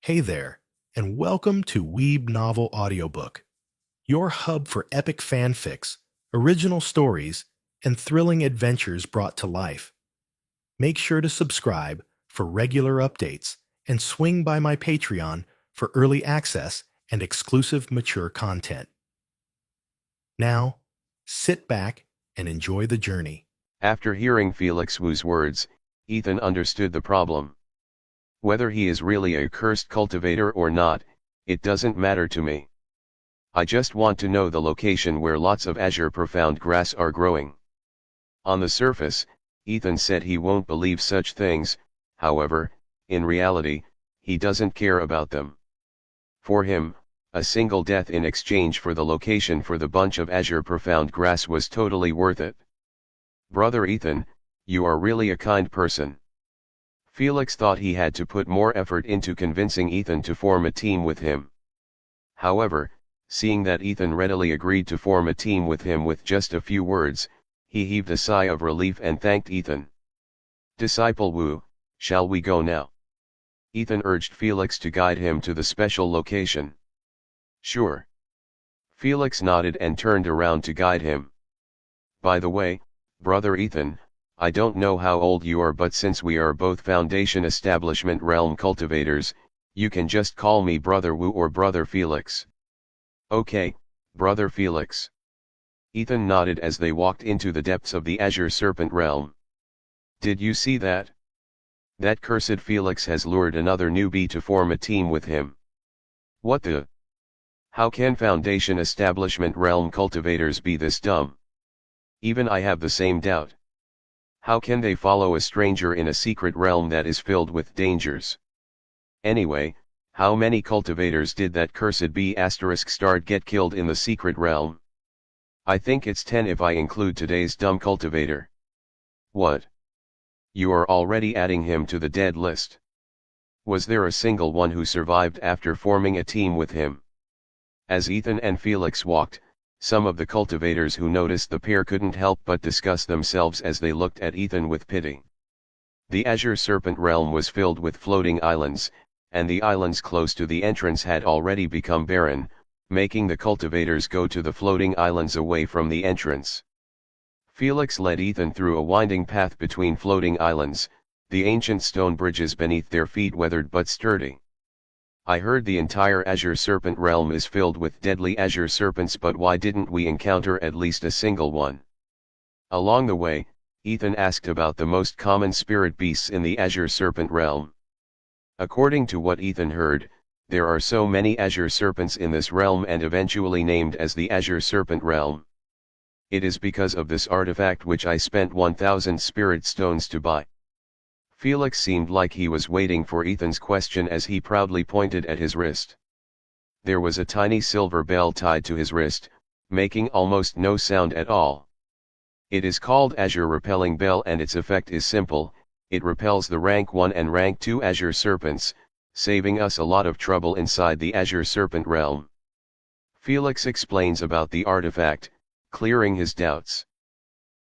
Hey there, and welcome to Weeb Novel Audiobook, your hub for epic fanfics, original stories, and thrilling adventures brought to life. Make sure to subscribe for regular updates and swing by my Patreon for early access and exclusive mature content. Now, sit back and enjoy the journey. After hearing Felix Wu's words, Ethan understood the problem. Whether he is really a cursed cultivator or not, it doesn't matter to me. I just want to know the location where lots of azure profound grass are growing. On the surface, Ethan said he won't believe such things, however, in reality, he doesn't care about them. For him, a single death in exchange for the location for the bunch of azure profound grass was totally worth it. Brother Ethan, you are really a kind person. Felix thought he had to put more effort into convincing Ethan to form a team with him. However, seeing that Ethan readily agreed to form a team with him with just a few words, he heaved a sigh of relief and thanked Ethan. Disciple Wu, shall we go now? Ethan urged Felix to guide him to the special location. Sure. Felix nodded and turned around to guide him. By the way, Brother Ethan, I don't know how old you are, but since we are both Foundation Establishment Realm cultivators, you can just call me Brother Wu or Brother Felix. Okay, Brother Felix. Ethan nodded as they walked into the depths of the Azure Serpent Realm. Did you see that? That cursed Felix has lured another newbie to form a team with him. What the? How can Foundation Establishment Realm cultivators be this dumb? Even I have the same doubt. How can they follow a stranger in a secret realm that is filled with dangers? Anyway, how many cultivators did that cursed B** get killed in the secret realm? I think it's 10 if I include today's dumb cultivator. What? You are already adding him to the dead list. Was there a single one who survived after forming a team with him? As Ethan and Felix walked, some of the cultivators who noticed the pair couldn't help but discuss themselves as they looked at Ethan with pity. The Azure Serpent Realm was filled with floating islands, and the islands close to the entrance had already become barren, making the cultivators go to the floating islands away from the entrance. Felix led Ethan through a winding path between floating islands, the ancient stone bridges beneath their feet weathered but sturdy. I heard the entire Azure Serpent Realm is filled with deadly azure serpents, but why didn't we encounter at least a single one? Along the way, Ethan asked about the most common spirit beasts in the Azure Serpent Realm. According to what Ethan heard, there are so many azure serpents in this realm and eventually named as the Azure Serpent Realm. It is because of this artifact which I spent 1,000 spirit stones to buy. Felix seemed like he was waiting for Ethan's question as he proudly pointed at his wrist. There was a tiny silver bell tied to his wrist, making almost no sound at all. It is called Azure Repelling Bell and its effect is simple, it repels the rank 1 and rank 2 azure serpents, saving us a lot of trouble inside the Azure Serpent Realm. Felix explains about the artifact, clearing his doubts.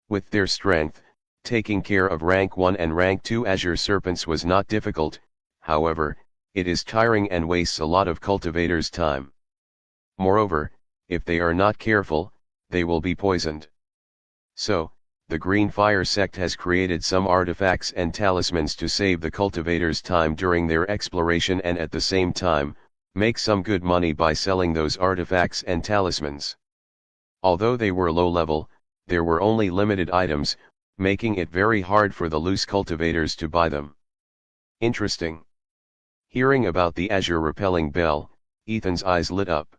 With their strength, taking care of rank 1 and rank 2 azure serpents was not difficult, however, it is tiring and wastes a lot of cultivators' time. Moreover, if they are not careful, they will be poisoned. So, the Green Fire sect has created some artifacts and talismans to save the cultivators' time during their exploration and at the same time, make some good money by selling those artifacts and talismans. Although they were low level, there were only limited items, making it very hard for the loose cultivators to buy them. Interesting. Hearing about the Azure Repelling Bell, Ethan's eyes lit up.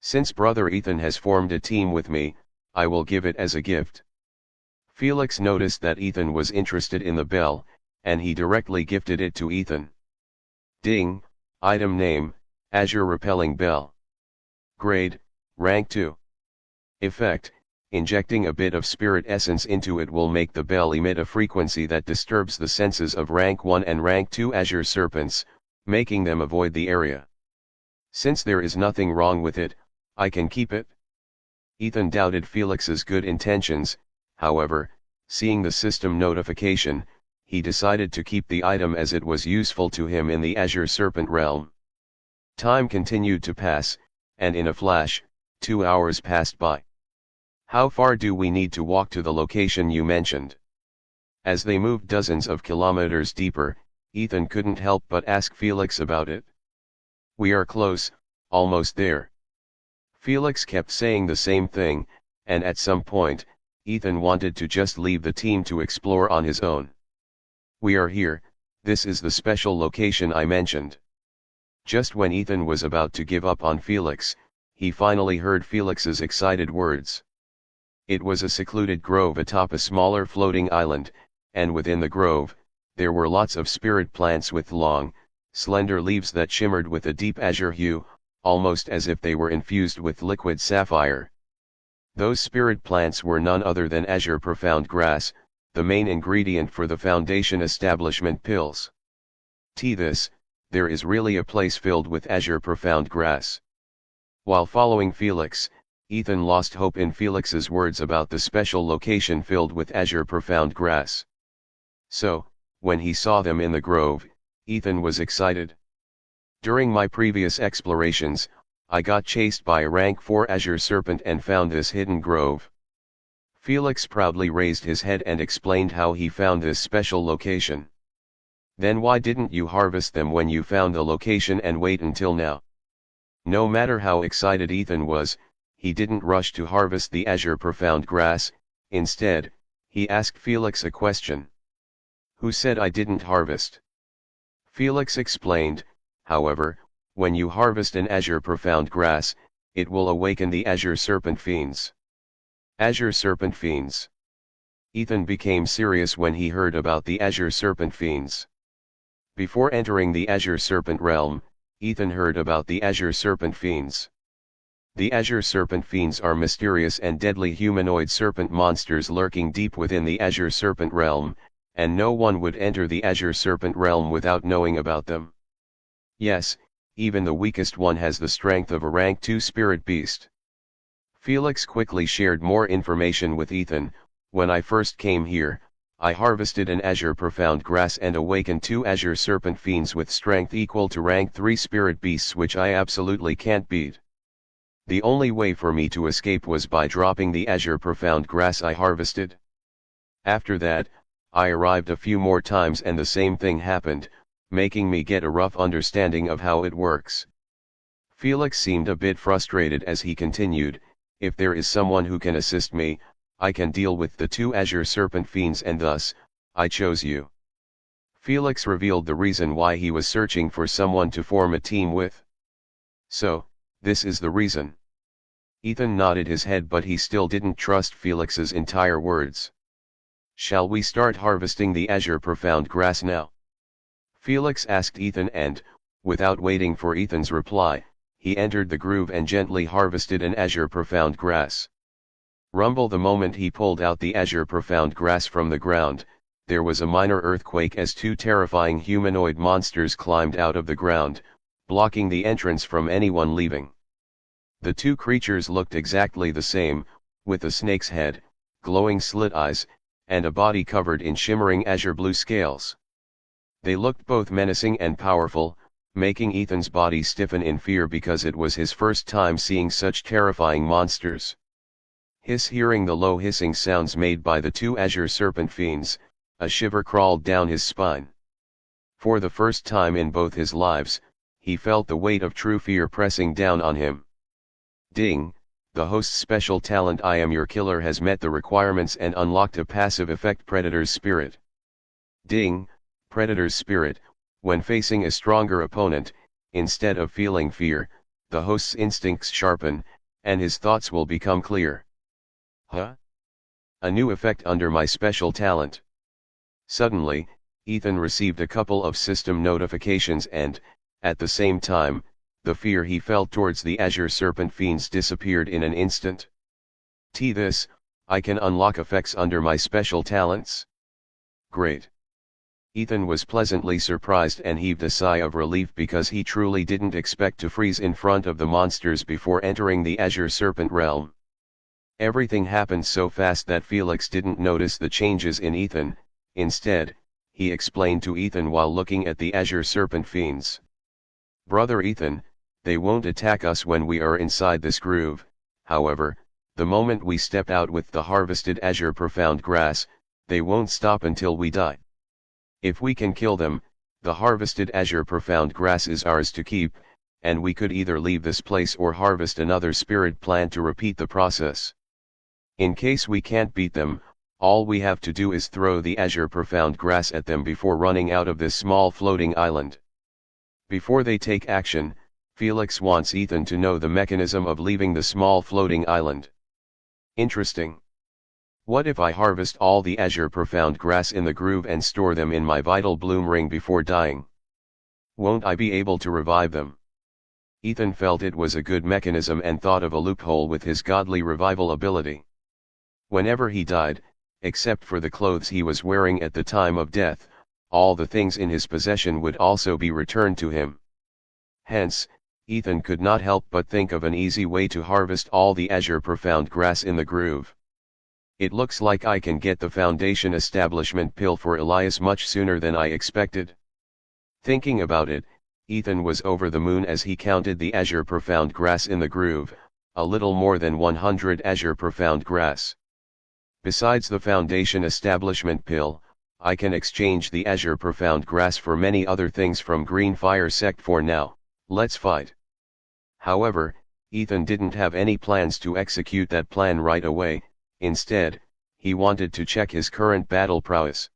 Since Brother Ethan has formed a team with me, I will give it as a gift. Felix noticed that Ethan was interested in the bell, and he directly gifted it to Ethan. Ding, item name, Azure Repelling Bell. Grade, rank 2. Effect, injecting a bit of spirit essence into it will make the bell emit a frequency that disturbs the senses of rank 1 and rank 2 azure serpents, making them avoid the area. Since there is nothing wrong with it, I can keep it. Ethan doubted Felix's good intentions, however, seeing the system notification, he decided to keep the item as it was useful to him in the Azure Serpent realm. Time continued to pass, and in a flash, 2 hours passed by. How far do we need to walk to the location you mentioned? As they moved dozens of kilometers deeper, Ethan couldn't help but ask Felix about it. We are close, almost there. Felix kept saying the same thing, and at some point, Ethan wanted to just leave the team to explore on his own. We are here, this is the special location I mentioned. Just when Ethan was about to give up on Felix, he finally heard Felix's excited words. It was a secluded grove atop a smaller floating island, and within the grove, there were lots of spirit plants with long, slender leaves that shimmered with a deep azure hue, almost as if they were infused with liquid sapphire. Those spirit plants were none other than azure profound grass, the main ingredient for the Foundation establishment pills. This, there is really a place filled with azure profound grass. While following Felix, Ethan lost hope in Felix's words about the special location filled with azure profound grass. So, when he saw them in the grove, Ethan was excited. During my previous explorations, I got chased by a rank 4 azure serpent and found this hidden grove. Felix proudly raised his head and explained how he found this special location. Then why didn't you harvest them when you found the location and wait until now? No matter how excited Ethan was, he didn't rush to harvest the azure profound grass. Instead, he asked Felix a question. Who said I didn't harvest? Felix explained, however, when you harvest an azure profound grass, it will awaken the azure serpent fiends. Azure serpent fiends. Ethan became serious when he heard about the azure serpent fiends. Before entering the azure serpent realm, Ethan heard about the azure serpent fiends. The azure serpent fiends are mysterious and deadly humanoid serpent monsters lurking deep within the azure serpent realm, and no one would enter the azure serpent realm without knowing about them. Yes, even the weakest one has the strength of a rank 2 spirit beast. Felix quickly shared more information with Ethan. When I first came here, I harvested an azure profound grass and awakened 2 azure serpent fiends with strength equal to rank 3 spirit beasts, which I absolutely can't beat. The only way for me to escape was by dropping the azure profound grass I harvested. After that, I arrived a few more times and the same thing happened, making me get a rough understanding of how it works. Felix seemed a bit frustrated as he continued, if there is someone who can assist me, I can deal with the 2 azure serpent fiends, and thus, I chose you. Felix revealed the reason why he was searching for someone to form a team with. So, this is the reason. Ethan nodded his head, but he still didn't trust Felix's entire words. Shall we start harvesting the azure profound grass now? Felix asked Ethan, and, without waiting for Ethan's reply, he entered the groove and gently harvested an azure profound grass. Rumble! The moment he pulled out the azure profound grass from the ground, there was a minor earthquake as 2 terrifying humanoid monsters climbed out of the ground, blocking the entrance from anyone leaving. The 2 creatures looked exactly the same, with a snake's head, glowing slit eyes, and a body covered in shimmering azure blue scales. They looked both menacing and powerful, making Ethan's body stiffen in fear because it was his first time seeing such terrifying monsters. Hearing the low hissing sounds made by the 2 azure serpent fiends, a shiver crawled down his spine. For the first time in both his lives, he felt the weight of true fear pressing down on him. Ding! The host's special talent I Am Your Killer has met the requirements and unlocked a passive effect, Predator's Spirit. Ding! Predator's Spirit. When facing a stronger opponent, instead of feeling fear, the host's instincts sharpen, and his thoughts will become clear. Huh? A new effect under my special talent. Suddenly, Ethan received a couple of system notifications and, at the same time, the fear he felt towards the azure serpent fiends disappeared in an instant. This, I can unlock effects under my special talents? Great. Ethan was pleasantly surprised and heaved a sigh of relief because he truly didn't expect to freeze in front of the monsters before entering the azure serpent realm. Everything happened so fast that Felix didn't notice the changes in Ethan. Instead, he explained to Ethan while looking at the azure serpent fiends. "Brother Ethan, they won't attack us when we are inside this groove. However, the moment we step out with the harvested azure profound grass, they won't stop until we die. If we can kill them, the harvested azure profound grass is ours to keep, and we could either leave this place or harvest another spirit plant to repeat the process. In case we can't beat them, all we have to do is throw the azure profound grass at them before running out of this small floating island." Before they take action, Felix wants Ethan to know the mechanism of leaving the small floating island. "Interesting. What if I harvest all the azure profound grass in the groove and store them in my vital bloom ring before dying? Won't I be able to revive them?" Ethan felt it was a good mechanism and thought of a loophole with his godly revival ability. Whenever he died, except for the clothes he was wearing at the time of death, all the things in his possession would also be returned to him. Hence, Ethan could not help but think of an easy way to harvest all the azure profound grass in the groove. "It looks like I can get the foundation establishment pill for Elias much sooner than I expected." Thinking about it, Ethan was over the moon as he counted the azure profound grass in the groove, a little more than 100 azure profound grass. "Besides the foundation establishment pill, I can exchange the azure profound grass for many other things from Green Fire Sect for now. Let's fight." However, Ethan didn't have any plans to execute that plan right away. Instead, he wanted to check his current battle prowess.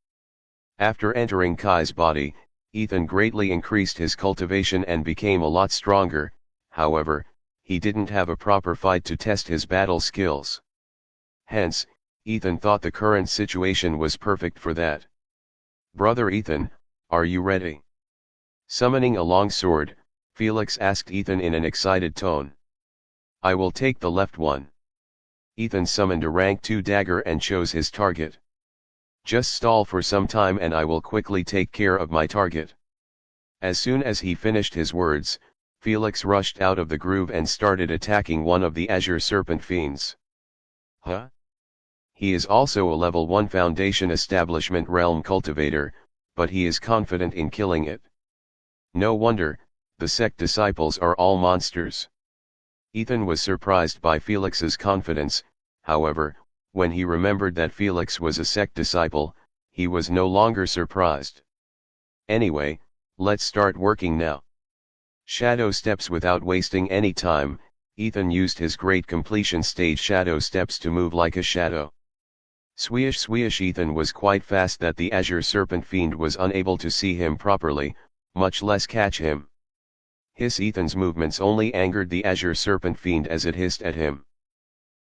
After entering Kai's body, Ethan greatly increased his cultivation and became a lot stronger. However, he didn't have a proper fight to test his battle skills. Hence, Ethan thought the current situation was perfect for that. "Brother Ethan, are you ready?" Summoning a long sword, Felix asked Ethan in an excited tone. "I will take the left one." Ethan summoned a rank 2 dagger and chose his target. "Just stall for some time and I will quickly take care of my target." As soon as he finished his words, Felix rushed out of the groove and started attacking one of the azure serpent fiends. "Huh? He is also a level 1 foundation establishment realm cultivator, but he is confident in killing it. No wonder, the sect disciples are all monsters." Ethan was surprised by Felix's confidence. However, when he remembered that Felix was a sect disciple, he was no longer surprised. "Anyway, let's start working now." Shadow steps. Without wasting any time, Ethan used his great completion stage shadow steps to move like a shadow. Swish swish. Ethan was quite fast that the azure serpent fiend was unable to see him properly, much less catch him. Ethan's movements only angered the azure serpent fiend as it hissed at him.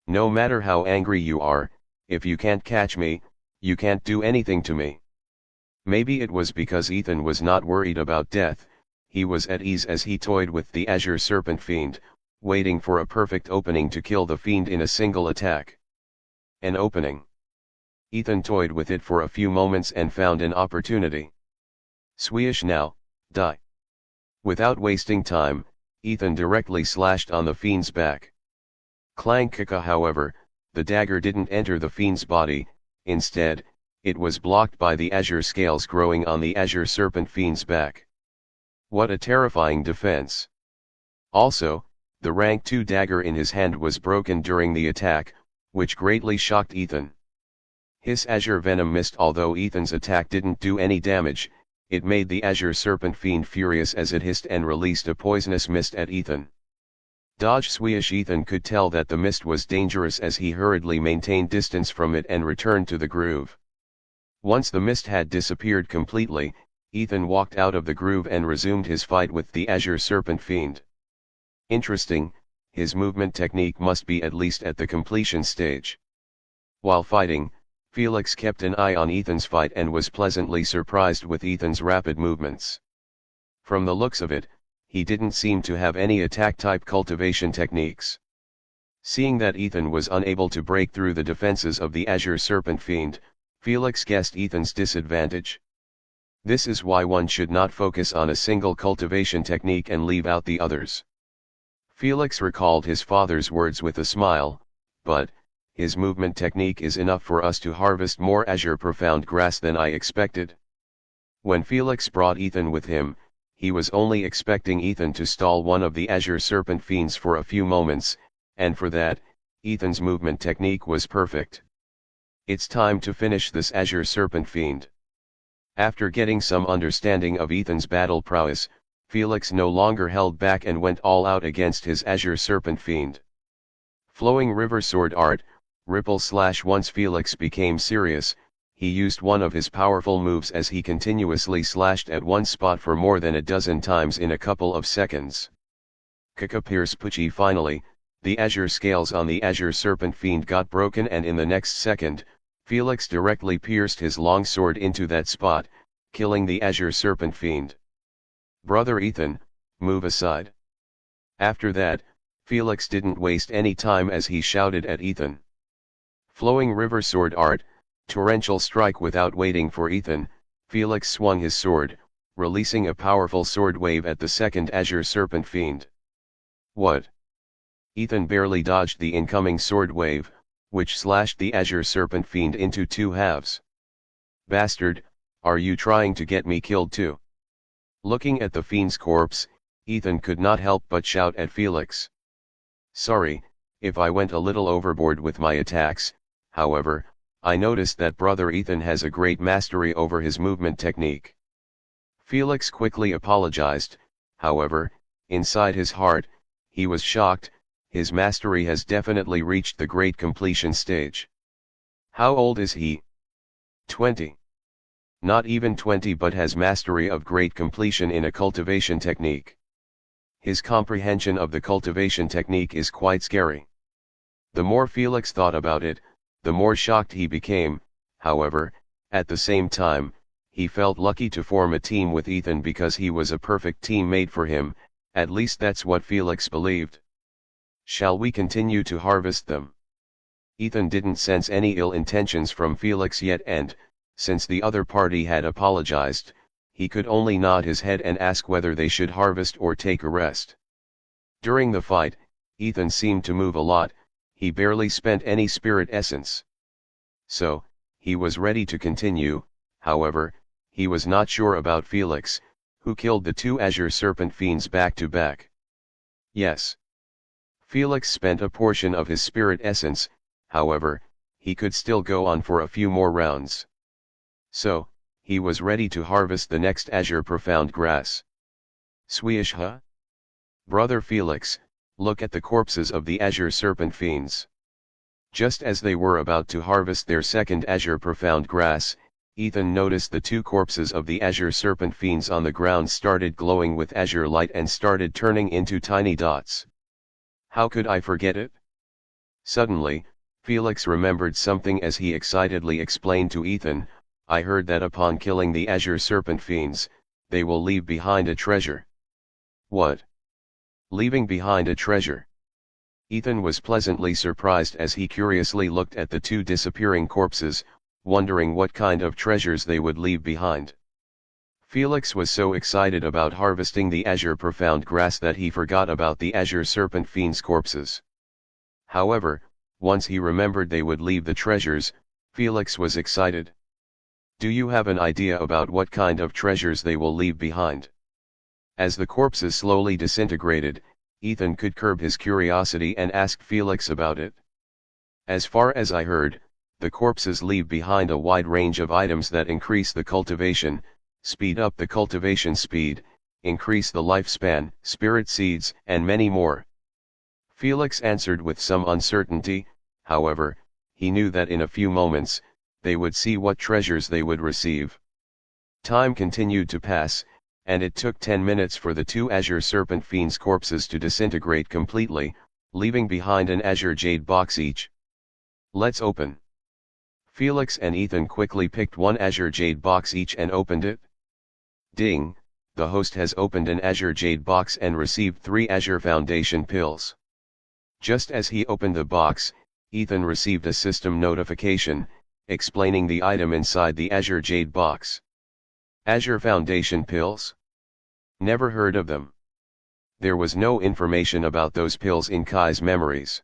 "No matter how angry you are, if you can't catch me, you can't do anything to me." Maybe it was because Ethan was not worried about death. He was at ease as he toyed with the azure serpent fiend, waiting for a perfect opening to kill the fiend in a single attack. An opening. Ethan toyed with it for a few moments and found an opportunity. Swish now, die. Without wasting time, Ethan directly slashed on the fiend's back. Clank. However, the dagger didn't enter the fiend's body. Instead, it was blocked by the azure scales growing on the azure serpent fiend's back. What a terrifying defense. Also, the rank 2 dagger in his hand was broken during the attack, which greatly shocked Ethan. His azure venom missed. Although Ethan's attack didn't do any damage, it made the azure serpent fiend furious as it hissed and released a poisonous mist at Ethan. Dodge swish. Ethan could tell that the mist was dangerous as he hurriedly maintained distance from it and returned to the groove. Once the mist had disappeared completely, Ethan walked out of the groove and resumed his fight with the azure serpent fiend. Interesting, his movement technique must be at least at the completion stage. While fighting, Felix kept an eye on Ethan's fight and was pleasantly surprised with Ethan's rapid movements. From the looks of it, he didn't seem to have any attack-type cultivation techniques. Seeing that Ethan was unable to break through the defenses of the azure serpent fiend, Felix guessed Ethan's disadvantage. This is why one should not focus on a single cultivation technique and leave out the others. Felix recalled his father's words with a smile, but, his movement technique is enough for us to harvest more azure profound grass than I expected. When Felix brought Ethan with him, he was only expecting Ethan to stall one of the Azure Serpent fiends for a few moments, and for that, Ethan's movement technique was perfect. It's time to finish this Azure Serpent fiend. After getting some understanding of Ethan's battle prowess, Felix no longer held back and went all out against his Azure Serpent fiend. Flowing River Sword Art, Ripple / once Felix became serious, he used one of his powerful moves as he continuously slashed at one spot for more than a dozen times in a couple of seconds. Kaka Pierce Pucci. Finally, the Azure scales on the Azure Serpent fiend got broken, and in the next second, Felix directly pierced his long sword into that spot, killing the Azure Serpent fiend. "Brother Ethan, move aside." After that, Felix didn't waste any time as he shouted at Ethan. Flowing River Sword Art, Torrential Strike. Without waiting for Ethan, Felix swung his sword, releasing a powerful sword wave at the second Azure Serpent fiend. What? Ethan barely dodged the incoming sword wave, which slashed the Azure Serpent fiend into two halves. "Bastard, are you trying to get me killed too?" Looking at the fiend's corpse, Ethan could not help but shout at Felix. "Sorry, if I went a little overboard with my attacks, however, I noticed that brother Ethan has a great mastery over his movement technique." Felix quickly apologized, however, inside his heart, he was shocked. His mastery has definitely reached the great completion stage. How old is he? 20. Not even 20, but has mastery of great completion in a cultivation technique. His comprehension of the cultivation technique is quite scary. The more Felix thought about it, the more shocked he became. However, at the same time, he felt lucky to form a team with Ethan because he was a perfect teammate for him, at least that's what Felix believed. "Shall we continue to harvest them?" Ethan didn't sense any ill intentions from Felix yet, and, since the other party had apologized, he could only nod his head and ask whether they should harvest or take a rest. During the fight, Ethan seemed to move a lot. He barely spent any spirit essence. So, he was ready to continue. However, he was not sure about Felix, who killed the two Azure Serpent fiends back to back. Yes. Felix spent a portion of his spirit essence, however, he could still go on for a few more rounds. So, he was ready to harvest the next Azure Profound Grass. Swish huh? Brother Felix, look at the corpses of the Azure Serpent fiends. Just as they were about to harvest their second Azure Profound Grass, Ethan noticed the two corpses of the Azure Serpent fiends on the ground started glowing with azure light and started turning into tiny dots. How could I forget it? Suddenly, Felix remembered something as he excitedly explained to Ethan, "I heard that upon killing the Azure Serpent fiends, they will leave behind a treasure." What? Leaving behind a treasure? Ethan was pleasantly surprised as he curiously looked at the two disappearing corpses, wondering what kind of treasures they would leave behind. Felix was so excited about harvesting the Azure Profound Grass that he forgot about the Azure Serpent fiends' corpses. However, once he remembered they would leave the treasures, Felix was excited. "Do you have an idea about what kind of treasures they will leave behind?" As the corpses slowly disintegrated, Ethan could curb his curiosity and asked Felix about it. "As far as I heard, the corpses leave behind a wide range of items that increase the cultivation, speed up the cultivation speed, increase the lifespan, spirit seeds, and many more." Felix answered with some uncertainty. However, he knew that in a few moments, they would see what treasures they would receive. Time continued to pass, and it took 10 minutes for the two Azure Serpent fiends' corpses to disintegrate completely, leaving behind an azure jade box each. "Let's open." Felix and Ethan quickly picked one azure jade box each and opened it. Ding, the host has opened an azure jade box and received 3 Azure Foundation pills. Just as he opened the box, Ethan received a system notification, explaining the item inside the Azure Jade box. Azure Foundation pills? Never heard of them. There was no information about those pills in Kai's memories.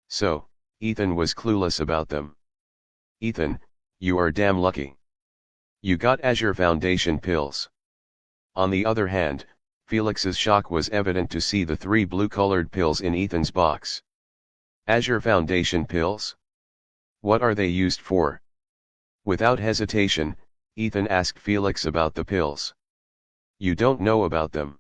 So, Ethan was clueless about them. "Ethan, you are damn lucky. You got Azure Foundation pills. On the other hand, Felix's shock was evident to see the 3 blue-colored pills in Ethan's box. Azure Foundation pills? What are they used for? Without hesitation, Ethan asked Felix about the pills. You don't know about them.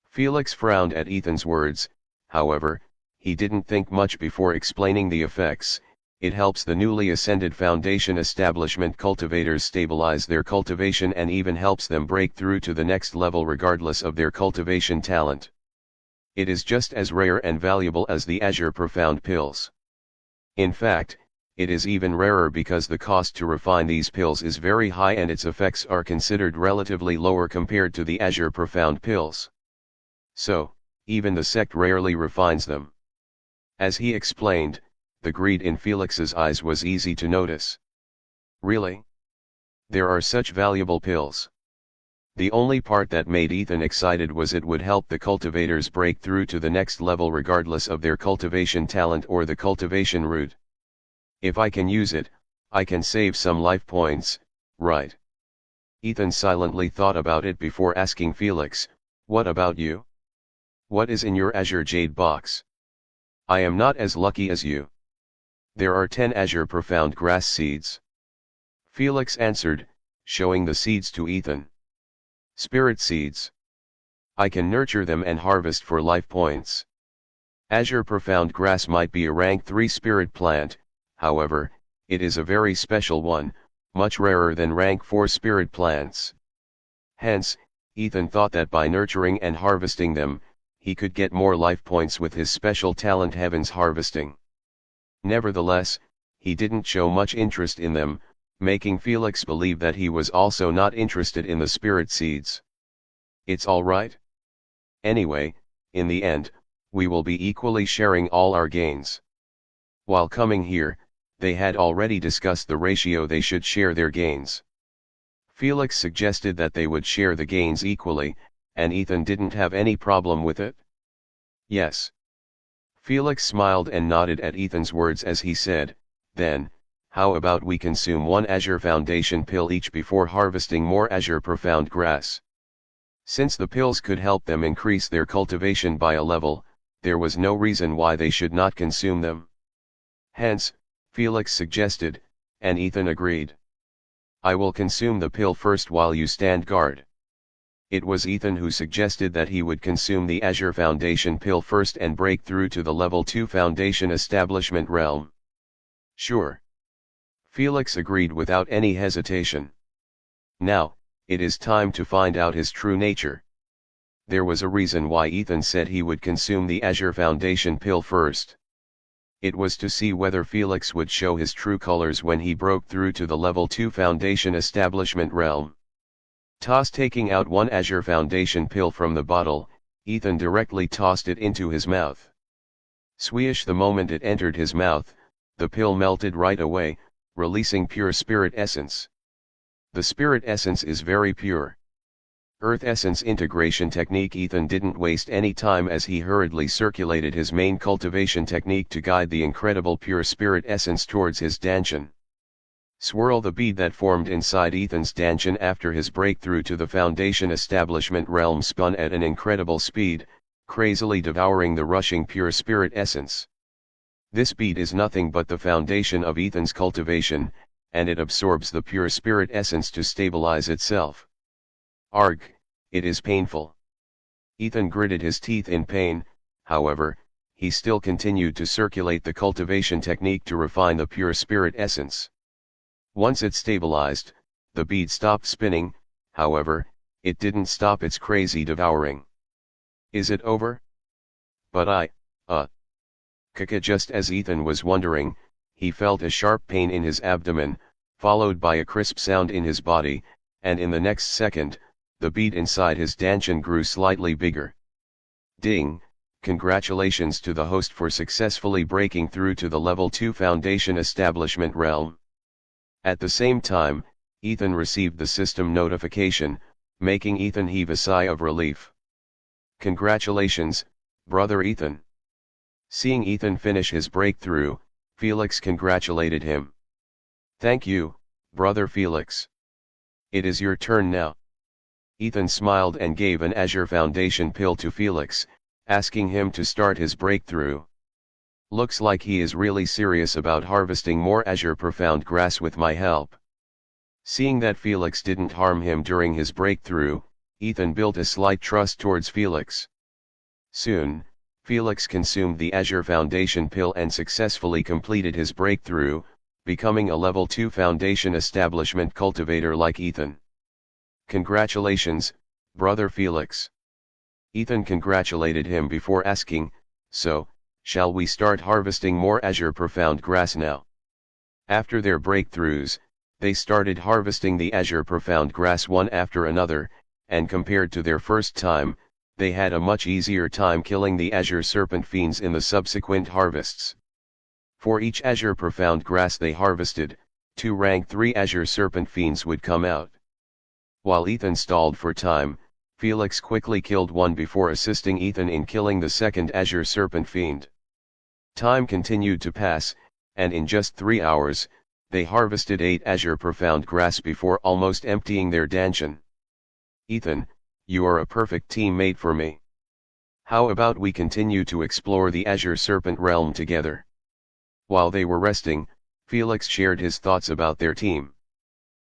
Felix frowned at Ethan's words. However, he didn't think much before explaining the effects. It helps the newly ascended Foundation establishment cultivators stabilize their cultivation and even helps them break through to the next level regardless of their cultivation talent. It is just as rare and valuable as the Azure Profound pills. In fact, it is even rarer because the cost to refine these pills is very high and its effects are considered relatively lower compared to the Azure Profound pills. So, even the sect rarely refines them. As he explained, the greed in Felix's eyes was easy to notice. Really? There are such valuable pills. The only part that made Ethan excited was it would help the cultivators break through to the next level regardless of their cultivation talent or the cultivation route. If I can use it, I can save some life points, right? Ethan silently thought about it before asking Felix, what about you? What is in your Azure Jade box? I am not as lucky as you. There are 10 Azure Profound grass seeds. Felix answered, showing the seeds to Ethan. Spirit seeds. I can nurture them and harvest for life points. Azure Profound grass might be a rank 3 spirit plant, however, it is a very special one, much rarer than rank 4 spirit plants. Hence, Ethan thought that by nurturing and harvesting them, he could get more life points with his special talent Heaven's Harvesting. Nevertheless, he didn't show much interest in them, making Felix believe that he was also not interested in the spirit seeds. It's all right. Anyway, in the end, we will be equally sharing all our gains. While coming here, they had already discussed the ratio they should share their gains. Felix suggested that they would share the gains equally, and Ethan didn't have any problem with it. Yes. Felix smiled and nodded at Ethan's words as he said, then, how about we consume 1 Azure Foundation pill each before harvesting more Azure Profound grass? Since the pills could help them increase their cultivation by a level, there was no reason why they should not consume them. Hence, Felix suggested, and Ethan agreed. I will consume the pill first while you stand guard. It was Ethan who suggested that he would consume the Azure Foundation pill first and break through to the level 2 Foundation establishment realm. Sure. Felix agreed without any hesitation. Now, it is time to find out his true nature. There was a reason why Ethan said he would consume the Azure Foundation pill first. It was to see whether Felix would show his true colors when he broke through to the level 2 Foundation establishment realm. Taking out 1 Azure Foundation pill from the bottle, Ethan directly tossed it into his mouth. Swish! The moment it entered his mouth, the pill melted right away, releasing pure spirit essence. The spirit essence is very pure. Earth essence integration technique. Ethan didn't waste any time as he hurriedly circulated his main cultivation technique to guide the incredible pure spirit essence towards his dantian. Swirl! The bead that formed inside Ethan's dantian after his breakthrough to the Foundation establishment realm spun at an incredible speed, crazily devouring the rushing pure spirit essence. This bead is nothing but the foundation of Ethan's cultivation, and it absorbs the pure spirit essence to stabilize itself. Arg, it is painful. Ethan gritted his teeth in pain, however, he still continued to circulate the cultivation technique to refine the pure spirit essence. Once it stabilized, the bead stopped spinning, however, it didn't stop its crazy devouring. Is it over? But Kaka. Just as Ethan was wondering, he felt a sharp pain in his abdomen, followed by a crisp sound in his body, and in the next second, the bead inside his dantian grew slightly bigger. Ding! Congratulations to the host for successfully breaking through to the level 2 Foundation establishment realm. At the same time, Ethan received the system notification, making Ethan heave a sigh of relief. Congratulations, brother Ethan. Seeing Ethan finish his breakthrough, Felix congratulated him. Thank you, brother Felix. It is your turn now. Ethan smiled and gave an Azure Foundation pill to Felix, asking him to start his breakthrough. Looks like he is really serious about harvesting more Azure Profound Grass with my help. Seeing that Felix didn't harm him during his breakthrough, Ethan built a slight trust towards Felix. Soon, Felix consumed the Azure Foundation pill and successfully completed his breakthrough, becoming a level 2 foundation establishment cultivator like Ethan. Congratulations, brother Felix. Ethan congratulated him before asking, so, shall we start harvesting more Azure Profound Grass now? After their breakthroughs, they started harvesting the Azure Profound Grass one after another, and compared to their first time, they had a much easier time killing the Azure Serpent Fiends in the subsequent harvests. For each Azure Profound Grass they harvested, 2 rank 3 Azure Serpent Fiends would come out. While Ethan stalled for time, Felix quickly killed one before assisting Ethan in killing the second Azure Serpent Fiend. Time continued to pass, and in just 3 hours, they harvested 8 Azure Profound Grass before almost emptying their dungeon. Ethan, you are a perfect teammate for me. How about we continue to explore the Azure Serpent realm together? While they were resting, Felix shared his thoughts about their team.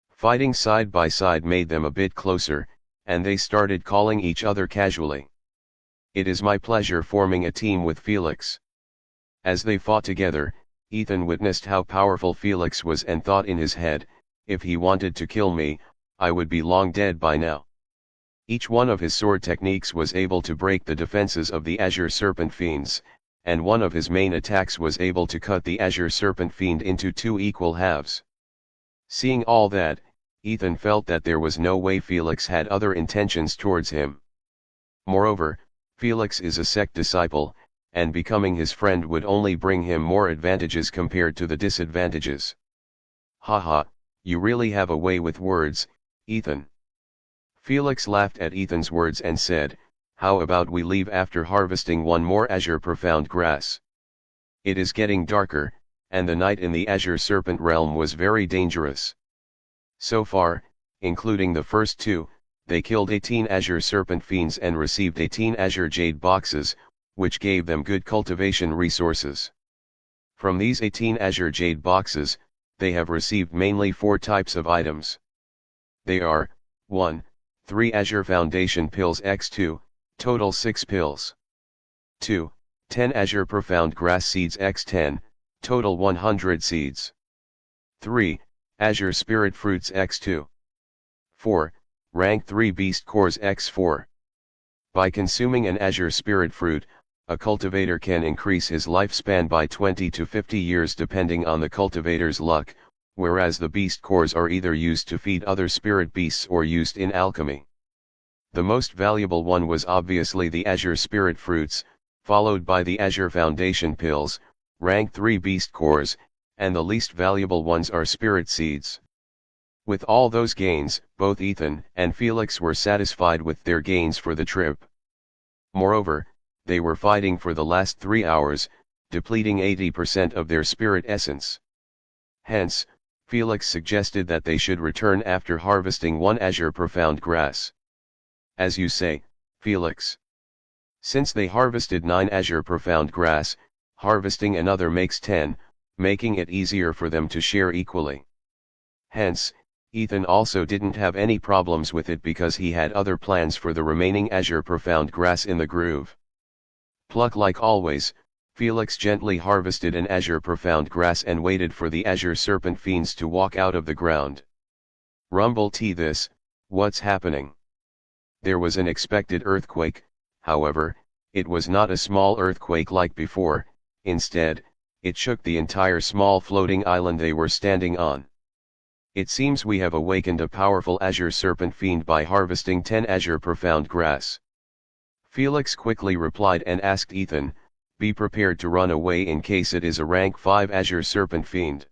Fighting side by side made them a bit closer, and they started calling each other casually. It is my pleasure forming a team with Felix. As they fought together, Ethan witnessed how powerful Felix was and thought in his head, if he wanted to kill me, I would be long dead by now. Each one of his sword techniques was able to break the defenses of the Azure Serpent Fiends, and one of his main attacks was able to cut the Azure Serpent Fiend into 2 equal halves. Seeing all that, Ethan felt that there was no way Felix had other intentions towards him. Moreover, Felix is a sect disciple, and becoming his friend would only bring him more advantages compared to the disadvantages. Haha, you really have a way with words, Ethan. Felix laughed at Ethan's words and said, how about we leave after harvesting one more Azure Profound Grass? It is getting darker, and the night in the Azure Serpent realm was very dangerous. So far, including the first 2, they killed 18 Azure Serpent Fiends and received 18 Azure Jade boxes, which gave them good cultivation resources. From these 18 Azure Jade boxes, they have received mainly 4 types of items. They are, 1. 3 Azure Foundation Pills x2, total 6 pills. 2. 10 Azure Profound Grass Seeds x10, total 100 seeds. 3. Azure Spirit Fruits x2. 4. Rank 3 Beast Cores x4. By consuming an Azure Spirit Fruit, a cultivator can increase his lifespan by 20 to 50 years depending on the cultivator's luck, whereas the beast cores are either used to feed other spirit beasts or used in alchemy. The most valuable one was obviously the Azure Spirit Fruits, followed by the Azure Foundation Pills, rank 3 beast cores, and the least valuable ones are spirit seeds. With all those gains, both Ethan and Felix were satisfied with their gains for the trip. Moreover, they were fighting for the last 3 hours, depleting 80% of their spirit essence. Hence, Felix suggested that they should return after harvesting 1 Azure Profound Grass. As you say, Felix. Since they harvested 9 Azure Profound Grass, harvesting another makes 10, making it easier for them to share equally. Hence, Ethan also didn't have any problems with it because he had other plans for the remaining Azure Profound Grass in the groove. Pluck like always, Felix gently harvested an Azure Profound Grass and waited for the Azure Serpent Fiends to walk out of the ground. Rumble this, what's happening? There was an expected earthquake, however, it was not a small earthquake like before, instead, it shook the entire small floating island they were standing on. It seems we have awakened a powerful Azure Serpent Fiend by harvesting 10 Azure Profound Grass. Felix quickly replied and asked Ethan, be prepared to run away in case it is a rank 5 Azure Serpent Fiend.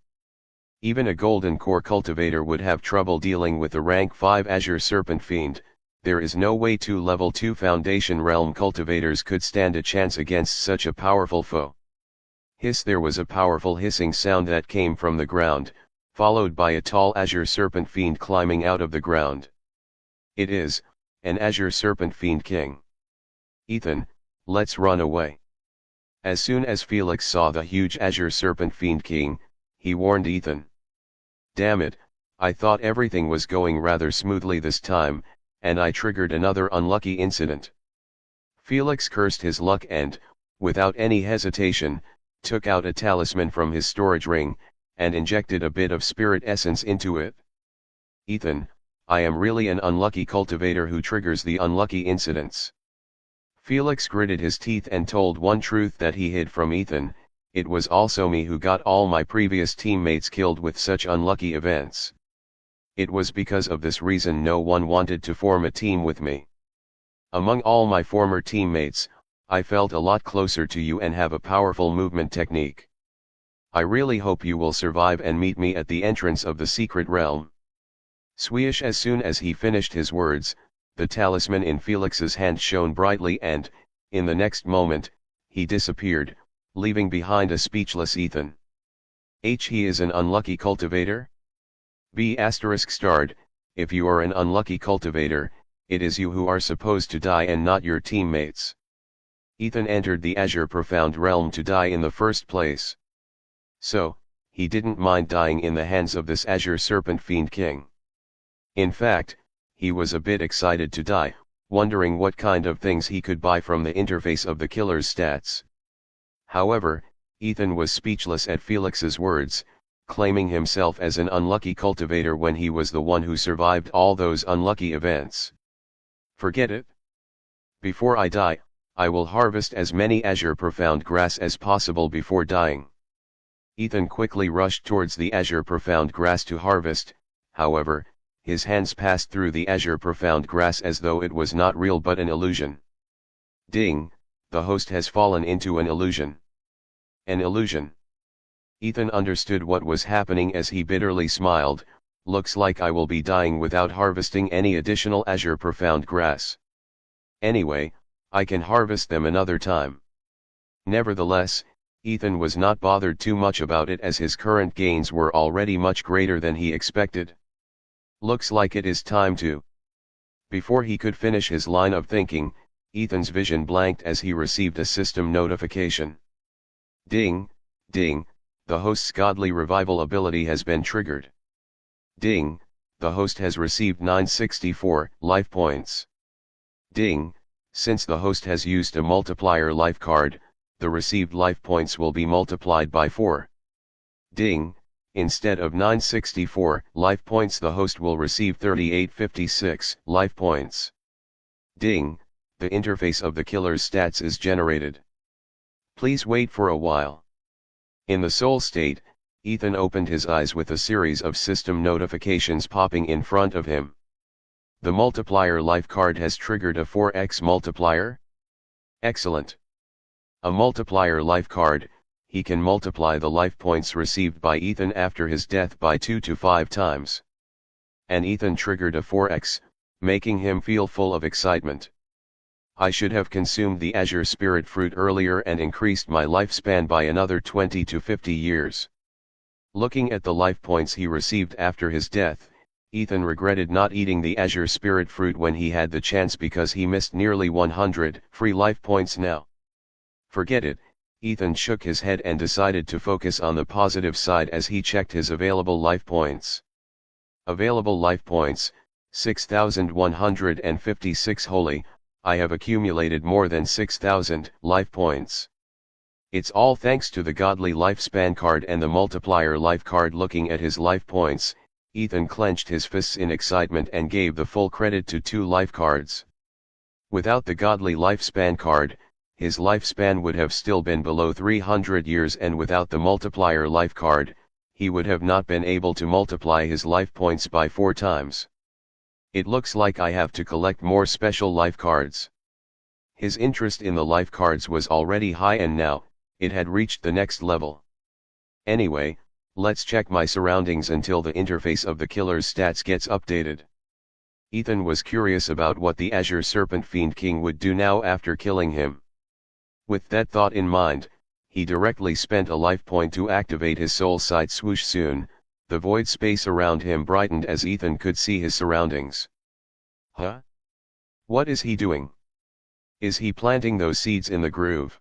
Even a Golden Core cultivator would have trouble dealing with a rank 5 Azure Serpent Fiend. There is no way 2 level 2 Foundation Realm cultivators could stand a chance against such a powerful foe. There was a powerful hissing sound that came from the ground, followed by a tall azure serpent fiend climbing out of the ground. It is, an azure serpent fiend king. Ethan, let's run away. As soon as Felix saw the huge azure serpent fiend king, he warned Ethan. Damn it, I thought everything was going rather smoothly this time, and I triggered another unlucky incident. Felix cursed his luck and, without any hesitation, took out a talisman from his storage ring, and injected a bit of spirit essence into it. Ethan, I am really an unlucky cultivator who triggers the unlucky incidents. Felix gritted his teeth and told one truth that he hid from Ethan: it was also me who got all my previous teammates killed with such unlucky events. It was because of this reason no one wanted to form a team with me. Among all my former teammates, I felt a lot closer to you and have a powerful movement technique. I really hope you will survive and meet me at the entrance of the secret realm. Swish! As soon as he finished his words, the talisman in Felix's hand shone brightly and, in the next moment, he disappeared, leaving behind a speechless Ethan. He is an unlucky cultivator? B****, if you are an unlucky cultivator, it is you who are supposed to die and not your teammates. Ethan entered the Azure Profound Realm to die in the first place. So, he didn't mind dying in the hands of this Azure Serpent Fiend King. In fact, he was a bit excited to die, wondering what kind of things he could buy from the interface of the killer's stats. However, Ethan was speechless at Felix's words, claiming himself as an unlucky cultivator when he was the one who survived all those unlucky events. Forget it. Before I die, I will harvest as many Azure Profound grass as possible before dying. Ethan quickly rushed towards the Azure Profound grass to harvest. However, his hands passed through the Azure Profound grass as though it was not real but an illusion. Ding, the host has fallen into an illusion. An illusion. Ethan understood what was happening as he bitterly smiled. Looks like I will be dying without harvesting any additional Azure Profound grass. Anyway, I can harvest them another time. Nevertheless, Ethan was not bothered too much about it as his current gains were already much greater than he expected. Looks like it is time to. Before he could finish his line of thinking, Ethan's vision blanked as he received a system notification. Ding, ding, the host's godly revival ability has been triggered. Ding, the host has received 964 life points. Ding, since the host has used a multiplier life card, the received life points will be multiplied by 4. Ding, instead of 964 life points the host will receive 3856 life points. Ding, the interface of the killer's stats is generated. Please wait for a while. In the soul state, Ethan opened his eyes with a series of system notifications popping in front of him. The multiplier life card has triggered a 4x multiplier. Excellent. A multiplier life card, he can multiply the life points received by Ethan after his death by 2 to 5 times. And Ethan triggered a 4x, making him feel full of excitement. I should have consumed the Azure Spirit Fruit earlier and increased my lifespan by another 20 to 50 years. Looking at the life points he received after his death, Ethan regretted not eating the Azure Spirit Fruit when he had the chance because he missed nearly 100 free life points now. Forget it, Ethan shook his head and decided to focus on the positive side as he checked his available life points. Available life points, 6,156. Holy, I have accumulated more than 6,000 life points. It's all thanks to the Godly Lifespan card and the Multiplier Life card. Looking at his life points, Ethan clenched his fists in excitement and gave the full credit to 2 life cards. Without the Godly Lifespan card, his lifespan would have still been below 300 years, and without the Multiplier Life card, he would have not been able to multiply his life points by 4 times. It looks like I have to collect more special life cards. His interest in the life cards was already high and now, it had reached the next level. Anyway, let's check my surroundings until the interface of the killer's stats gets updated. Ethan was curious about what the Azure Serpent Fiend King would do now after killing him. With that thought in mind, he directly spent a life point to activate his soul sight. Swoosh! Soon, The void space around him brightened as Ethan could see his surroundings. Huh? What is he doing? Is he planting those seeds in the groove?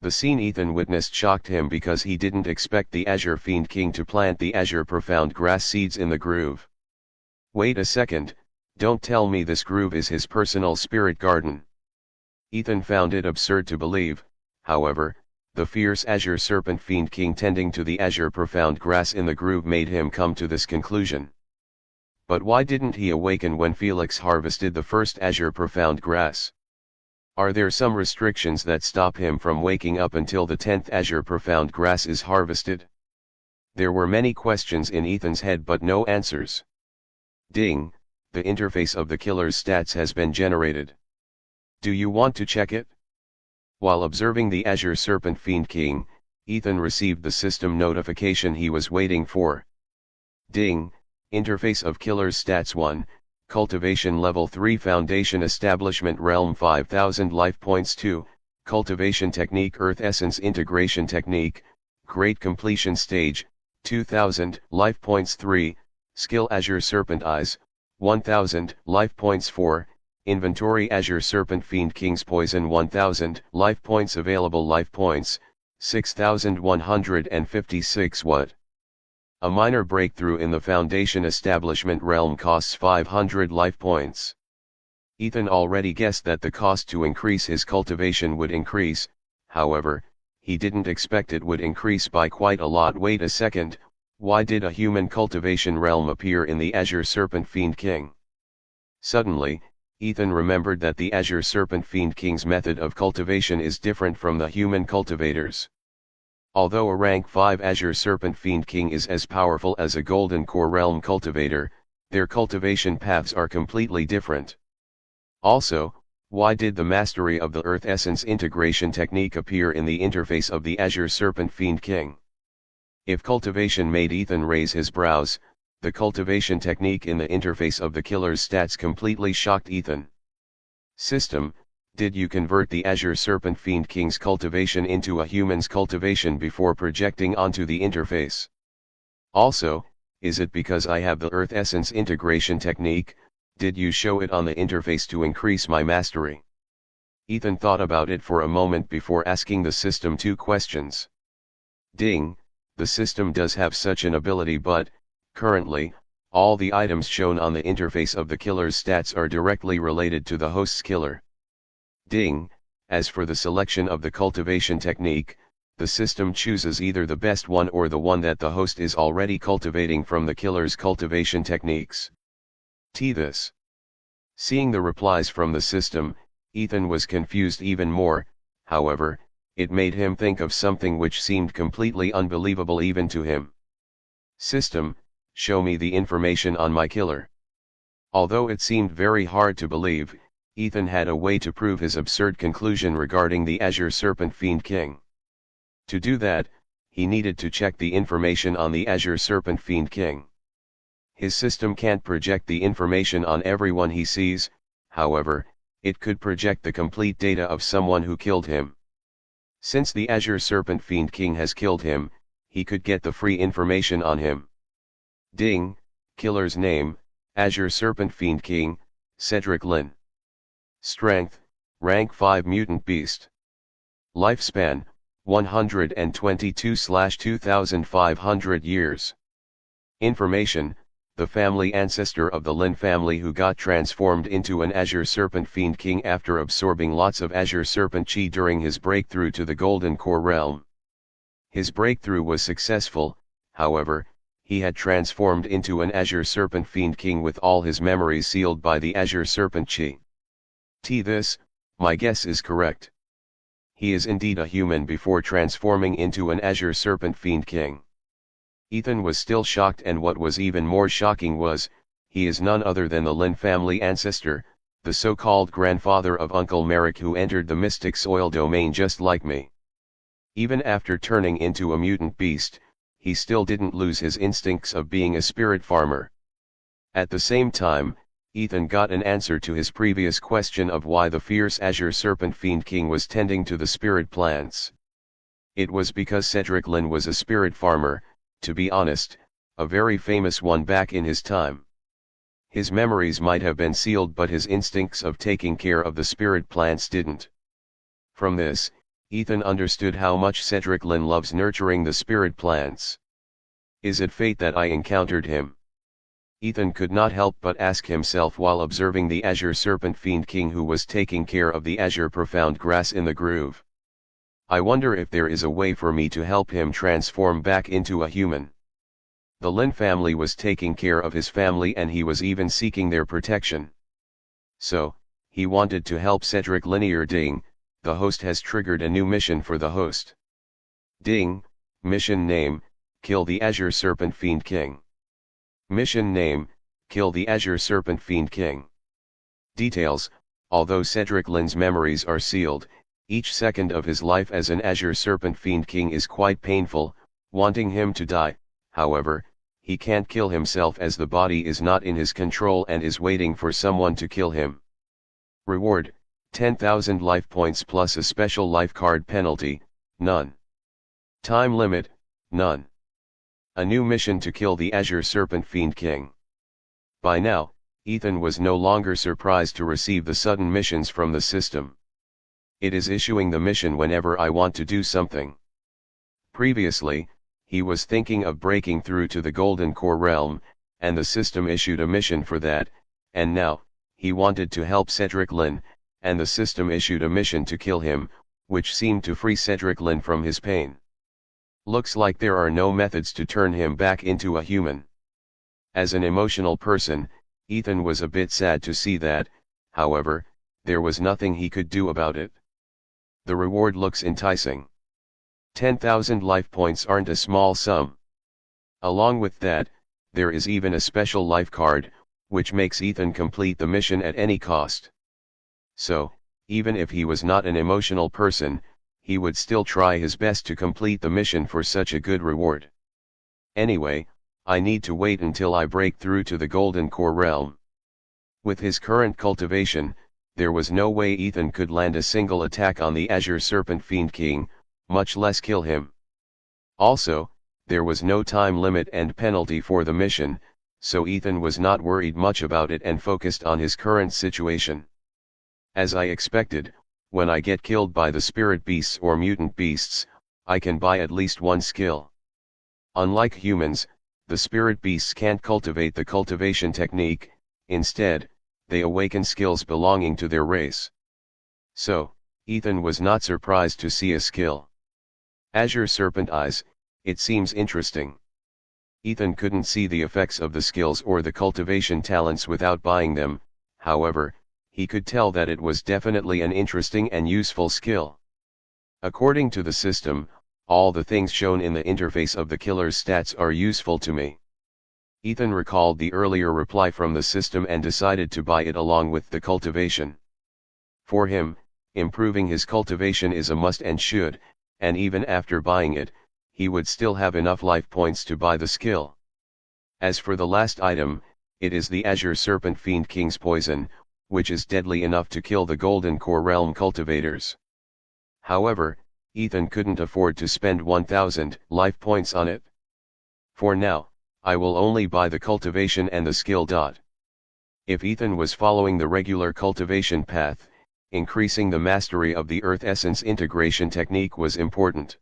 The scene Ethan witnessed shocked him because he didn't expect the Azure Fiend King to plant the Azure Profound grass seeds in the groove. Wait a second, don't tell me this groove is his personal spirit garden. Ethan found it absurd to believe, however, the fierce Azure Serpent Fiend King tending to the Azure Profound grass in the groove made him come to this conclusion. But why didn't he awaken when Felix harvested the first Azure Profound grass? Are there some restrictions that stop him from waking up until the 10th Azure Profound grass is harvested? There were many questions in Ethan's head but no answers. Ding, the interface of the killer's stats has been generated. Do you want to check it? While observing the Azure Serpent Fiend King, Ethan received the system notification he was waiting for. Ding, interface of killer's stats 1, cultivation level 3 foundation establishment realm 5000 life points 2, cultivation technique earth essence integration technique, great completion stage, 2000 life points 3, skill Azure Serpent Eyes, 1000 life points 4, inventory Azure Serpent Fiend King's Poison 1000 life points available life points, 6156 What? A minor breakthrough in the foundation establishment realm costs 500 life points. Ethan already guessed that the cost to increase his cultivation would increase, however, he didn't expect it would increase by quite a lot. Wait a second, why did a human cultivation realm appear in the Azure Serpent Fiend King? Suddenly, Ethan remembered that the Azure Serpent Fiend King's method of cultivation is different from the human cultivators. Although a rank 5 Azure Serpent Fiend King is as powerful as a Golden Core Realm cultivator, their cultivation paths are completely different. Also, why did the mastery of the Earth Essence integration technique appear in the interface of the Azure Serpent Fiend King? If cultivation made Ethan raise his brows, the cultivation technique in the interface of the killer's stats completely shocked Ethan. System, did you convert the Azure Serpent Fiend King's cultivation into a human's cultivation before projecting onto the interface? Also, is it because I have the Earth Essence integration technique, did you show it on the interface to increase my mastery? Ethan thought about it for a moment before asking the system two questions. Ding, the system does have such an ability but, currently, all the items shown on the interface of the killer's stats are directly related to the host's killer. Ding, as for the selection of the cultivation technique, the system chooses either the best one or the one that the host is already cultivating from the killer's cultivation techniques. This. Seeing the replies from the system, Ethan was confused even more, however, it made him think of something which seemed completely unbelievable even to him. System, show me the information on my killer. Although it seemed very hard to believe, Ethan had a way to prove his absurd conclusion regarding the Azure Serpent Fiend King. To do that, he needed to check the information on the Azure Serpent Fiend King. His system can't project the information on everyone he sees, however, it could project the complete data of someone who killed him. Since the Azure Serpent Fiend King has killed him, he could get the free information on him. Ding, killer's name, Azure Serpent Fiend King, Cedric Lynn. Strength, rank 5 mutant beast. Lifespan, 122/2500 years. Information, the family ancestor of the Lin family who got transformed into an Azure Serpent Fiend King after absorbing lots of Azure Serpent Chi during his breakthrough to the Golden Core Realm. His breakthrough was successful, however, he had transformed into an Azure Serpent Fiend King with all his memories sealed by the Azure Serpent Chi. This, my guess is correct. He is indeed a human before transforming into an Azure Serpent Fiend King. Ethan was still shocked, and what was even more shocking was, he is none other than the Lin family ancestor, the so-called grandfather of Uncle Merrick who entered the mystic soil domain just like me. Even after turning into a mutant beast, he still didn't lose his instincts of being a spirit farmer. At the same time, Ethan got an answer to his previous question of why the fierce Azure Serpent Fiend King was tending to the spirit plants. It was because Cedric Lynn was a spirit farmer. To be honest, a very famous one back in his time. His memories might have been sealed, but his instincts of taking care of the spirit plants didn't. From this, Ethan understood how much Cedric Lynn loves nurturing the spirit plants. Is it fate that I encountered him? Ethan could not help but ask himself while observing the Azure Serpent Fiend King who was taking care of the azure profound grass in the groove. I wonder if there is a way for me to help him transform back into a human. The Lynn family was taking care of his family and he was even seeking their protection. So, he wanted to help Cedric Linear. Ding, the host has triggered a new mission for the host. Ding, mission name, kill the Azure Serpent Fiend King. Mission name, kill the Azure Serpent Fiend King. Details, although Cedric Lynn's memories are sealed, each second of his life as an Azure Serpent Fiend King is quite painful, wanting him to die. However, he can't kill himself as the body is not in his control and is waiting for someone to kill him. Reward, 10,000 life points plus a special life card penalty, none. Time limit, none. A new mission to kill the Azure Serpent Fiend King. By now, Ethan was no longer surprised to receive the sudden missions from the system. It is issuing the mission whenever I want to do something. Previously, he was thinking of breaking through to the Golden Core realm, and the system issued a mission for that, and now, he wanted to help Cedric Lynn, and the system issued a mission to kill him, which seemed to free Cedric Lynn from his pain. Looks like there are no methods to turn him back into a human. As an emotional person, Ethan was a bit sad to see that, however, there was nothing he could do about it. The reward looks enticing. 10,000 life points aren't a small sum. Along with that, there is even a special life card, which makes Ethan complete the mission at any cost. So, even if he was not an emotional person, he would still try his best to complete the mission for such a good reward. Anyway, I need to wait until I break through to the Golden Core realm. With his current cultivation, there was no way Ethan could land a single attack on the Azure Serpent Fiend King, much less kill him. Also, there was no time limit and penalty for the mission, so Ethan was not worried much about it and focused on his current situation. As I expected, when I get killed by the spirit beasts or mutant beasts, I can buy at least one skill. Unlike humans, the spirit beasts can't cultivate the cultivation technique, instead, they awaken skills belonging to their race. So, Ethan was not surprised to see a skill. Azure Serpent Eyes, it seems interesting. Ethan couldn't see the effects of the skills or the cultivation talents without buying them, however, he could tell that it was definitely an interesting and useful skill. According to the system, all the things shown in the interface of the killer's stats are useful to me. Ethan recalled the earlier reply from the system and decided to buy it along with the cultivation. For him, improving his cultivation is a must and should, and even after buying it, he would still have enough life points to buy the skill. As for the last item, it is the Azure Serpent Fiend King's Poison, which is deadly enough to kill the Golden Core realm cultivators. However, Ethan couldn't afford to spend 1,000 life points on it. For now, I will only buy the cultivation and the skill. If Ethan was following the regular cultivation path, increasing the mastery of the Earth Essence integration technique was important.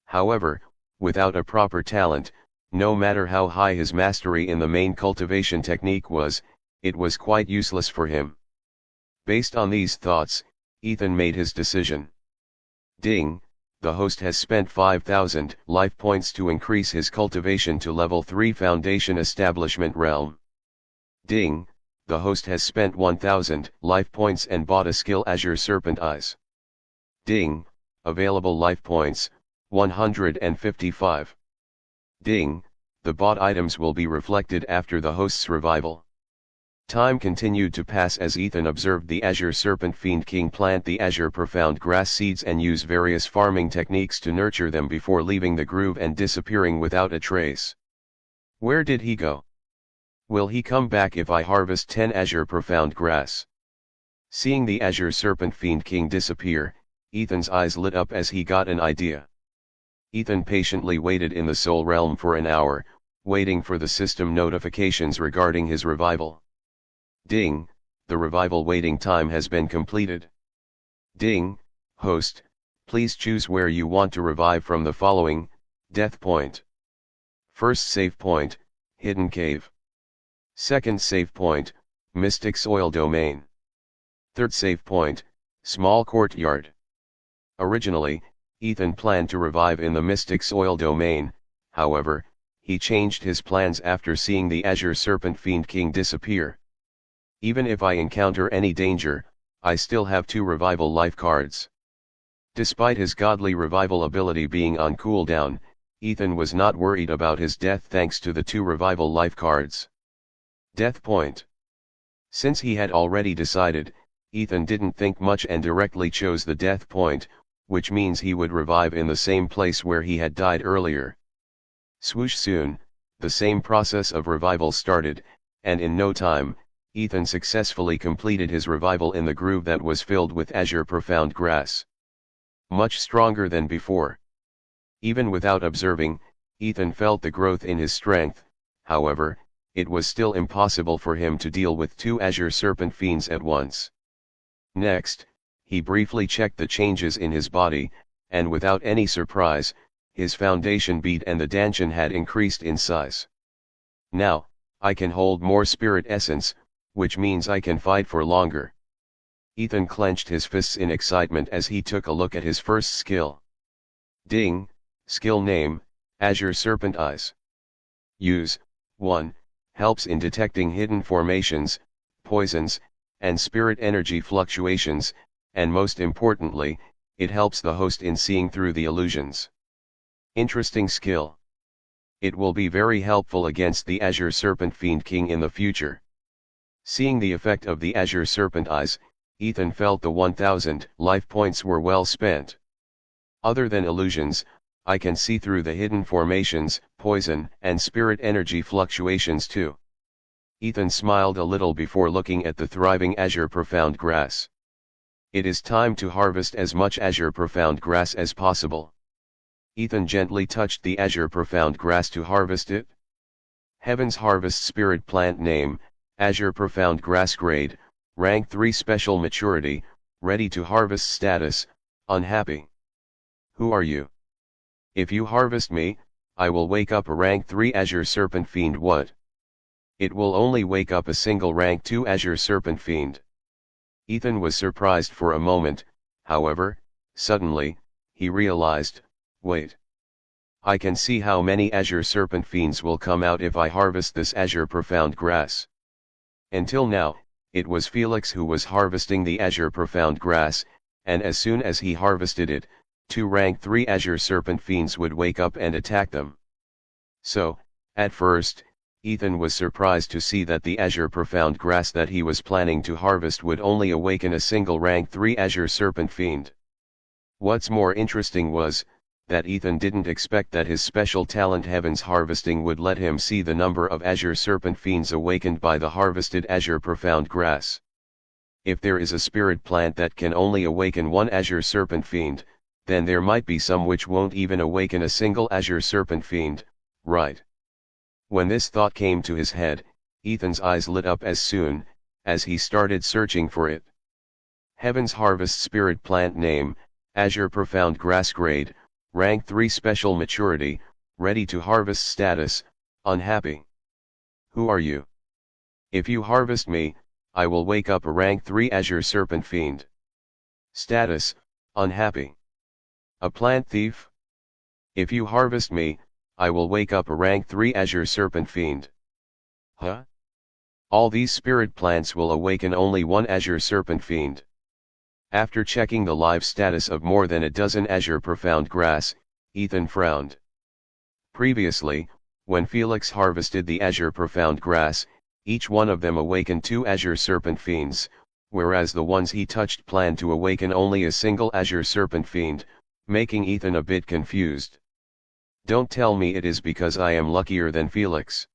However, without a proper talent, no matter how high his mastery in the main cultivation technique was, it was quite useless for him. Based on these thoughts, Ethan made his decision. Ding, the host has spent 5,000 life points to increase his cultivation to level 3 Foundation Establishment Realm. Ding, the host has spent 1,000 life points and bought a skill Azure Serpent Eyes. Ding, available life points, 155. Ding, the bought items will be reflected after the host's revival. Time continued to pass as Ethan observed the Azure Serpent Fiend King plant the Azure Profound grass seeds and use various farming techniques to nurture them before leaving the groove and disappearing without a trace. Where did he go? Will he come back if I harvest 10 Azure Profound grass? Seeing the Azure Serpent Fiend King disappear, Ethan's eyes lit up as he got an idea. Ethan patiently waited in the Soul Realm for an hour, waiting for the system notifications regarding his revival. Ding, the revival waiting time has been completed. Ding, host, please choose where you want to revive from the following: death point. First save point, hidden cave. Second save point, mystic soil domain. Third save point, small courtyard. Originally, Ethan planned to revive in the mystic soil domain. However, he changed his plans after seeing the Azure Serpent Fiend King disappear. Even if I encounter any danger, I still have 2 revival life cards. Despite his godly revival ability being on cooldown, Ethan was not worried about his death thanks to the 2 revival life cards. Death point. Since he had already decided, Ethan didn't think much and directly chose the death point, which means he would revive in the same place where he had died earlier. Swoosh, soon, the same process of revival started, and in no time, Ethan successfully completed his revival in the groove that was filled with azure profound grass. Much stronger than before. Even without observing, Ethan felt the growth in his strength. However, it was still impossible for him to deal with 2 azure serpent fiends at once. Next, he briefly checked the changes in his body, and without any surprise, his foundation beat and the dungeon had increased in size. Now, I can hold more spirit essence, which means I can fight for longer. Ethan clenched his fists in excitement as he took a look at his first skill. Ding, skill name, Azure Serpent Eyes. Use, 1, helps in detecting hidden formations, poisons, and spirit energy fluctuations, and most importantly, it helps the host in seeing through the illusions. Interesting skill. It will be very helpful against the Azure Serpent Fiend King in the future. Seeing the effect of the Azure Serpent Eyes, Ethan felt the 1000 life points were well spent. Other than illusions, I can see through the hidden formations, poison, and spirit energy fluctuations too. Ethan smiled a little before looking at the thriving azure profound grass. It is time to harvest as much azure profound grass as possible. Ethan gently touched the azure profound grass to harvest it. Heaven's Harvest Spirit Plant Name, Azure Profound Grass Grade, Rank 3 Special Maturity, Ready to Harvest Status, Unhappy. Who are you? If you harvest me, I will wake up a Rank 3 Azure Serpent Fiend. What? It will only wake up a single Rank 2 Azure Serpent Fiend. Ethan was surprised for a moment, however, suddenly, he realized, wait. I can see how many Azure Serpent Fiends will come out if I harvest this Azure Profound Grass. Until now, it was Felix who was harvesting the Azure Profound Grass, and as soon as he harvested it, 2 Rank 3 Azure Serpent Fiends would wake up and attack them. So, at first, Ethan was surprised to see that the Azure Profound Grass that he was planning to harvest would only awaken a single Rank 3 Azure Serpent Fiend. What's more interesting was, that Ethan didn't expect that his special talent Heaven's Harvesting would let him see the number of Azure Serpent Fiends awakened by the harvested Azure Profound Grass. If there is a spirit plant that can only awaken 1 Azure Serpent Fiend, then there might be some which won't even awaken a single Azure Serpent Fiend, right? When this thought came to his head, Ethan's eyes lit up as soon as he started searching for it. Heaven's Harvest Spirit Plant Name, Azure Profound Grass Grade, Rank 3 Special Maturity, Ready to Harvest Status, Unhappy. Who are you? If you harvest me, I will wake up a Rank 3 Azure Serpent Fiend. Status, Unhappy. A plant thief? If you harvest me, I will wake up a Rank 3 Azure Serpent Fiend. Huh? All these spirit plants will awaken only 1 Azure Serpent Fiend. After checking the live status of more than a dozen Azure Profound Grass, Ethan frowned. Previously, when Felix harvested the Azure Profound Grass, each one of them awakened 2 Azure Serpent Fiends, whereas the ones he touched planned to awaken only a single Azure Serpent Fiend, making Ethan a bit confused. Don't tell me it is because I am luckier than Felix.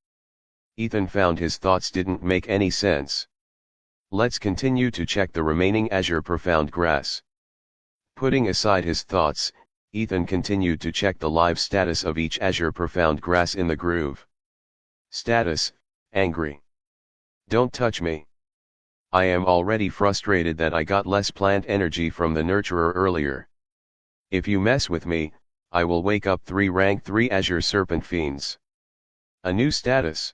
Ethan found his thoughts didn't make any sense. Let's continue to check the remaining Azure Profound Grass. Putting aside his thoughts, Ethan continued to check the live status of each Azure Profound Grass in the groove. Status, angry. Don't touch me. I am already frustrated that I got less plant energy from the nurturer earlier. If you mess with me, I will wake up 3 rank 3 Azure Serpent Fiends. A new status.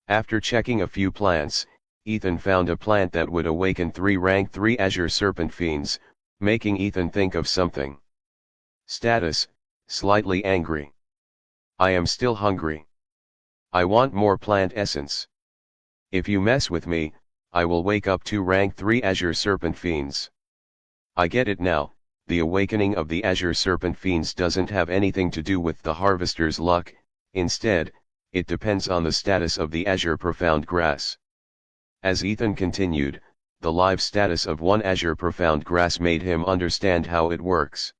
After checking a few plants, Ethan found a plant that would awaken 3 rank 3 Azure Serpent Fiends, making Ethan think of something. Status, slightly angry. I am still hungry. I want more plant essence. If you mess with me, I will wake up 2 rank 3 Azure Serpent Fiends. I get it now, the awakening of the Azure Serpent Fiends doesn't have anything to do with the harvester's luck, instead, it depends on the status of the Azure Profound Grass. As Ethan continued, the live status of one Azure Profound Grass made him understand how it works.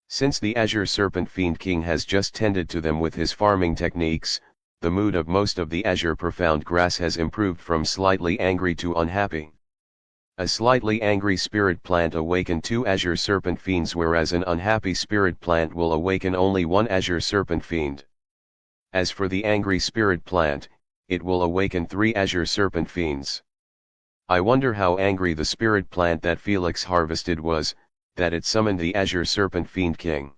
Since the Azure Serpent Fiend King has just tended to them with his farming techniques, the mood of most of the Azure Profound Grass has improved from slightly angry to unhappy. A slightly angry spirit plant awaken 2 Azure Serpent Fiends, whereas an unhappy spirit plant will awaken only 1 Azure Serpent Fiend. As for the angry spirit plant, it will awaken 3 Azure Serpent Fiends. I wonder how angry the spirit plant that Felix harvested was, that it summoned the Azure Serpent Fiend King.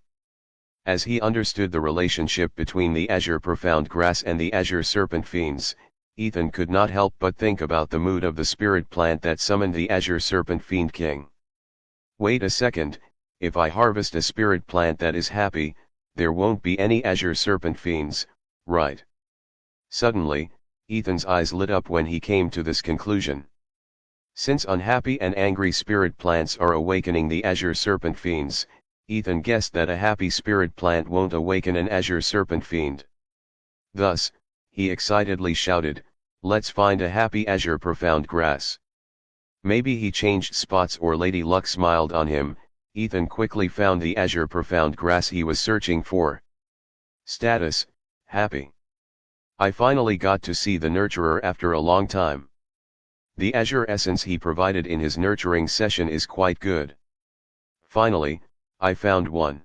As he understood the relationship between the Azure Profound Grass and the Azure Serpent Fiends, Ethan could not help but think about the mood of the spirit plant that summoned the Azure Serpent Fiend King. Wait a second, if I harvest a spirit plant that is happy, there won't be any Azure Serpent Fiends, right? Suddenly, Ethan's eyes lit up when he came to this conclusion. Since unhappy and angry spirit plants are awakening the Azure Serpent Fiends, Ethan guessed that a happy spirit plant won't awaken an Azure Serpent Fiend. Thus, he excitedly shouted, "Let's find a happy Azure Profound Grass." Maybe he changed spots or Lady Luck smiled on him. Ethan quickly found the Azure Profound Grass he was searching for. Status, happy. I finally got to see the nurturer after a long time. The Azure essence he provided in his nurturing session is quite good. Finally, I found one.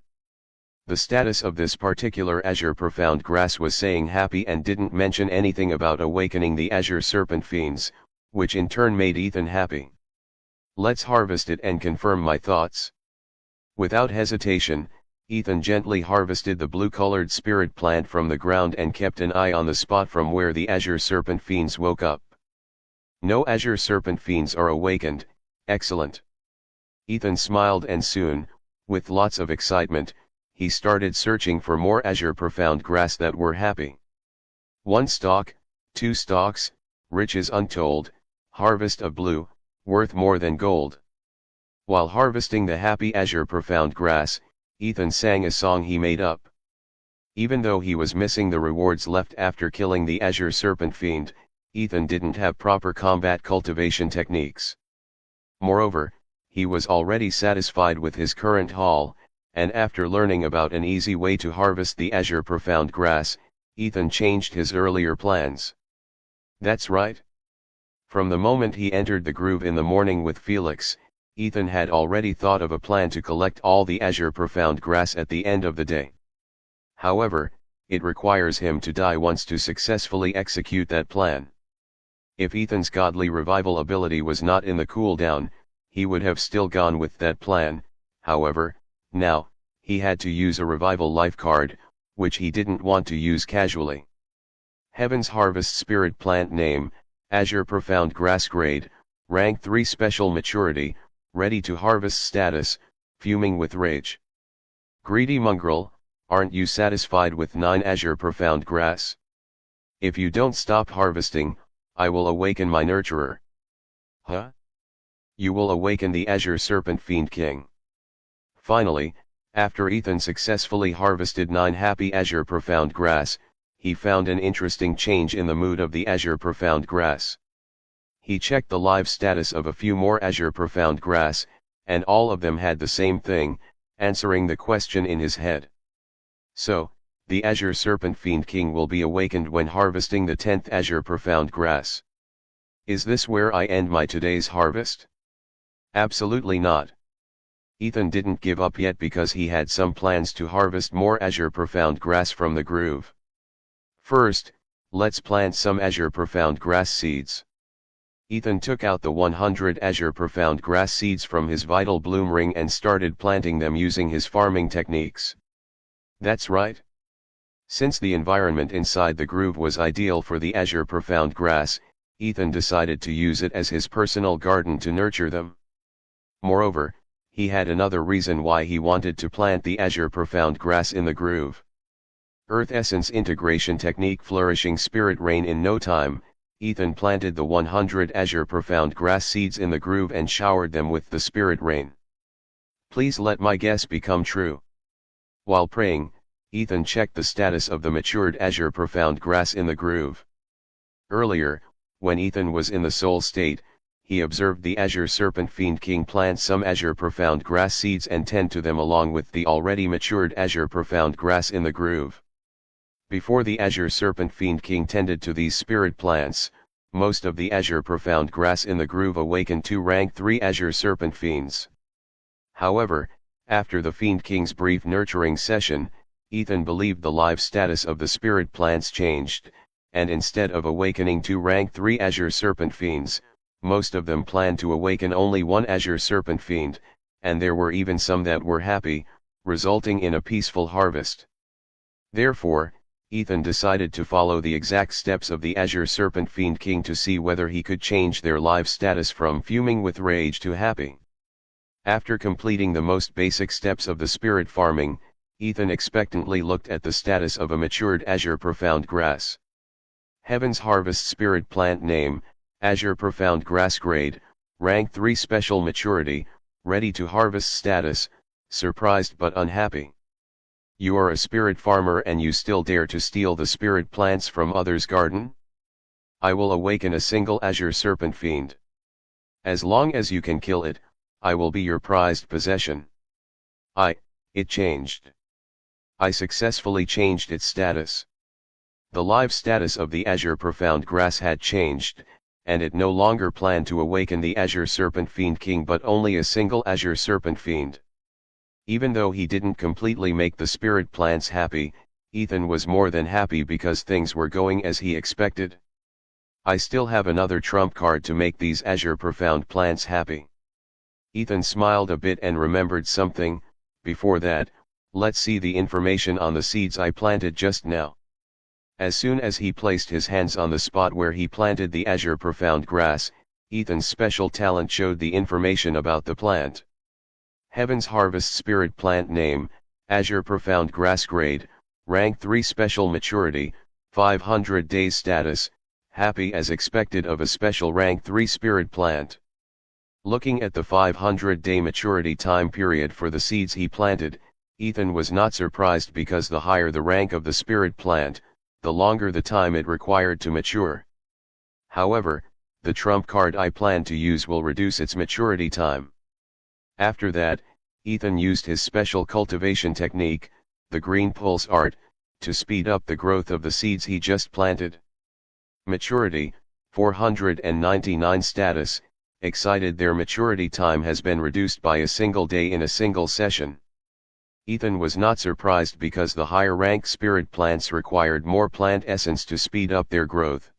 The status of this particular Azure Profound Grass was saying happy and didn't mention anything about awakening the Azure Serpent Fiends, which in turn made Ethan happy. Let's harvest it and confirm my thoughts. Without hesitation, Ethan gently harvested the blue-colored spirit plant from the ground and kept an eye on the spot from where the Azure Serpent Fiends woke up. No Azure Serpent Fiends are awakened, excellent. Ethan smiled and soon, with lots of excitement, he started searching for more Azure Profound Grass that were happy. 1 stalk, 2 stalks, riches untold, harvest of blue, worth more than gold. While harvesting the happy Azure Profound Grass, Ethan sang a song he made up. Even though he was missing the rewards left after killing the Azure Serpent Fiend, Ethan didn't have proper combat cultivation techniques. Moreover, he was already satisfied with his current haul, and after learning about an easy way to harvest the Azure Profound Grass, Ethan changed his earlier plans. That's right. From the moment he entered the groove in the morning with Felix, Ethan had already thought of a plan to collect all the Azure Profound Grass at the end of the day. However, it requires him to die once to successfully execute that plan. If Ethan's godly revival ability was not in the cooldown, he would have still gone with that plan. However, now, he had to use a revival life card, which he didn't want to use casually. Heaven's Harvest Spirit Plant Name, Azure Profound Grass Grade, Rank 3 Special Maturity, Ready to Harvest Status, Fuming with Rage. Greedy mongrel, aren't you satisfied with 9 Azure Profound Grass? If you don't stop harvesting, I will awaken my nurturer. Huh? You will awaken the Azure Serpent Fiend King. Finally, after Ethan successfully harvested 9 happy Azure Profound Grass, he found an interesting change in the mood of the Azure Profound Grass. He checked the live status of a few more Azure Profound Grass, and all of them had the same thing, answering the question in his head. So, the Azure Serpent Fiend King will be awakened when harvesting the 10th Azure Profound Grass. Is this where I end my today's harvest? Absolutely not. Ethan didn't give up yet because he had some plans to harvest more Azure Profound Grass from the groove. First, Let's plant some azure profound grass seeds. Ethan took out the 100 azure profound grass seeds from his vital bloom ring and started planting them using his farming techniques. That's right. Since the environment inside the groove was ideal for the azure profound grass, Ethan decided to use it as his personal garden to nurture them. Moreover, he had another reason why he wanted to plant the azure profound grass in the groove. Earth Essence Integration Technique Flourishing Spirit Rain. In no time, Ethan planted the 100 azure profound grass seeds in the groove and showered them with the spirit rain. Please let my guess become true. While praying, Ethan checked the status of the matured azure profound grass in the groove. Earlier, when Ethan was in the soul state, he observed the azure serpent fiend king plant some azure profound grass seeds and tend to them along with the already matured azure profound grass in the groove. Before the azure serpent fiend king tended to these spirit plants, most of the azure profound grass in the groove awakened to rank 3 azure serpent fiends. However, after the fiend king's brief nurturing session, Ethan believed the life status of the spirit plants changed, and instead of awakening to rank 3 azure serpent fiends, most of them planned to awaken only 1 azure serpent fiend, and there were even some that were happy, resulting in a peaceful harvest. Therefore, Ethan decided to follow the exact steps of the azure serpent fiend king to see whether he could change their life status from fuming with rage to happy. After completing the most basic steps of the spirit farming, Ethan expectantly looked at the status of a matured azure profound grass. Heaven's Harvest Spirit Plant Name, Azure Profound Grass Grade, Rank 3 Special Maturity, Ready to Harvest Status, Surprised but Unhappy. You are a spirit farmer and you still dare to steal the spirit plants from others' garden? I will awaken a single azure serpent fiend. As long as you can kill it, I will be your prized possession. It changed. I successfully changed its status. The live status of the azure profound grass had changed, and it no longer planned to awaken the azure serpent fiend king but only a single azure serpent fiend. Even though he didn't completely make the spirit plants happy, Ethan was more than happy because things were going as he expected. I still have another trump card to make these azure profound plants happy. Ethan smiled a bit and remembered something. Before that, let's see the information on the seeds I planted just now. As soon as he placed his hands on the spot where he planted the azure profound grass, Ethan's special talent showed the information about the plant. Heaven's Harvest Spirit Plant Name, Azure Profound Grass Grade, Rank 3 Special Maturity, 500 Days Status, Happy as expected of a special Rank 3 Spirit Plant. Looking at the 500-day maturity time period for the seeds he planted, Ethan was not surprised because the higher the rank of the spirit plant, the longer the time it required to mature. However, the trump card I plan to use will reduce its maturity time. After that, Ethan used his special cultivation technique, the green pulse art, to speed up the growth of the seeds he just planted. Maturity, 499 status, excited. Their maturity time has been reduced by a single day in a single session. Ethan was not surprised because the higher rank spirit plants required more plant essence to speed up their growth.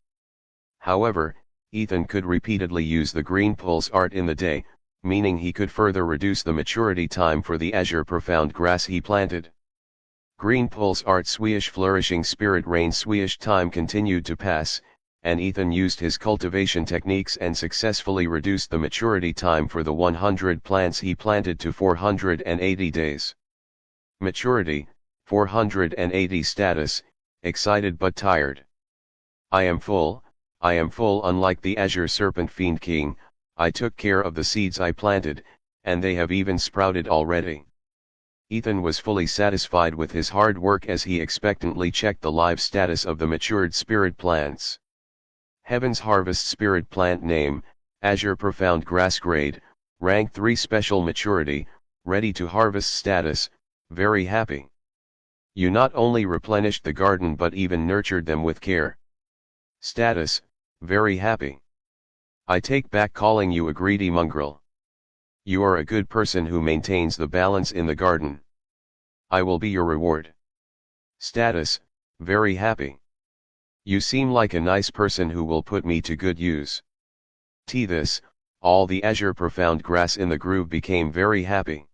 However, Ethan could repeatedly use the green pulse art in the day, meaning he could further reduce the maturity time for the azure profound grass he planted. Green pulse art swish flourishing spirit rain swish. Time continued to pass, and Ethan used his cultivation techniques and successfully reduced the maturity time for the 100 plants he planted to 480 days. Maturity, 480 status, excited but tired. I am full. Unlike the azure serpent fiend king, I took care of the seeds I planted, and they have even sprouted already. Ethan was fully satisfied with his hard work as he expectantly checked the live status of the matured spirit plants. Heaven's Harvest Spirit Plant Name, Azure Profound Grass Grade, Rank 3 Special Maturity, Ready to Harvest Status, Very Happy. You not only replenished the garden but even nurtured them with care. Status, Very Happy. I take back calling you a greedy mongrel. You are a good person who maintains the balance in the garden. I will be your reward. Status, Very Happy. You seem like a nice person who will put me to good use. This, all the azure profound grass in the grove became very happy.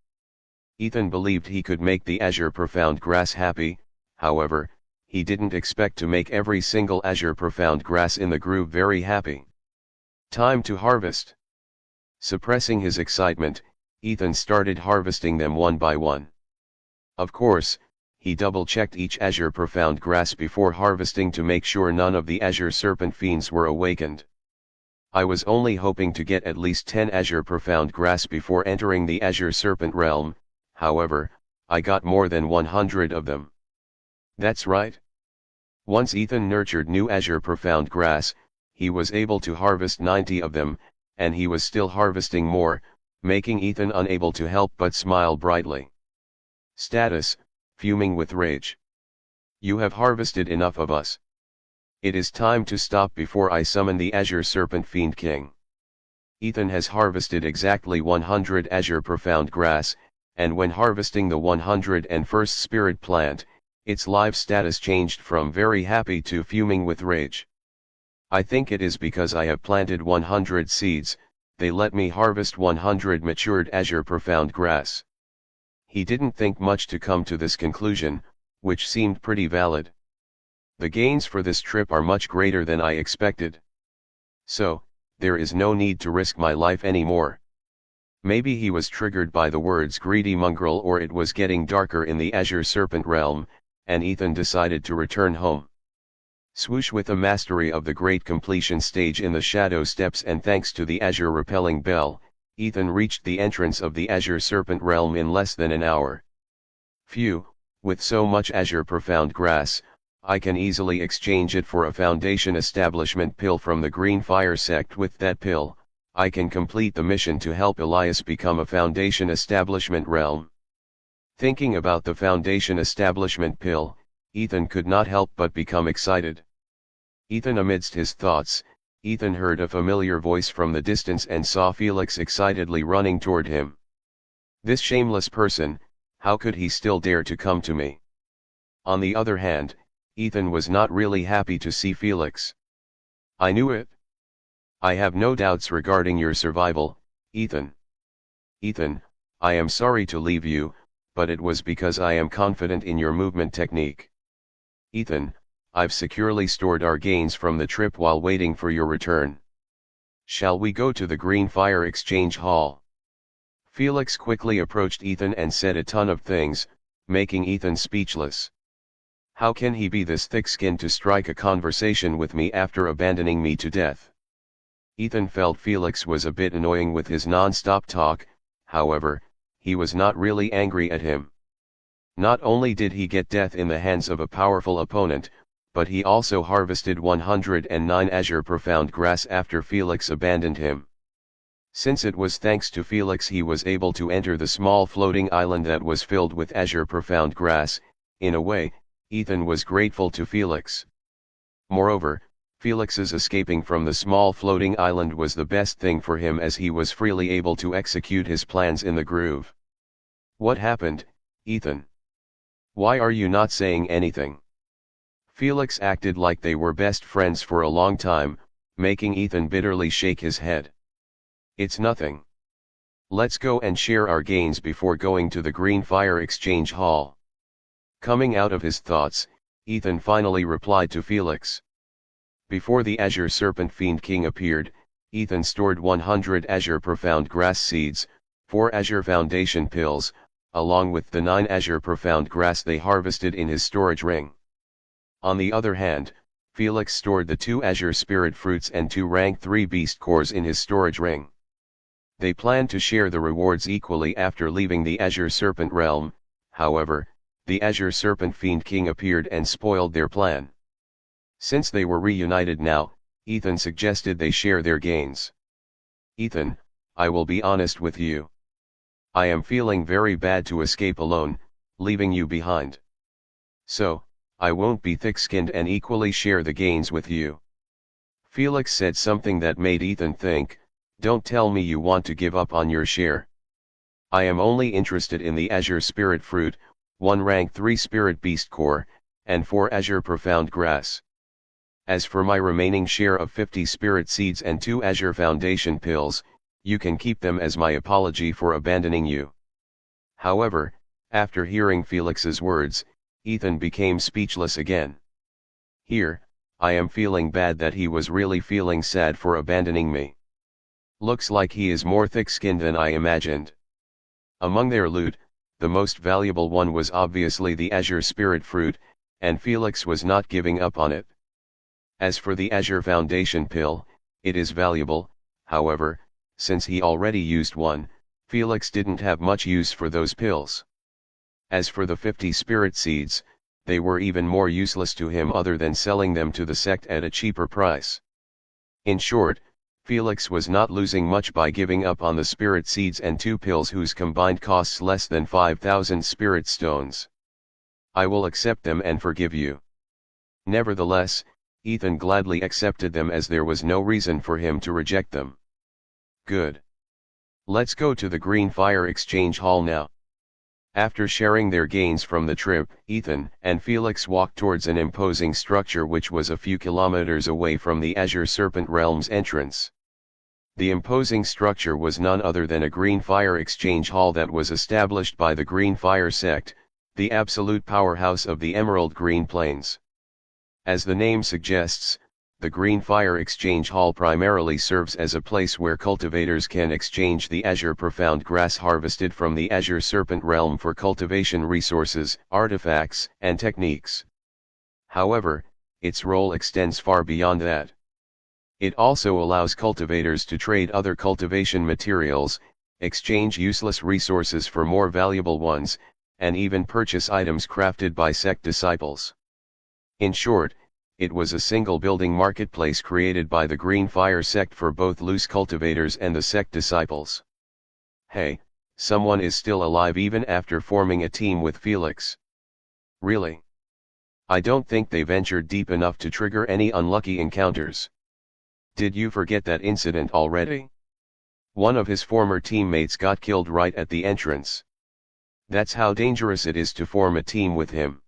Ethan believed he could make the azure profound grass happy, however, he didn't expect to make every single azure profound grass in the grove very happy. Time to harvest. Suppressing his excitement, Ethan started harvesting them one by one. Of course, he double-checked each azure profound grass before harvesting to make sure none of the azure serpent fiends were awakened. I was only hoping to get at least 10 azure profound grass before entering the azure serpent realm, however, I got more than 100 of them. That's right. Once Ethan nurtured new azure profound grass, he was able to harvest 90 of them, and he was still harvesting more, making Ethan unable to help but smile brightly. Status: fuming with rage. You have harvested enough of us. It is time to stop before I summon the Azure Serpent Fiend King. Ethan has harvested exactly 100 Azure Profound Grass, and when harvesting the 101st Spirit Plant, its life status changed from very happy to fuming with rage. I think it is because I have planted 100 seeds, they let me harvest 100 matured Azure Profound Grass. He didn't think much to come to this conclusion, which seemed pretty valid. The gains for this trip are much greater than I expected. So, there is no need to risk my life anymore. Maybe he was triggered by the words greedy mongrel, or it was getting darker in the Azure Serpent realm, and Ethan decided to return home. Swoosh! With a mastery of the great completion stage in the Shadow Steps and thanks to the Azure Repelling Bell, Ethan reached the entrance of the Azure Serpent realm in less than an hour. Phew, with so much Azure Profound Grass, I can easily exchange it for a Foundation Establishment pill from the Green Fire sect. With that pill, I can complete the mission to help Elias become a Foundation Establishment realm. Thinking about the Foundation Establishment pill, Ethan could not help but become excited. Amidst his thoughts, Ethan heard a familiar voice from the distance and saw Felix excitedly running toward him. This shameless person, how could he still dare to come to me? On the other hand, Ethan was not really happy to see Felix. I knew it. I have no doubts regarding your survival, Ethan. Ethan, I am sorry to leave you, but it was because I am confident in your movement technique. Ethan, I've securely stored our gains from the trip while waiting for your return. Shall we go to the Green Fire Exchange Hall? Felix quickly approached Ethan and said a ton of things, making Ethan speechless. How can he be this thick-skinned to strike a conversation with me after abandoning me to death? Ethan felt Felix was a bit annoying with his non-stop talk, however, he was not really angry at him. Not only did he get death in the hands of a powerful opponent, but he also harvested 109 Azure Profound Grass after Felix abandoned him. Since it was thanks to Felix he was able to enter the small floating island that was filled with Azure Profound Grass. In a way, Ethan was grateful to Felix. Moreover, Felix's escaping from the small floating island was the best thing for him, as he was freely able to execute his plans in the groove. What happened, Ethan? Why are you not saying anything? Felix acted like they were best friends for a long time, making Ethan bitterly shake his head. It's nothing. Let's go and share our gains before going to the Green Fire Exchange Hall. Coming out of his thoughts, Ethan finally replied to Felix. Before the Azure Serpent Fiend King appeared, Ethan stored 100 Azure Profound Grass seeds, 4 Azure Foundation pills, along with the 9 Azure Profound Grass they harvested in his storage ring. On the other hand, Felix stored the 2 Azure Spirit Fruits and 2 Rank 3 Beast Cores in his storage ring. They planned to share the rewards equally after leaving the Azure Serpent realm, however, the Azure Serpent Fiend King appeared and spoiled their plan. Since they were reunited now, Ethan suggested they share their gains. Ethan, I will be honest with you. I am feeling very bad to escape alone, leaving you behind. So, I won't be thick-skinned and equally share the gains with you. Felix said something that made Ethan think, don't tell me you want to give up on your share. I am only interested in the Azure Spirit Fruit, 1 Rank 3 Spirit Beast Core, and 4 Azure Profound Grass. As for my remaining share of 50 spirit seeds and 2 azure foundation pills, you can keep them as my apology for abandoning you. However, after hearing Felix's words, Ethan became speechless again. Here, I am feeling bad that he was really feeling sad for abandoning me. Looks like he is more thick-skinned than I imagined. Among their loot, the most valuable one was obviously the azure spirit fruit, and Felix was not giving up on it. As for the azure foundation pill, it is valuable, however, since he already used one, Felix didn't have much use for those pills. As for the 50 spirit seeds, they were even more useless to him other than selling them to the sect at a cheaper price. In short, Felix was not losing much by giving up on the spirit seeds and 2 pills whose combined costs less than 5,000 spirit stones. I will accept them and forgive you. Nevertheless, Ethan gladly accepted them as there was no reason for him to reject them. Good. Let's go to the Green Fire Exchange Hall now. After sharing their gains from the trip, Ethan and Felix walked towards an imposing structure which was a few kilometers away from the Azure Serpent Realm's entrance. The imposing structure was none other than a Green Fire Exchange Hall that was established by the Green Fire sect, the absolute powerhouse of the Emerald Green Plains. As the name suggests, the Green Fire Exchange Hall primarily serves as a place where cultivators can exchange the azure profound grass harvested from the Azure Serpent Realm for cultivation resources, artifacts, and techniques. However, its role extends far beyond that. It also allows cultivators to trade other cultivation materials, exchange useless resources for more valuable ones, and even purchase items crafted by sect disciples. In short, it was a single building marketplace created by the Green Fire sect for both loose cultivators and the sect disciples. Hey, someone is still alive even after forming a team with Felix. Really? I don't think they ventured deep enough to trigger any unlucky encounters. Did you forget that incident already? One of his former teammates got killed right at the entrance. That's how dangerous it is to form a team with him.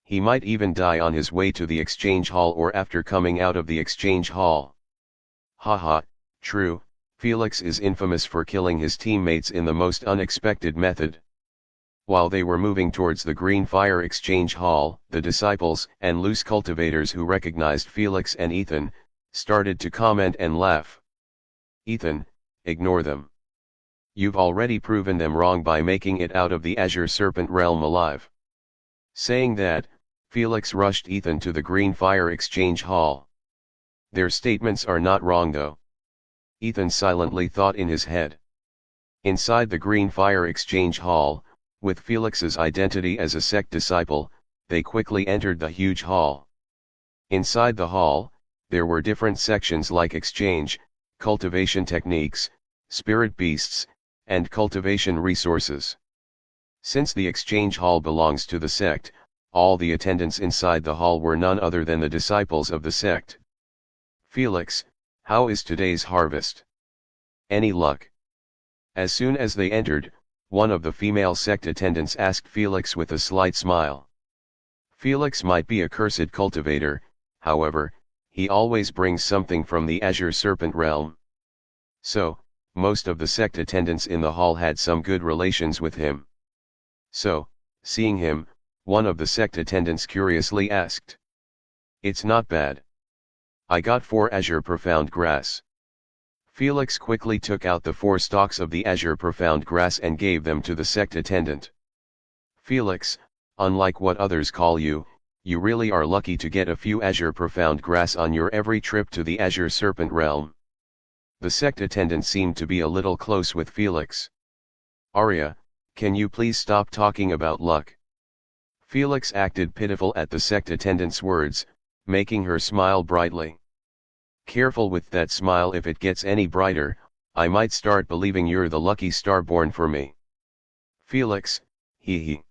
He might even die on his way to the exchange hall or after coming out of the exchange hall. Haha, true, Felix is infamous for killing his teammates in the most unexpected method. While they were moving towards the Green Fire Exchange Hall, the disciples and loose cultivators who recognized Felix and Ethan started to comment and laugh. Ethan, ignore them. You've already proven them wrong by making it out of the Azure Serpent Realm alive. Saying that, Felix rushed Ethan to the Green Fire Exchange Hall. Their statements are not wrong though. Ethan silently thought in his head. Inside the Green Fire Exchange Hall, with Felix's identity as a sect disciple, they quickly entered the huge hall. Inside the hall, there were different sections like exchange, cultivation techniques, spirit beasts, and cultivation resources. Since the exchange hall belongs to the sect, all the attendants inside the hall were none other than the disciples of the sect. Felix, how is today's harvest? Any luck? As soon as they entered, one of the female sect attendants asked Felix with a slight smile. Felix might be a cursed cultivator, however, he always brings something from the Azure Serpent Realm. So, most of the sect attendants in the hall had some good relations with him. So, seeing him, one of the sect attendants curiously asked. It's not bad. I got 4 azure profound grass. Felix quickly took out the 4 stalks of the azure profound grass and gave them to the sect attendant. Felix, unlike what others call you, you really are lucky to get a few azure profound grass on your every trip to the Azure Serpent Realm. The sect attendant seemed to be a little close with Felix. Arya, can you please stop talking about luck? Felix acted pitiful at the sect attendant's words, making her smile brightly. Careful with that smile, if it gets any brighter, I might start believing you're the lucky star born for me. Felix, hee hee.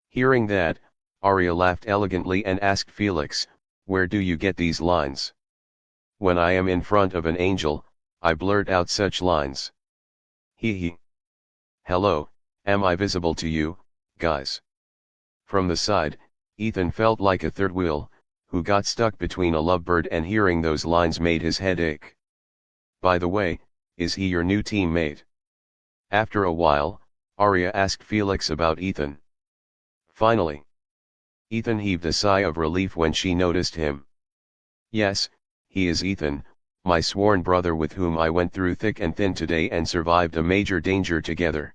Hearing that, Arya laughed elegantly and asked Felix, where do you get these lines? When I am in front of an angel, I blurt out such lines. Hee hee. Hello, am I visible to you, guys? From the side, Ethan felt like a third wheel, who got stuck between a lovebird, and hearing those lines made his head ache. By the way, is he your new teammate? After a while, Arya asked Felix about Ethan. Finally, Ethan heaved a sigh of relief when she noticed him. Yes, he is Ethan, my sworn brother with whom I went through thick and thin today and survived a major danger together.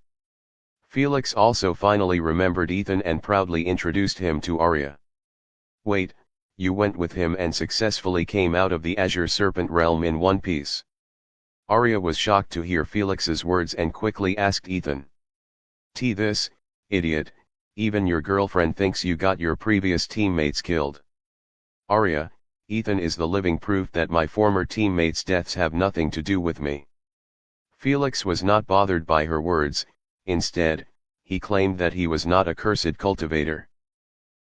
Felix also finally remembered Ethan and proudly introduced him to Arya. Wait, you went with him and successfully came out of the Azure Serpent realm in one piece. Arya was shocked to hear Felix's words and quickly asked Ethan. This, idiot, even your girlfriend thinks you got your previous teammates killed. Arya, Ethan is the living proof that my former teammates' deaths have nothing to do with me. Felix was not bothered by her words. Instead, he claimed that he was not a cursed cultivator.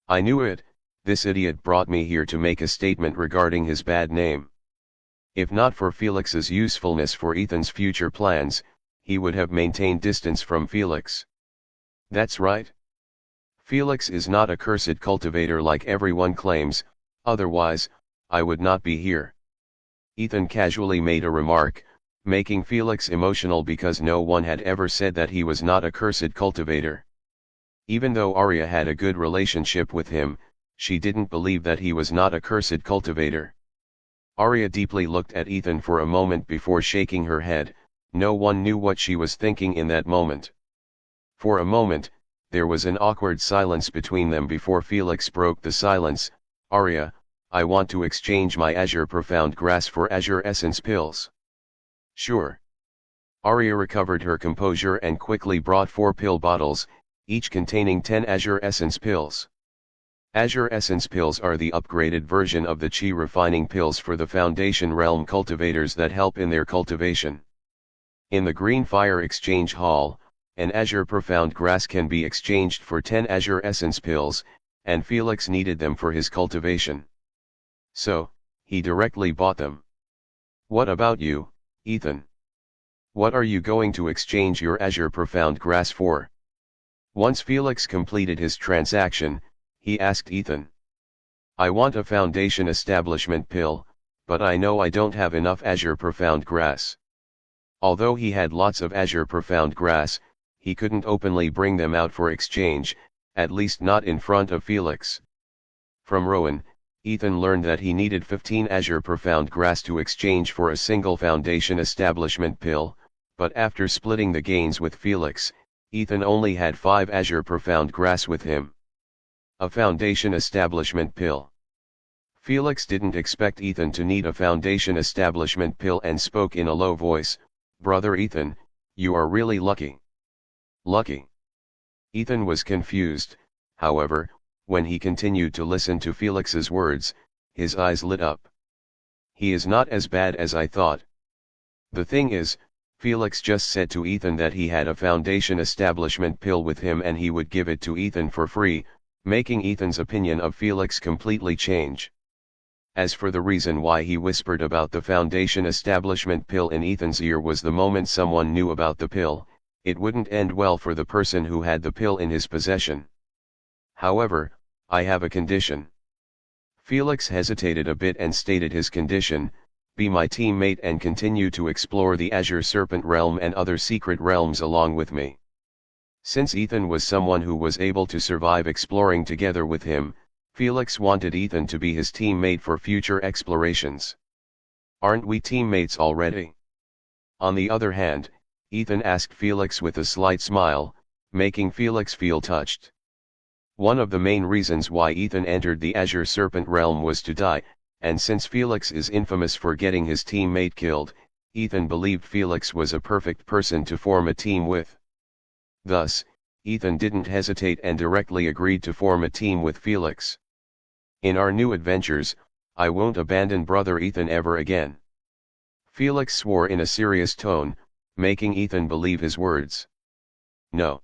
I knew it, this idiot brought me here to make a statement regarding his bad name. If not for Felix's usefulness for Ethan's future plans, he would have maintained distance from Felix. That's right. Felix is not a cursed cultivator like everyone claims, otherwise, I would not be here. Ethan casually made a remark, making Felix emotional because no one had ever said that he was not a cursed cultivator. Even though Arya had a good relationship with him, she didn't believe that he was not a cursed cultivator. Arya deeply looked at Ethan for a moment before shaking her head. No one knew what she was thinking in that moment. For a moment, there was an awkward silence between them before Felix broke the silence. Arya, I want to exchange my Azure Profound Grass for Azure Essence pills. Sure. Arya recovered her composure and quickly brought 4 pill bottles, each containing 10 Azure Essence pills. Azure Essence pills are the upgraded version of the Chi refining pills for the Foundation Realm cultivators that help in their cultivation. In the Green Fire Exchange Hall, an Azure Profound Grass can be exchanged for 10 Azure Essence pills, and Felix needed them for his cultivation. So, he directly bought them. What about you, Ethan? What are you going to exchange your Azure Profound Grass for? Once Felix completed his transaction, he asked Ethan. I want a Foundation Establishment pill, but I know I don't have enough Azure Profound Grass. Although he had lots of Azure Profound Grass, he couldn't openly bring them out for exchange, at least not in front of Felix. From Rowan, Ethan learned that he needed 15 Azure Profound Grass to exchange for a single Foundation Establishment pill, but after splitting the gains with Felix, Ethan only had 5 Azure Profound Grass with him. A Foundation Establishment pill. Felix didn't expect Ethan to need a Foundation Establishment pill and spoke in a low voice, Brother Ethan, you are really lucky. Lucky. Ethan was confused, however, when he continued to listen to Felix's words, his eyes lit up. He is not as bad as I thought. The thing is, Felix just said to Ethan that he had a Foundation Establishment pill with him and he would give it to Ethan for free, making Ethan's opinion of Felix completely change. As for the reason why he whispered about the Foundation Establishment pill in Ethan's ear was the moment someone knew about the pill, it wouldn't end well for the person who had the pill in his possession. However, I have a condition. Felix hesitated a bit and stated his condition, be my teammate and continue to explore the Azure Serpent realm and other secret realms along with me. Since Ethan was someone who was able to survive exploring together with him, Felix wanted Ethan to be his teammate for future explorations. Aren't we teammates already? On the other hand, Ethan asked Felix with a slight smile, making Felix feel touched. One of the main reasons why Ethan entered the Azure Serpent realm was to die, and since Felix is infamous for getting his teammate killed, Ethan believed Felix was a perfect person to form a team with. Thus, Ethan didn't hesitate and directly agreed to form a team with Felix. In our new adventures, I won't abandon brother Ethan ever again. Felix swore in a serious tone, making Ethan believe his words. No.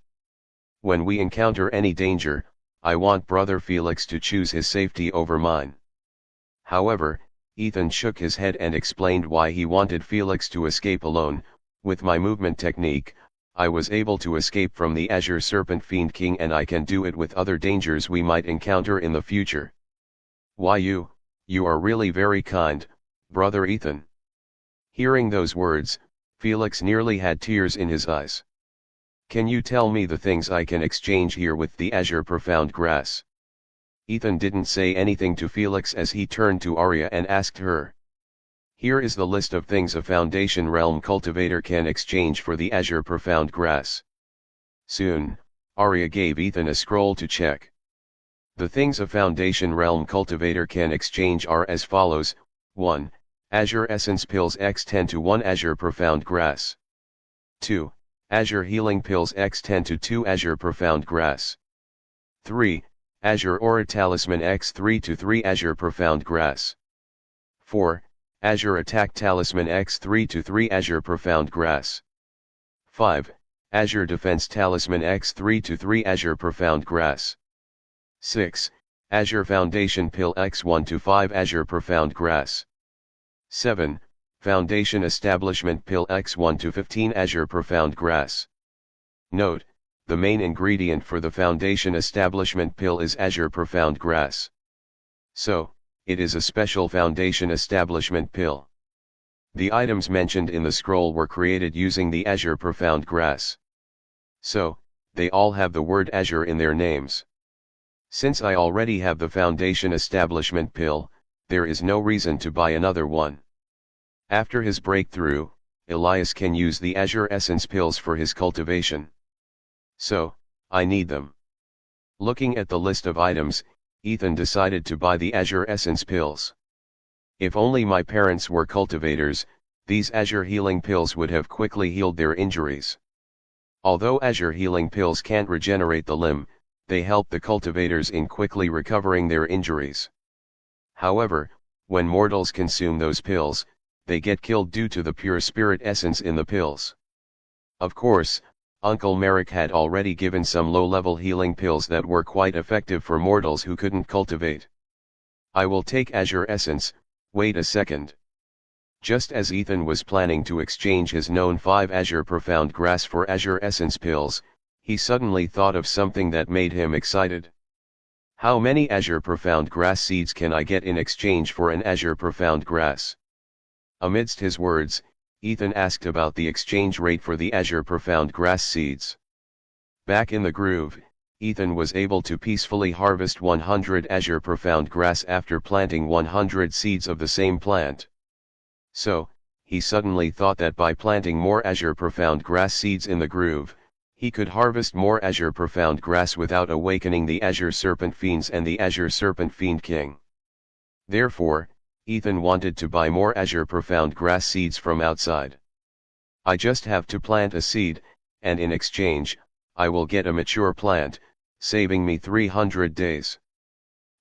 When we encounter any danger, I want brother Felix to choose his safety over mine. However, Ethan shook his head and explained why he wanted Felix to escape alone. With my movement technique, I was able to escape from the Azure Serpent Fiend King and I can do it with other dangers we might encounter in the future. Why you, You are really very kind, brother Ethan. Hearing those words, Felix nearly had tears in his eyes. Can you tell me the things I can exchange here with the azure profound grass? Ethan didn't say anything to Felix as he turned to Arya and asked her. Here is the list of things a Foundation Realm cultivator can exchange for the azure profound grass. Soon, Arya gave Ethan a scroll to check. The things a Foundation Realm cultivator can exchange are as follows: 1. Azure Essence Pills x 10 to 1 Azure Profound Grass. 2. Azure Healing Pills x 10 to 2 Azure Profound Grass. 3. Azure Aura Talisman x 3 to 3 Azure Profound Grass. 4. Azure Attack Talisman x 3 to 3 Azure Profound Grass. 5. Azure Defense Talisman x 3 to 3 Azure Profound Grass. 6. Azure Foundation Pill x 1 to 5 Azure Profound Grass. 7. Foundation Establishment Pill x 1 to 15 Azure Profound Grass. Note: the main ingredient for the Foundation Establishment Pill is Azure Profound Grass. So, it is a special Foundation Establishment Pill. The items mentioned in the scroll were created using the Azure Profound Grass. So, they all have the word Azure in their names. Since I already have the Foundation Establishment Pill, there is no reason to buy another one. After his breakthrough, Elias can use the Azure Essence Pills for his cultivation. So, I need them. Looking at the list of items, Ethan decided to buy the Azure Essence Pills. If only my parents were cultivators, these Azure Healing Pills would have quickly healed their injuries. Although Azure Healing Pills can't regenerate the limb, they help the cultivators in quickly recovering their injuries. However, when mortals consume those pills, they get killed due to the pure spirit essence in the pills. Of course, Uncle Merrick had already given some low-level healing pills that were quite effective for mortals who couldn't cultivate. I will take Azure Essence. Wait a second. Just as Ethan was planning to exchange his known 5 Azure Profound Grass for Azure Essence pills, he suddenly thought of something that made him excited. How many Azure Profound Grass seeds can I get in exchange for an Azure Profound Grass? Amidst his words, Ethan asked about the exchange rate for the Azure Profound Grass seeds. Back in the groove, Ethan was able to peacefully harvest 100 Azure Profound Grass after planting 100 seeds of the same plant. So, he suddenly thought that by planting more Azure Profound Grass seeds in the groove, he could harvest more Azure Profound Grass without awakening the Azure Serpent Fiends and the Azure Serpent Fiend King. Therefore, Ethan wanted to buy more Azure Profound Grass seeds from outside. I just have to plant a seed, and in exchange, I will get a mature plant, saving me 300 days.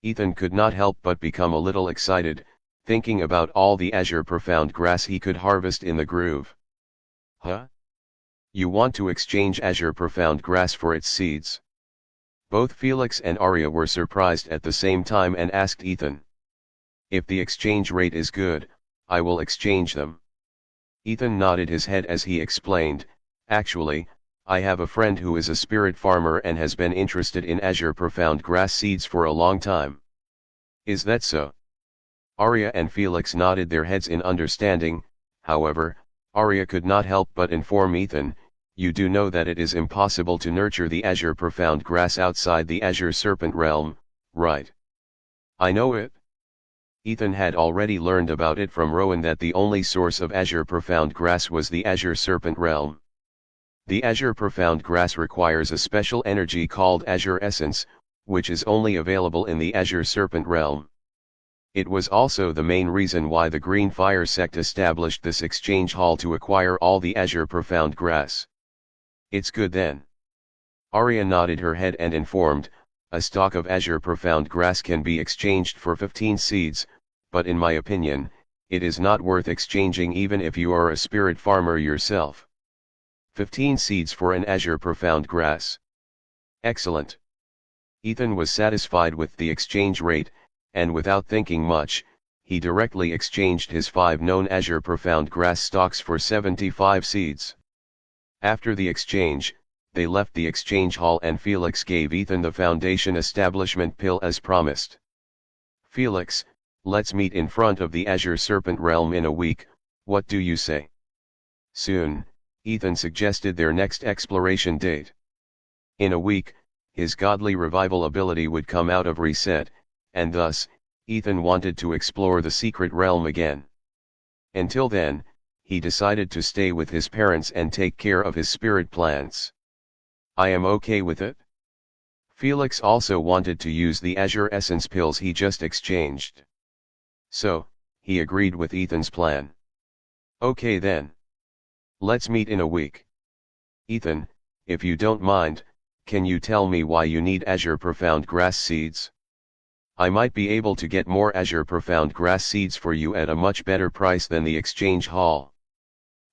Ethan could not help but become a little excited, thinking about all the Azure Profound Grass he could harvest in the groove. Huh? You want to exchange Azure Profound Grass for its seeds? Both Felix and Arya were surprised at the same time and asked Ethan. If the exchange rate is good, I will exchange them. Ethan nodded his head as he explained, actually, I have a friend who is a spirit farmer and has been interested in Azure Profound Grass seeds for a long time. Is that so? Arya and Felix nodded their heads in understanding. However, Arya could not help but inform Ethan, you do know that it is impossible to nurture the Azure Profound Grass outside the Azure Serpent realm, right? I know it. Ethan had already learned about it from Rowan that the only source of Azure Profound Grass was the Azure Serpent realm. The Azure Profound Grass requires a special energy called Azure Essence, which is only available in the Azure Serpent realm. It was also the main reason why the Green Fire sect established this exchange hall to acquire all the Azure Profound Grass. It's good then. Arya nodded her head and informed, a stalk of Azure Profound Grass can be exchanged for 15 seeds, but in my opinion, it is not worth exchanging even if you are a spirit farmer yourself. 15 seeds for an Azure Profound Grass. Excellent. Ethan was satisfied with the exchange rate, and without thinking much, he directly exchanged his 5 known Azure Profound Grass stalks for 75 seeds. After the exchange, they left the exchange hall and Felix gave Ethan the Foundation Establishment pill as promised. Felix, Let's meet in front of the Azure Serpent realm in a week, what do you say? Soon, Ethan suggested their next exploration date. In a week, his godly revival ability would come out of reset, and thus, Ethan wanted to explore the secret realm again. Until then, he decided to stay with his parents and take care of his spirit plants. I am okay with it. Felix also wanted to use the Azure Essence pills he just exchanged. So, he agreed with Ethan's plan. Okay then. Let's meet in a week. Ethan, if you don't mind, can you tell me why you need Azure Profound Grass seeds? I might be able to get more Azure Profound Grass seeds for you at a much better price than the exchange haul.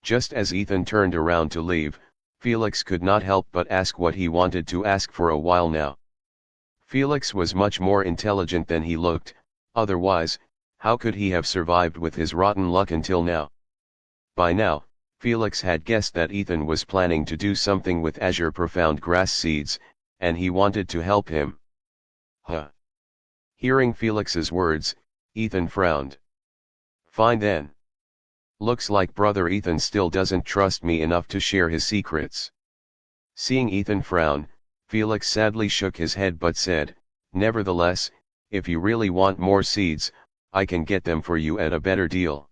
Just as Ethan turned around to leave, Felix could not help but ask what he wanted to ask for a while now. Felix was much more intelligent than he looked, otherwise, how could he have survived with his rotten luck until now? By now, Felix had guessed that Ethan was planning to do something with Azure Profound Grass seeds, and he wanted to help him. Huh. Hearing Felix's words, Ethan frowned. Fine then. Looks like brother Ethan still doesn't trust me enough to share his secrets. Seeing Ethan frown, Felix sadly shook his head but said, nevertheless, if you really want more seeds, I can get them for you at a better deal.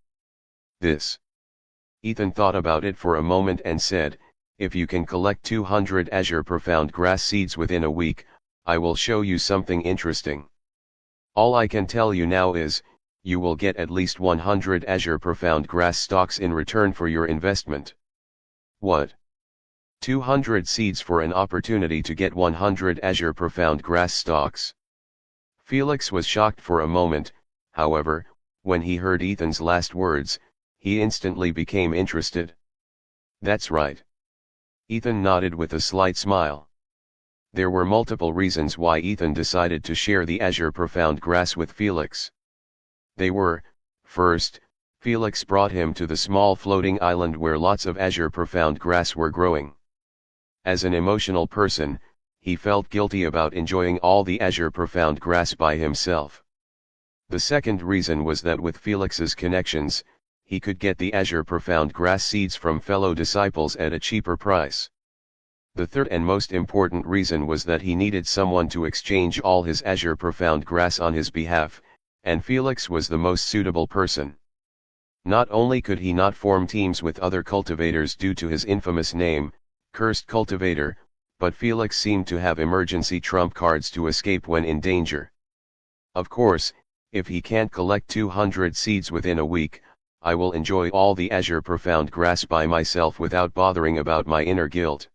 This. Ethan thought about it for a moment and said, if you can collect 200 Azure Profound Grass seeds within a week, I will show you something interesting. All I can tell you now is, you will get at least 100 Azure Profound Grass stalks in return for your investment. What? 200 seeds for an opportunity to get 100 Azure Profound Grass stalks? Felix was shocked for a moment, however, when he heard Ethan's last words, he instantly became interested. That's right. Ethan nodded with a slight smile. There were multiple reasons why Ethan decided to share the Azure Profound Grass with Felix. They were, first, Felix brought him to the small floating island where lots of Azure Profound Grass were growing. As an emotional person, he felt guilty about enjoying all the Azure Profound Grass by himself. The second reason was that with Felix's connections, he could get the Azure Profound Grass seeds from fellow disciples at a cheaper price. The third and most important reason was that he needed someone to exchange all his Azure Profound Grass on his behalf, and Felix was the most suitable person. Not only could he not form teams with other cultivators due to his infamous name, Cursed Cultivator, but Felix seemed to have emergency trump cards to escape when in danger. Of course, if he can't collect 200 seeds within a week, I will enjoy all the Azure Profound Grass by myself without bothering about my inner guilt.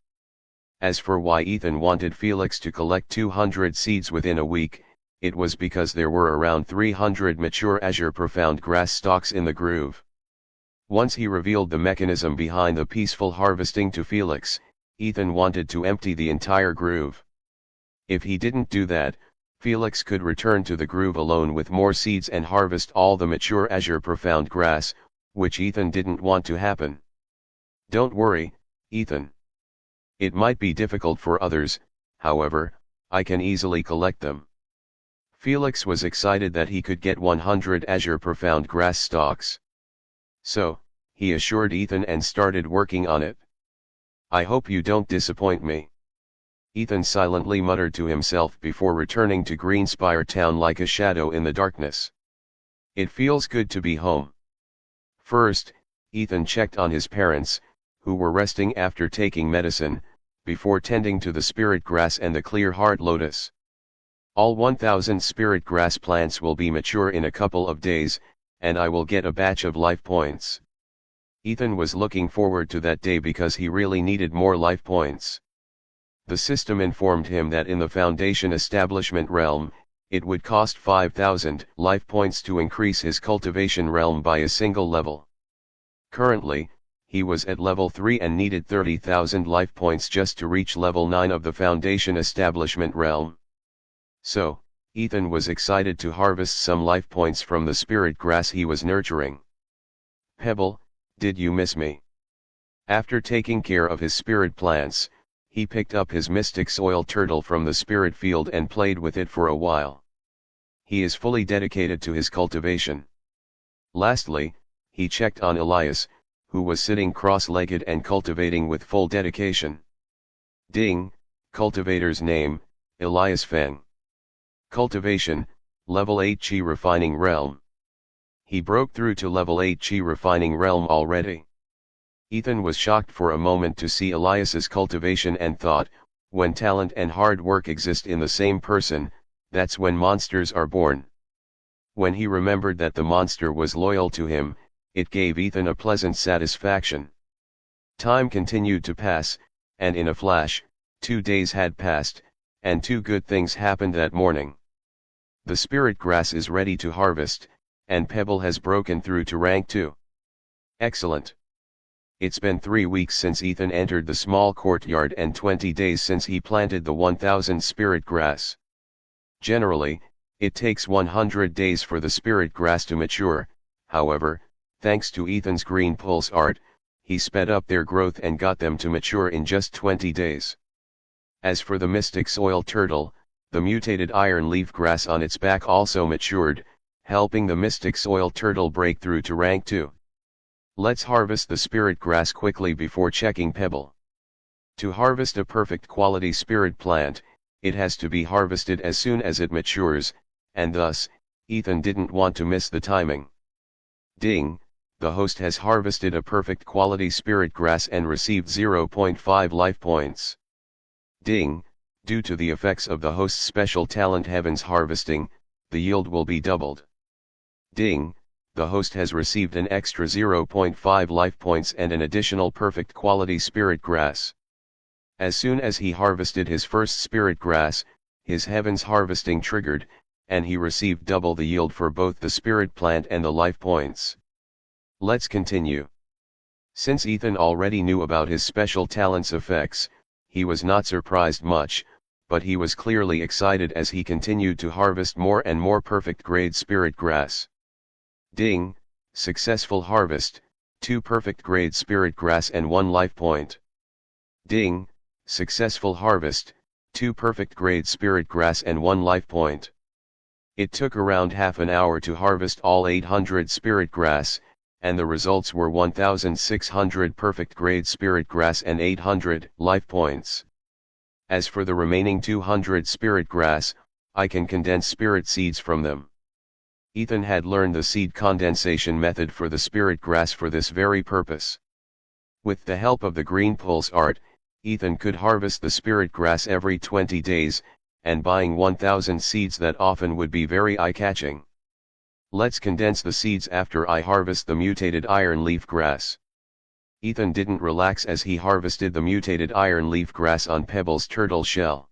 As for why Ethan wanted Felix to collect 200 seeds within a week, it was because there were around 300 mature Azure Profound Grass stalks in the groove. Once he revealed the mechanism behind the peaceful harvesting to Felix, Ethan wanted to empty the entire groove. If he didn't do that, Felix could return to the groove alone with more seeds and harvest all the mature Azure Profound Grass, which Ethan didn't want to happen. Don't worry, Ethan. It might be difficult for others, however, I can easily collect them. Felix was excited that he could get 100 Azure Profound Grass stalks. So, he assured Ethan and started working on it. I hope you don't disappoint me. Ethan silently muttered to himself before returning to Greenspire Town like a shadow in the darkness. It feels good to be home. First, Ethan checked on his parents, who were resting after taking medicine, before tending to the spirit grass and the clear heart lotus. All 1,000 spirit grass plants will be mature in a couple of days, and I will get a batch of life points. Ethan was looking forward to that day because he really needed more life points. The system informed him that in the Foundation establishment realm, it would cost 5,000 life points to increase his cultivation realm by a single level. Currently, he was at level 3 and needed 30,000 life points just to reach level 9 of the Foundation establishment realm. So, Ethan was excited to harvest some life points from the spirit grass he was nurturing. Pebble, did you miss me? After taking care of his spirit plants, he picked up his mystic soil turtle from the spirit field and played with it for a while. He is fully dedicated to his cultivation. Lastly, he checked on Elias, who was sitting cross-legged and cultivating with full dedication. Ding, cultivator's name, Elias Feng. Cultivation, level 8 Qi refining realm. He broke through to level 8 Qi refining realm already. Ethan was shocked for a moment to see Elias's cultivation and thought, when talent and hard work exist in the same person, that's when monsters are born. When he remembered that the monster was loyal to him, it gave Ethan a pleasant satisfaction. Time continued to pass, and in a flash, 2 days had passed, and 2 good things happened that morning. The spirit grass is ready to harvest, and Pebble has broken through to rank 2. Excellent. It's been 3 weeks since Ethan entered the small courtyard and 20 days since he planted the 1000 spirit grass. Generally, it takes 100 days for the spirit grass to mature. However, thanks to Ethan's green pulse art, he sped up their growth and got them to mature in just 20 days. As for the mystic soil turtle, the mutated iron leaf grass on its back also matured, helping the mystic soil turtle break through to rank 2. Let's harvest the spirit grass quickly before checking Pebble. To harvest a perfect quality spirit plant, it has to be harvested as soon as it matures, and thus, Ethan didn't want to miss the timing. Ding, the host has harvested a perfect quality spirit grass and received 0.5 life points. Ding, due to the effects of the host's special talent Heaven's Harvesting, the yield will be doubled. Ding, the host has received an extra 0.5 life points and an additional perfect quality spirit grass. As soon as he harvested his first spirit grass, his Heaven's Harvesting triggered, and he received double the yield for both the spirit plant and the life points. Let's continue. Since Ethan already knew about his special talent's effects, he was not surprised much, but he was clearly excited as he continued to harvest more and more perfect grade spirit grass. Ding, successful harvest, 2 perfect grade spirit grass and 1 life point. Ding, successful harvest, 2 perfect grade spirit grass and 1 life point. It took around half an hour to harvest all 800 spirit grass, and the results were 1600 perfect grade spirit grass and 800 life points. As for the remaining 200 spirit grass, I can condense spirit seeds from them. Ethan had learned the seed condensation method for the spirit grass for this very purpose. With the help of the green pulse art, Ethan could harvest the spirit grass every 20 days, and buying 1000 seeds that often would be very eye-catching. Let's condense the seeds after I harvest the mutated iron leaf grass. Ethan didn't relax as he harvested the mutated iron leaf grass on Pebble's turtle shell.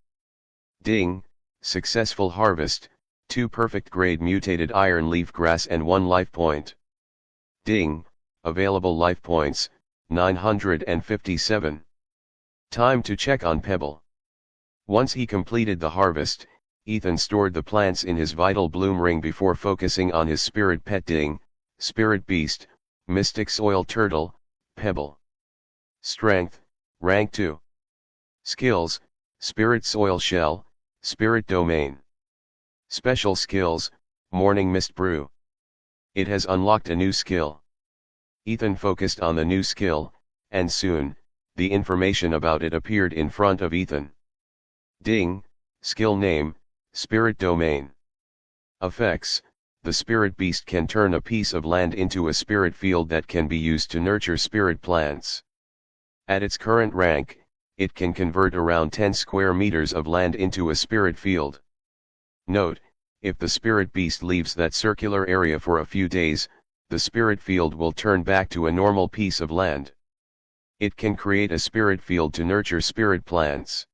Ding, successful harvest, 2 perfect grade mutated iron leaf grass and 1 life point. Ding, available life points, 957. Time to check on Pebble. Once he completed the harvest, Ethan stored the plants in his vital bloom ring before focusing on his spirit pet Ding, spirit beast, mystic soil turtle, Pebble. Strength, rank 2. Skills, spirit soil shell, spirit domain. Special skills, morning mist brew. It has unlocked a new skill. Ethan focused on the new skill, and soon, the information about it appeared in front of Ethan. Ding, skill name, spirit domain. Effects, the spirit beast can turn a piece of land into a spirit field that can be used to nurture spirit plants. At its current rank, it can convert around 10 square meters of land into a spirit field. Note, if the spirit beast leaves that circular area for a few days, the spirit field will turn back to a normal piece of land. It can create a spirit field to nurture spirit plants.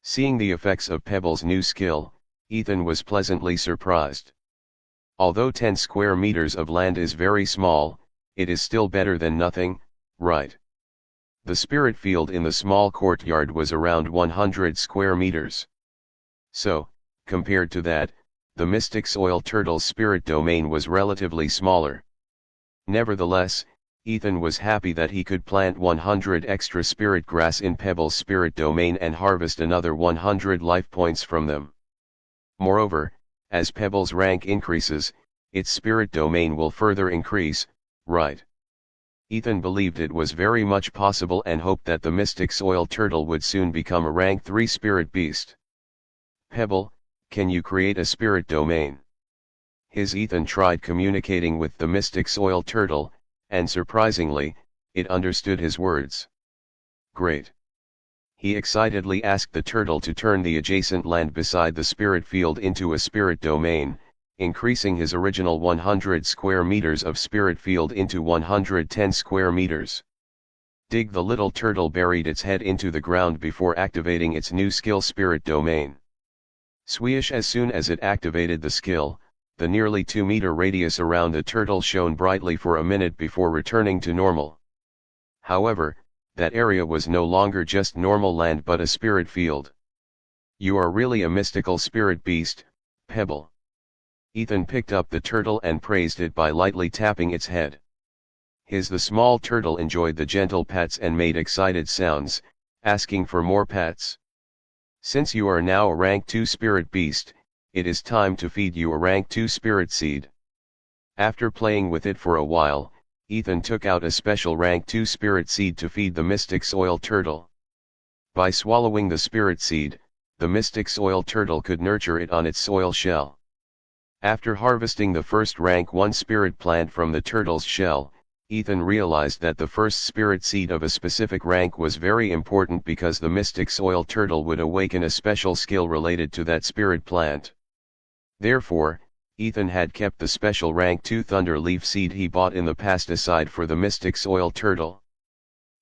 Seeing the effects of Pebble's new skill, Ethan was pleasantly surprised. Although 10 square meters of land is very small, it is still better than nothing, right? The spirit field in the small courtyard was around 100 square meters. So, compared to that, the mystic soil turtle's spirit domain was relatively smaller. Nevertheless, Ethan was happy that he could plant 100 extra spirit grass in Pebble's spirit domain and harvest another 100 life points from them. Moreover, as Pebble's rank increases, its spirit domain will further increase, right? Ethan believed it was very much possible and hoped that the mystic soil turtle would soon become a rank 3 spirit beast. Pebble, can you create a spirit domain? Ethan tried communicating with the mystic soil turtle, and surprisingly, it understood his words. Great. He excitedly asked the turtle to turn the adjacent land beside the spirit field into a spirit domain, increasing his original 100 square meters of spirit field into 110 square meters. Dig. The little turtle buried its head into the ground before activating its new skill spirit domain. Swish. As soon as it activated the skill, the nearly 2-meter radius around the turtle shone brightly for a minute before returning to normal. However, that area was no longer just normal land but a spirit field. You are really a mystical spirit beast, Pebble. Ethan picked up the turtle and praised it by lightly tapping its head. The small turtle enjoyed the gentle pats and made excited sounds, asking for more pats. Since you are now a rank 2 spirit beast, it is time to feed you a rank 2 spirit seed. After playing with it for a while, Ethan took out a special rank 2 spirit seed to feed the mystic soil turtle. By swallowing the spirit seed, the mystic soil turtle could nurture it on its soil shell. After harvesting the first rank 1 spirit plant from the turtle's shell, Ethan realized that the first spirit seed of a specific rank was very important because the mystic soil turtle would awaken a special skill related to that spirit plant. Therefore, Ethan had kept the special rank 2 thunder leaf seed he bought in the past aside for the mystic soil turtle.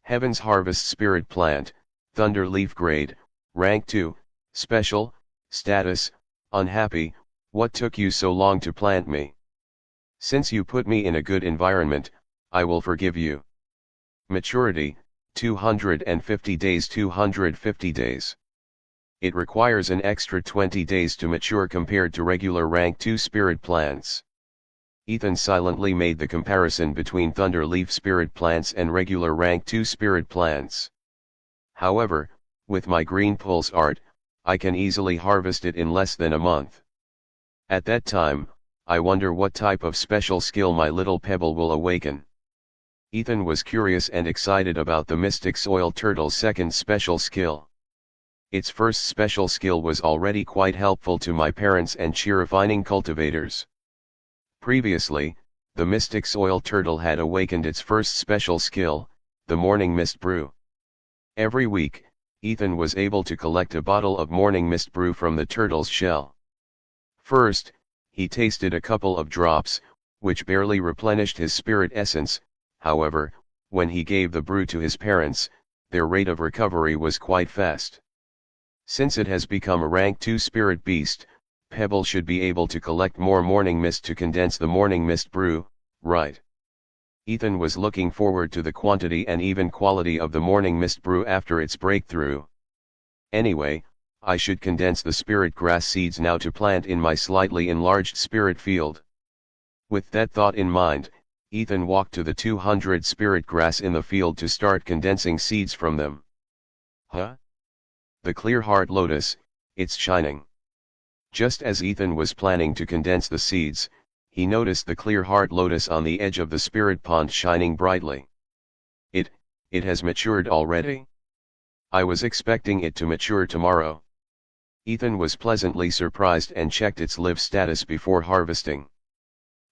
Heaven's Harvest Spirit Plant, Thunder Leaf Grade, Rank 2, Special, Status, Unhappy. What took you so long to plant me? Since you put me in a good environment, I will forgive you. Maturity, 250 days. 250 days. It requires an extra 20 days to mature compared to regular rank 2 spirit plants. Ethan silently made the comparison between thunder leaf spirit plants and regular rank 2 spirit plants. However, with my green pulse art, I can easily harvest it in less than a month. At that time, I wonder what type of special skill my little pebble will awaken. Ethan was curious and excited about the mystic soil turtle's second special skill. Its first special skill was already quite helpful to my parents and cheerifying cultivators. Previously, the mystic soil turtle had awakened its first special skill, the morning mist brew. Every week, Ethan was able to collect a bottle of morning mist brew from the turtle's shell. First, he tasted a couple of drops, which barely replenished his spirit essence. However, when he gave the brew to his parents, their rate of recovery was quite fast. Since it has become a rank 2 spirit beast, Pebble should be able to collect more morning mist to condense the morning mist brew, right? Ethan was looking forward to the quantity and even quality of the morning mist brew after its breakthrough. Anyway, I should condense the spirit grass seeds now to plant in my slightly enlarged spirit field. With that thought in mind, Ethan walked to the 200 spirit grass in the field to start condensing seeds from them. Huh? The clear heart lotus, it's shining. Just as Ethan was planning to condense the seeds, he noticed the clear heart lotus on the edge of the spirit pond shining brightly. It has matured already? I was expecting it to mature tomorrow. Ethan was pleasantly surprised and checked its live status before harvesting.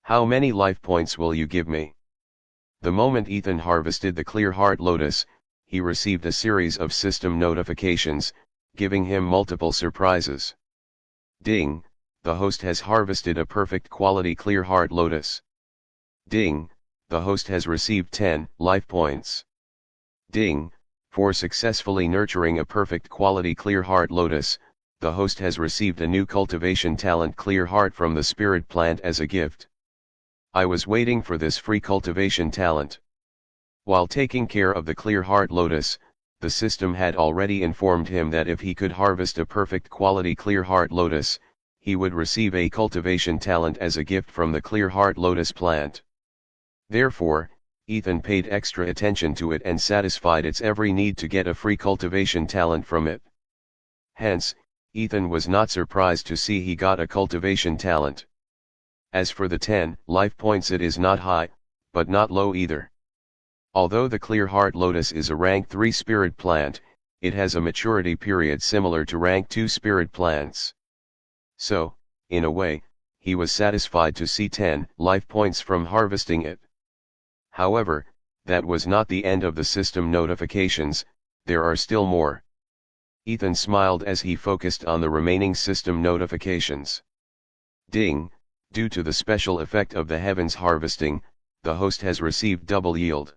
How many life points will you give me? The moment Ethan harvested the clear heart lotus, he received a series of system notifications, giving him multiple surprises. Ding, the host has harvested a perfect quality clear heart lotus. Ding, the host has received 10 life points. Ding, for successfully nurturing a perfect quality clear heart lotus, the host has received a new cultivation talent clear heart from the spirit plant as a gift. I was waiting for this free cultivation talent. While taking care of the clear heart lotus, the system had already informed him that if he could harvest a perfect quality clear heart lotus, he would receive a cultivation talent as a gift from the clear heart lotus plant. Therefore, Ethan paid extra attention to it and satisfied its every need to get a free cultivation talent from it. Hence, Ethan was not surprised to see he got a cultivation talent. As for the 10 life points, it is not high, but not low either. Although the clear heart lotus is a rank 3 spirit plant, it has a maturity period similar to rank 2 spirit plants. So, in a way, he was satisfied to see 10 life points from harvesting it. However, that was not the end of the system notifications, there are still more. Ethan smiled as he focused on the remaining system notifications. Ding! Due to the special effect of the heavens harvesting, the host has received double yield.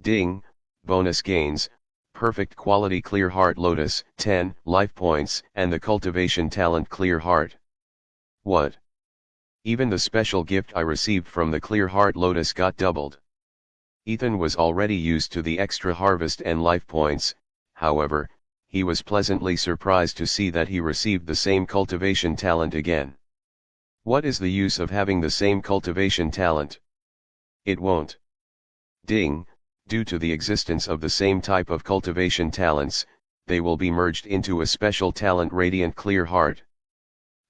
Ding! Bonus gains, perfect quality clear heart lotus, 10 life points, and the cultivation talent clear heart. What? Even the special gift I received from the clear heart lotus got doubled. Ethan was already used to the extra harvest and life points, however, he was pleasantly surprised to see that he received the same cultivation talent again. What is the use of having the same cultivation talent? It won't. Ding! Due to the existence of the same type of cultivation talents, they will be merged into a special talent radiant clear heart.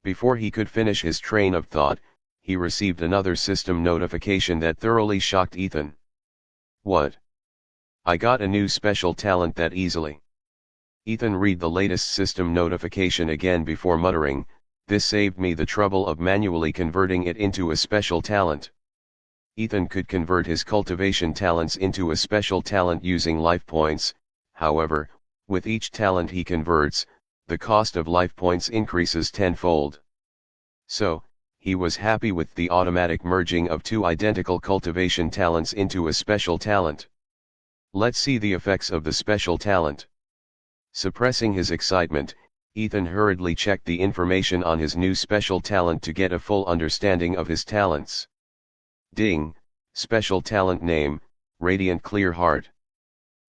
Before he could finish his train of thought, he received another system notification that thoroughly shocked Ethan. What? I got a new special talent that easily. Ethan read the latest system notification again before muttering, this saved me the trouble of manually converting it into a special talent. Ethan could convert his cultivation talents into a special talent using life points, however, with each talent he converts, the cost of life points increases tenfold. So, he was happy with the automatic merging of 2 identical cultivation talents into a special talent. Let's see the effects of the special talent. Suppressing his excitement, Ethan hurriedly checked the information on his new special talent to get a full understanding of his talents. Ding! Special talent name, Radiant Clear Heart.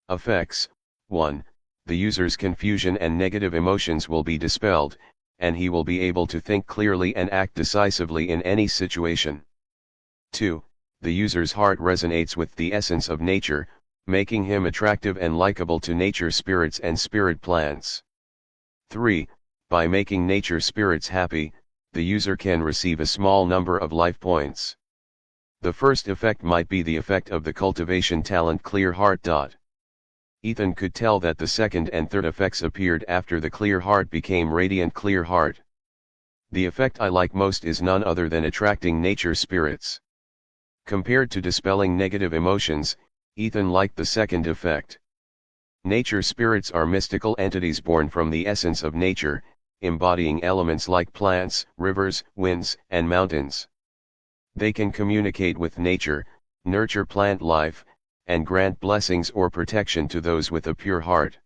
Effects: 1. The user's confusion and negative emotions will be dispelled, and he will be able to think clearly and act decisively in any situation. 2. The user's heart resonates with the essence of nature, making him attractive and likable to nature spirits and spirit plants. 3. By making nature spirits happy, the user can receive a small number of life points. The first effect might be the effect of the cultivation talent clear heart. Ethan could tell that the second and third effects appeared after the clear heart became radiant clear heart. The effect I like most is none other than attracting nature spirits. Compared to dispelling negative emotions, Ethan liked the second effect. Nature spirits are mystical entities born from the essence of nature, embodying elements like plants, rivers, winds, and mountains. They can communicate with nature, nurture plant life, and grant blessings or protection to those with a pure heart.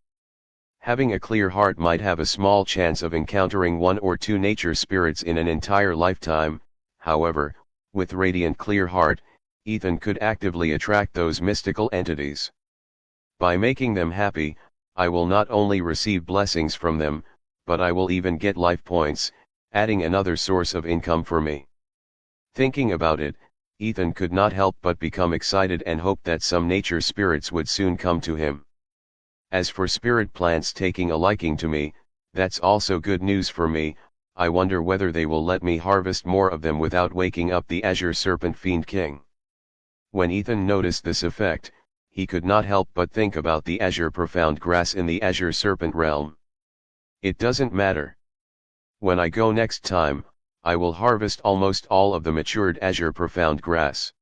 Having a clear heart might have a small chance of encountering 1 or 2 nature spirits in an entire lifetime, however, with radiant clear heart, Ethan could actively attract those mystical entities. By making them happy, I will not only receive blessings from them, but I will even get life points, adding another source of income for me. Thinking about it, Ethan could not help but become excited and hope that some nature spirits would soon come to him. As for spirit plants taking a liking to me, that's also good news for me. I wonder whether they will let me harvest more of them without waking up the Azure Serpent Fiend King. When Ethan noticed this effect, he could not help but think about the azure profound grass in the Azure Serpent realm. It doesn't matter. When I go next time, I will harvest almost all of the matured azure profound grass.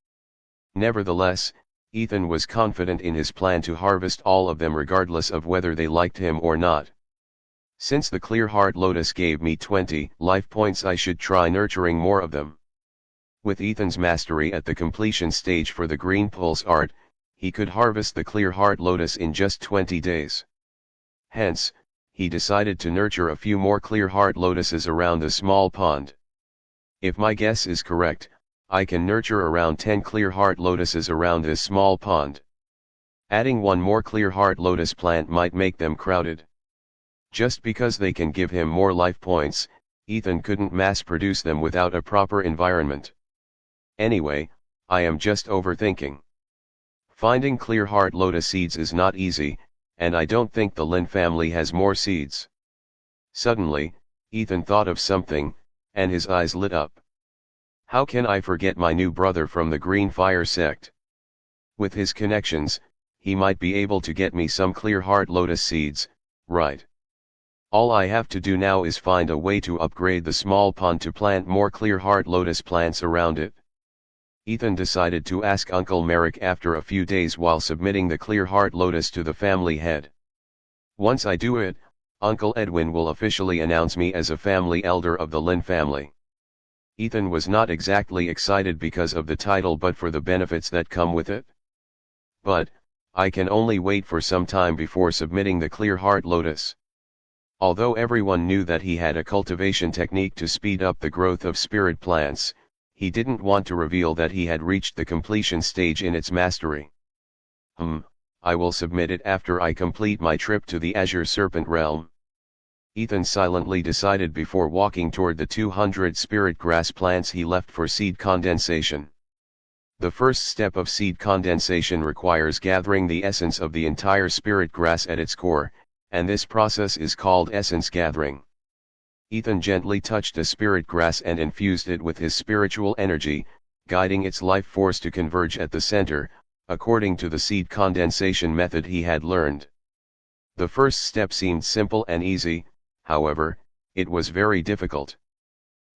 Nevertheless, Ethan was confident in his plan to harvest all of them regardless of whether they liked him or not. Since the clear heart lotus gave me 20 life points, I should try nurturing more of them. With Ethan's mastery at the completion stage for the green pulse art, he could harvest the clear heart lotus in just 20 days. Hence, he decided to nurture a few more clear heart lotuses around the small pond. If my guess is correct, I can nurture around 10 clear heart lotuses around this small pond. Adding 1 more clear heart lotus plant might make them crowded. Just because they can give him more life points, Ethan couldn't mass produce them without a proper environment. Anyway, I am just overthinking. Finding clear heart lotus seeds is not easy, and I don't think the Lin family has more seeds. Suddenly, Ethan thought of something, and his eyes lit up. How can I forget my new brother from the Green Fire sect? With his connections, he might be able to get me some clear heart lotus seeds, right? All I have to do now is find a way to upgrade the small pond to plant more clear heart lotus plants around it. Ethan decided to ask Uncle Merrick after a few days while submitting the clear heart lotus to the family head. Once I do it, Uncle Edwin will officially announce me as a family elder of the Lin family. Ethan was not exactly excited because of the title but for the benefits that come with it. But, I can only wait for some time before submitting the clear heart lotus. Although everyone knew that he had a cultivation technique to speed up the growth of spirit plants, he didn't want to reveal that he had reached the completion stage in its mastery. I will submit it after I complete my trip to the Azure Serpent Realm. Ethan silently decided before walking toward the 200 spirit grass plants he left for seed condensation. The first step of seed condensation requires gathering the essence of the entire spirit grass at its core, and this process is called essence gathering. Ethan gently touched a spirit grass and infused it with his spiritual energy, guiding its life force to converge at the center, according to the seed condensation method he had learned. The first step seemed simple and easy, however, it was very difficult.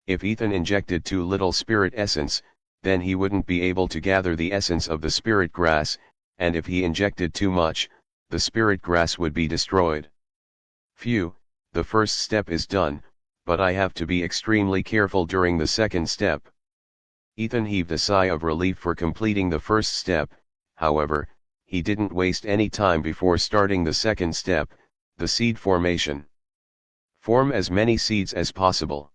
If Ethan injected too little spirit essence, then he wouldn't be able to gather the essence of the spirit grass, and if he injected too much, the spirit grass would be destroyed. Phew, the first step is done, but I have to be extremely careful during the second step. Ethan heaved a sigh of relief for completing the first step. However, he didn't waste any time before starting the second step, the seed formation. Form as many seeds as possible.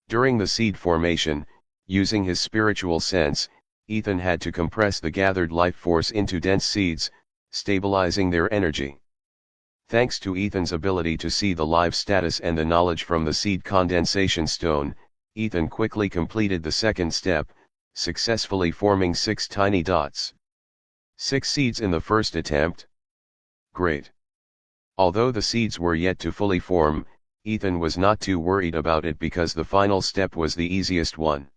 During the seed formation, using his spiritual sense, Ethan had to compress the gathered life force into dense seeds, stabilizing their energy. Thanks to Ethan's ability to see the live status and the knowledge from the seed condensation stone, Ethan quickly completed the second step, successfully forming 6 tiny dots. 6 seeds in the first attempt? Great. Although the seeds were yet to fully form, Ethan was not too worried about it because the final step was the easiest one.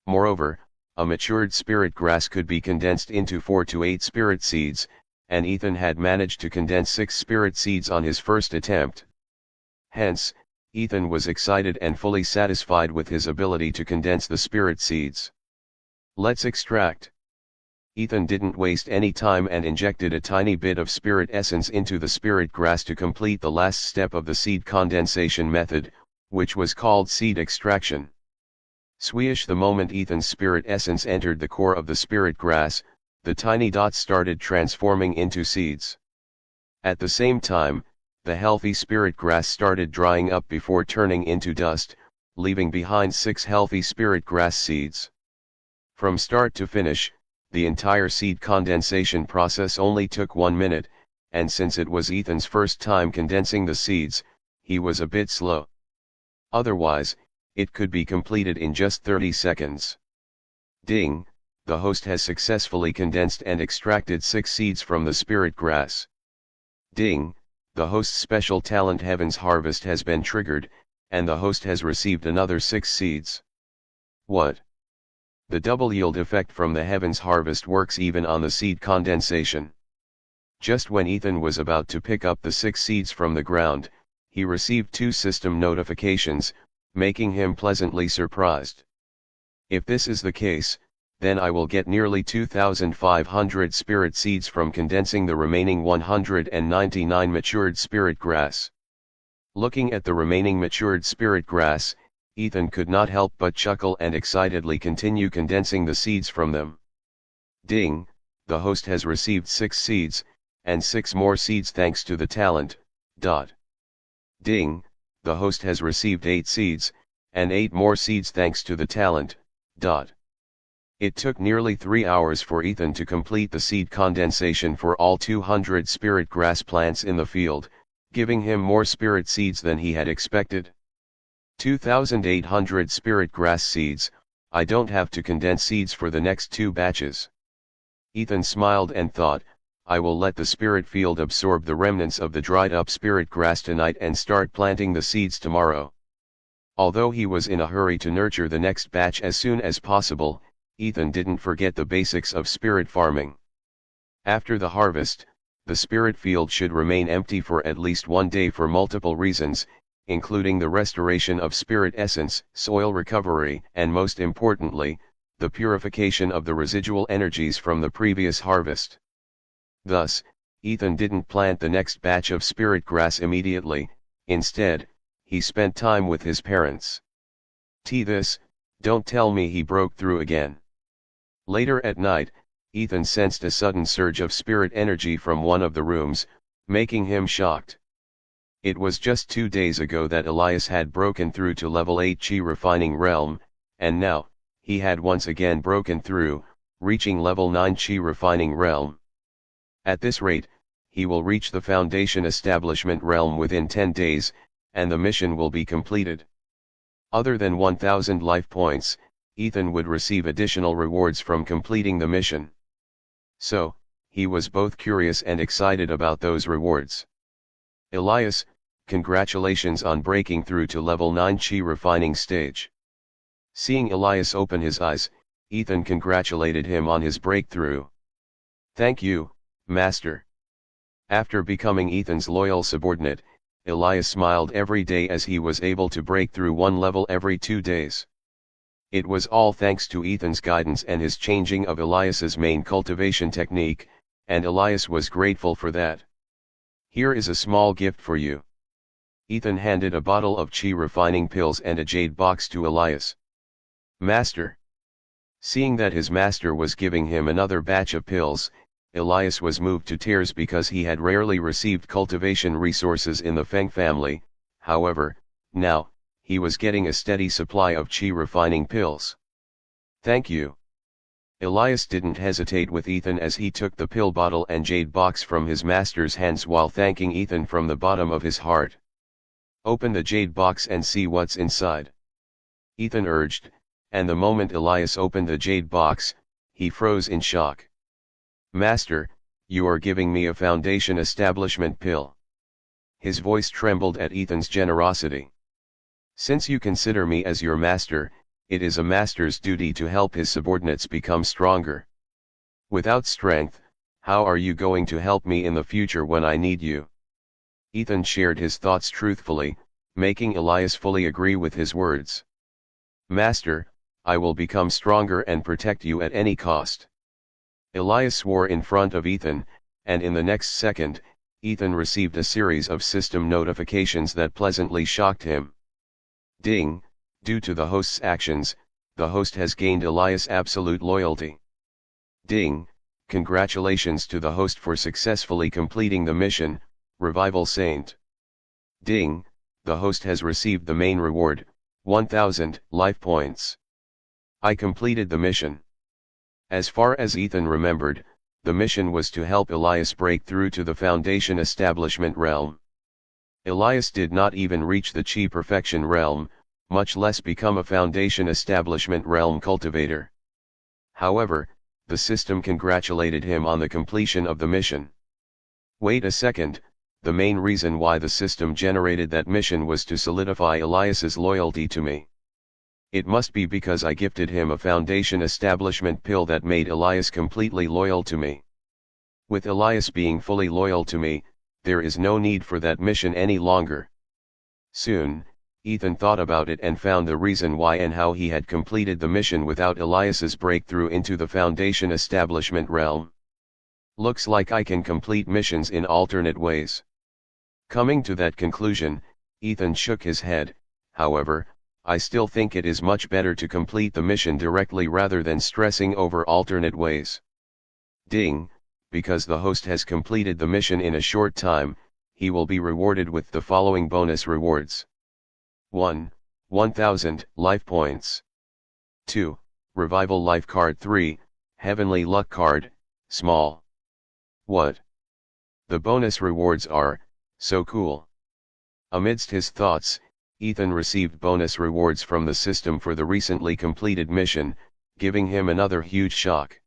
Moreover, a matured spirit grass could be condensed into 4 to 8 spirit seeds, and Ethan had managed to condense 6 spirit seeds on his first attempt. Hence, Ethan was excited and fully satisfied with his ability to condense the spirit seeds. Let's extract. Ethan didn't waste any time and injected a tiny bit of spirit essence into the spirit grass to complete the last step of the seed condensation method, which was called seed extraction. Swish! The moment Ethan's spirit essence entered the core of the spirit grass, the tiny dots started transforming into seeds. At the same time, the healthy spirit grass started drying up before turning into dust, leaving behind 6 healthy spirit grass seeds. From start to finish, the entire seed condensation process only took 1 minute, and since it was Ethan's first time condensing the seeds, he was a bit slow. Otherwise, it could be completed in just 30 seconds. Ding! The host has successfully condensed and extracted 6 seeds from the spirit grass. Ding! The host's special talent Heaven's Harvest has been triggered, and the host has received another 6 seeds. What? The double yield effect from the Heaven's Harvest works even on the seed condensation. Just when Ethan was about to pick up the 6 seeds from the ground, he received 2 system notifications, making him pleasantly surprised. If this is the case, then I will get nearly 2,500 spirit seeds from condensing the remaining 199 matured spirit grass. Looking at the remaining matured spirit grass, Ethan could not help but chuckle and excitedly continue condensing the seeds from them. Ding! The host has received 6 seeds, and 6 more seeds thanks to the talent. Ding! The host has received 8 seeds, and 8 more seeds thanks to the talent. It took nearly 3 hours for Ethan to complete the seed condensation for all 200 spirit grass plants in the field, giving him more spirit seeds than he had expected. 2,800 spirit grass seeds, I don't have to condense seeds for the next 2 batches. Ethan smiled and thought, I will let the spirit field absorb the remnants of the dried up spirit grass tonight and start planting the seeds tomorrow. Although he was in a hurry to nurture the next batch as soon as possible, Ethan didn't forget the basics of spirit farming. After the harvest, the spirit field should remain empty for at least 1 day for multiple reasons, including the restoration of spirit essence, soil recovery, and most importantly, the purification of the residual energies from the previous harvest. Thus, Ethan didn't plant the next batch of spirit grass immediately. Instead, he spent time with his parents. This, don't tell me he broke through again. Later at night, Ethan sensed a sudden surge of spirit energy from one of the rooms, making him shocked. It was just 2 days ago that Elias had broken through to level 8 Chi refining realm, and now, he had once again broken through, reaching level 9 Chi refining realm. At this rate, he will reach the foundation establishment realm within 10 days, and the mission will be completed. Other than 1,000 life points, Ethan would receive additional rewards from completing the mission. So, he was both curious and excited about those rewards. Elias, congratulations on breaking through to level 9 Chi refining stage. Seeing Elias open his eyes, Ethan congratulated him on his breakthrough. Thank you, Master. After becoming Ethan's loyal subordinate, Elias smiled every day as he was able to break through 1 level every 2 days. It was all thanks to Ethan's guidance and his changing of Elias's main cultivation technique, and Elias was grateful for that. Here is a small gift for you. Ethan handed a bottle of Chi refining pills and a jade box to Elias. Master. Seeing that his master was giving him another batch of pills, Elias was moved to tears because he had rarely received cultivation resources in the Feng family. However, now, he was getting a steady supply of Chi refining pills. Thank you. Elias didn't hesitate with Ethan as he took the pill bottle and jade box from his master's hands while thanking Ethan from the bottom of his heart. Open the jade box and see what's inside. Ethan urged, and the moment Elias opened the jade box, he froze in shock. Master, you are giving me a foundation establishment pill. His voice trembled at Ethan's generosity. Since you consider me as your master, it is a master's duty to help his subordinates become stronger. Without strength, how are you going to help me in the future when I need you? Ethan shared his thoughts truthfully, making Elias fully agree with his words. Master, I will become stronger and protect you at any cost. Elias swore in front of Ethan, and in the next second, Ethan received a series of system notifications that pleasantly shocked him. Ding, due to the host's actions, the host has gained Elias' absolute loyalty. Ding, congratulations to the host for successfully completing the mission, Revival Saint. Ding, the host has received the main reward, 1,000 life points. I completed the mission. As far as Ethan remembered, the mission was to help Elias break through to the foundation establishment realm. Elias did not even reach the Chi perfection realm, much less become a foundation establishment realm cultivator. However, the system congratulated him on the completion of the mission. Wait a second, the main reason why the system generated that mission was to solidify Elias's loyalty to me. It must be because I gifted him a foundation establishment pill that made Elias completely loyal to me. With Elias being fully loyal to me, there is no need for that mission any longer. Soon, Ethan thought about it and found the reason why and how he had completed the mission without Elias's breakthrough into the foundation establishment realm. Looks like I can complete missions in alternate ways. Coming to that conclusion, Ethan shook his head. However, I still think it is much better to complete the mission directly rather than stressing over alternate ways. Ding, because the host has completed the mission in a short time, he will be rewarded with the following bonus rewards. 1. 1,000 life points. 2. Revival life card. 3. Heavenly luck card, small. What? The bonus rewards are so cool. Amidst his thoughts, Ethan received bonus rewards from the system for the recently completed mission, giving him another huge shock.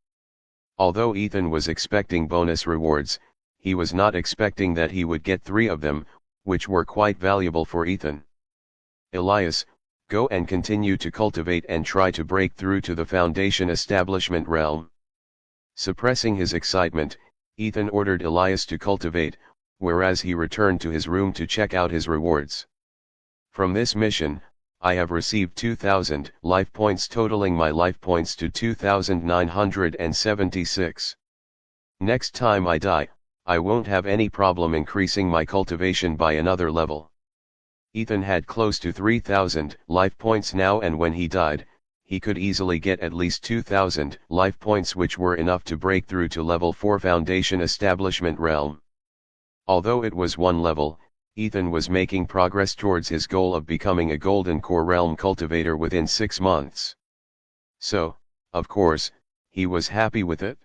Although Ethan was expecting bonus rewards, he was not expecting that he would get 3 of them, which were quite valuable for Ethan. Elias, go and continue to cultivate and try to break through to the Foundation establishment realm. Suppressing his excitement, Ethan ordered Elias to cultivate, whereas he returned to his room to check out his rewards. From this mission, I have received 2,000 life points, totaling my life points to 2,976. Next time I die, I won't have any problem increasing my cultivation by another level. Ethan had close to 3,000 life points now, and when he died, he could easily get at least 2,000 life points, which were enough to break through to level 4 Foundation establishment realm. Although it was one level, Ethan was making progress towards his goal of becoming a Golden Core Realm cultivator within 6 months. So, of course, he was happy with it.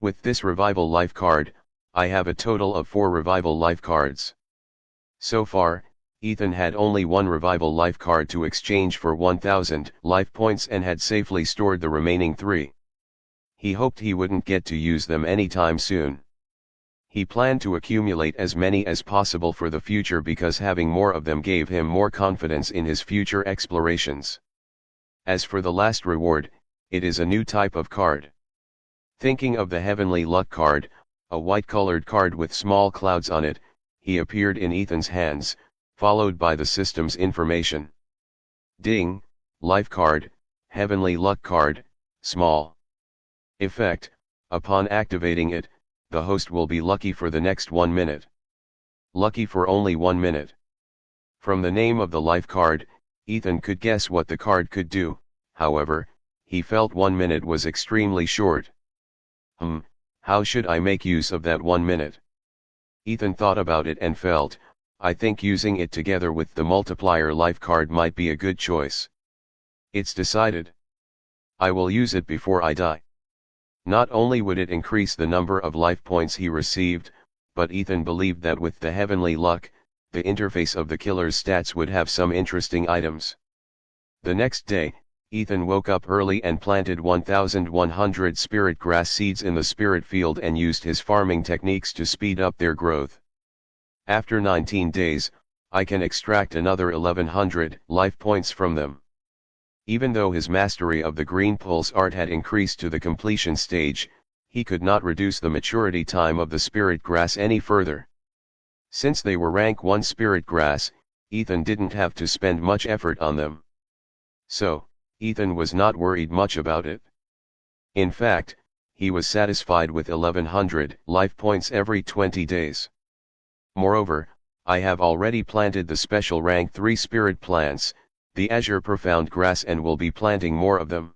With this Revival Life card, I have a total of 4 Revival Life cards. So far, Ethan had only 1 Revival Life card to exchange for 1,000 life points and had safely stored the remaining 3. He hoped he wouldn't get to use them anytime soon. He planned to accumulate as many as possible for the future because having more of them gave him more confidence in his future explorations. As for the last reward, it is a new type of card. Thinking of the Heavenly Luck card, a white-colored card with small clouds on it, he appeared in Ethan's hands, followed by the system's information. Ding, Life card, Heavenly Luck card, small. Effect, upon activating it, the host will be lucky for the next 1 minute. Lucky for only 1 minute. From the name of the life card, Ethan could guess what the card could do, however, he felt 1 minute was extremely short. How should I make use of that 1 minute? Ethan thought about it and felt, I think using it together with the multiplier life card might be a good choice. It's decided. I will use it before I die. Not only would it increase the number of life points he received, but Ethan believed that with the Heavenly Luck, the interface of the killer's stats would have some interesting items. The next day, Ethan woke up early and planted 1,100 spirit grass seeds in the spirit field and used his farming techniques to speed up their growth. After 19 days, I can extract another 1,100 life points from them. Even though his mastery of the green pulse art had increased to the completion stage, he could not reduce the maturity time of the spirit grass any further. Since they were rank 1 spirit grass, Ethan didn't have to spend much effort on them. So, Ethan was not worried much about it. In fact, he was satisfied with 1,100 life points every 20 days. Moreover, I have already planted the special rank 3 spirit plants, the Azure Profound Grass, and will be planting more of them.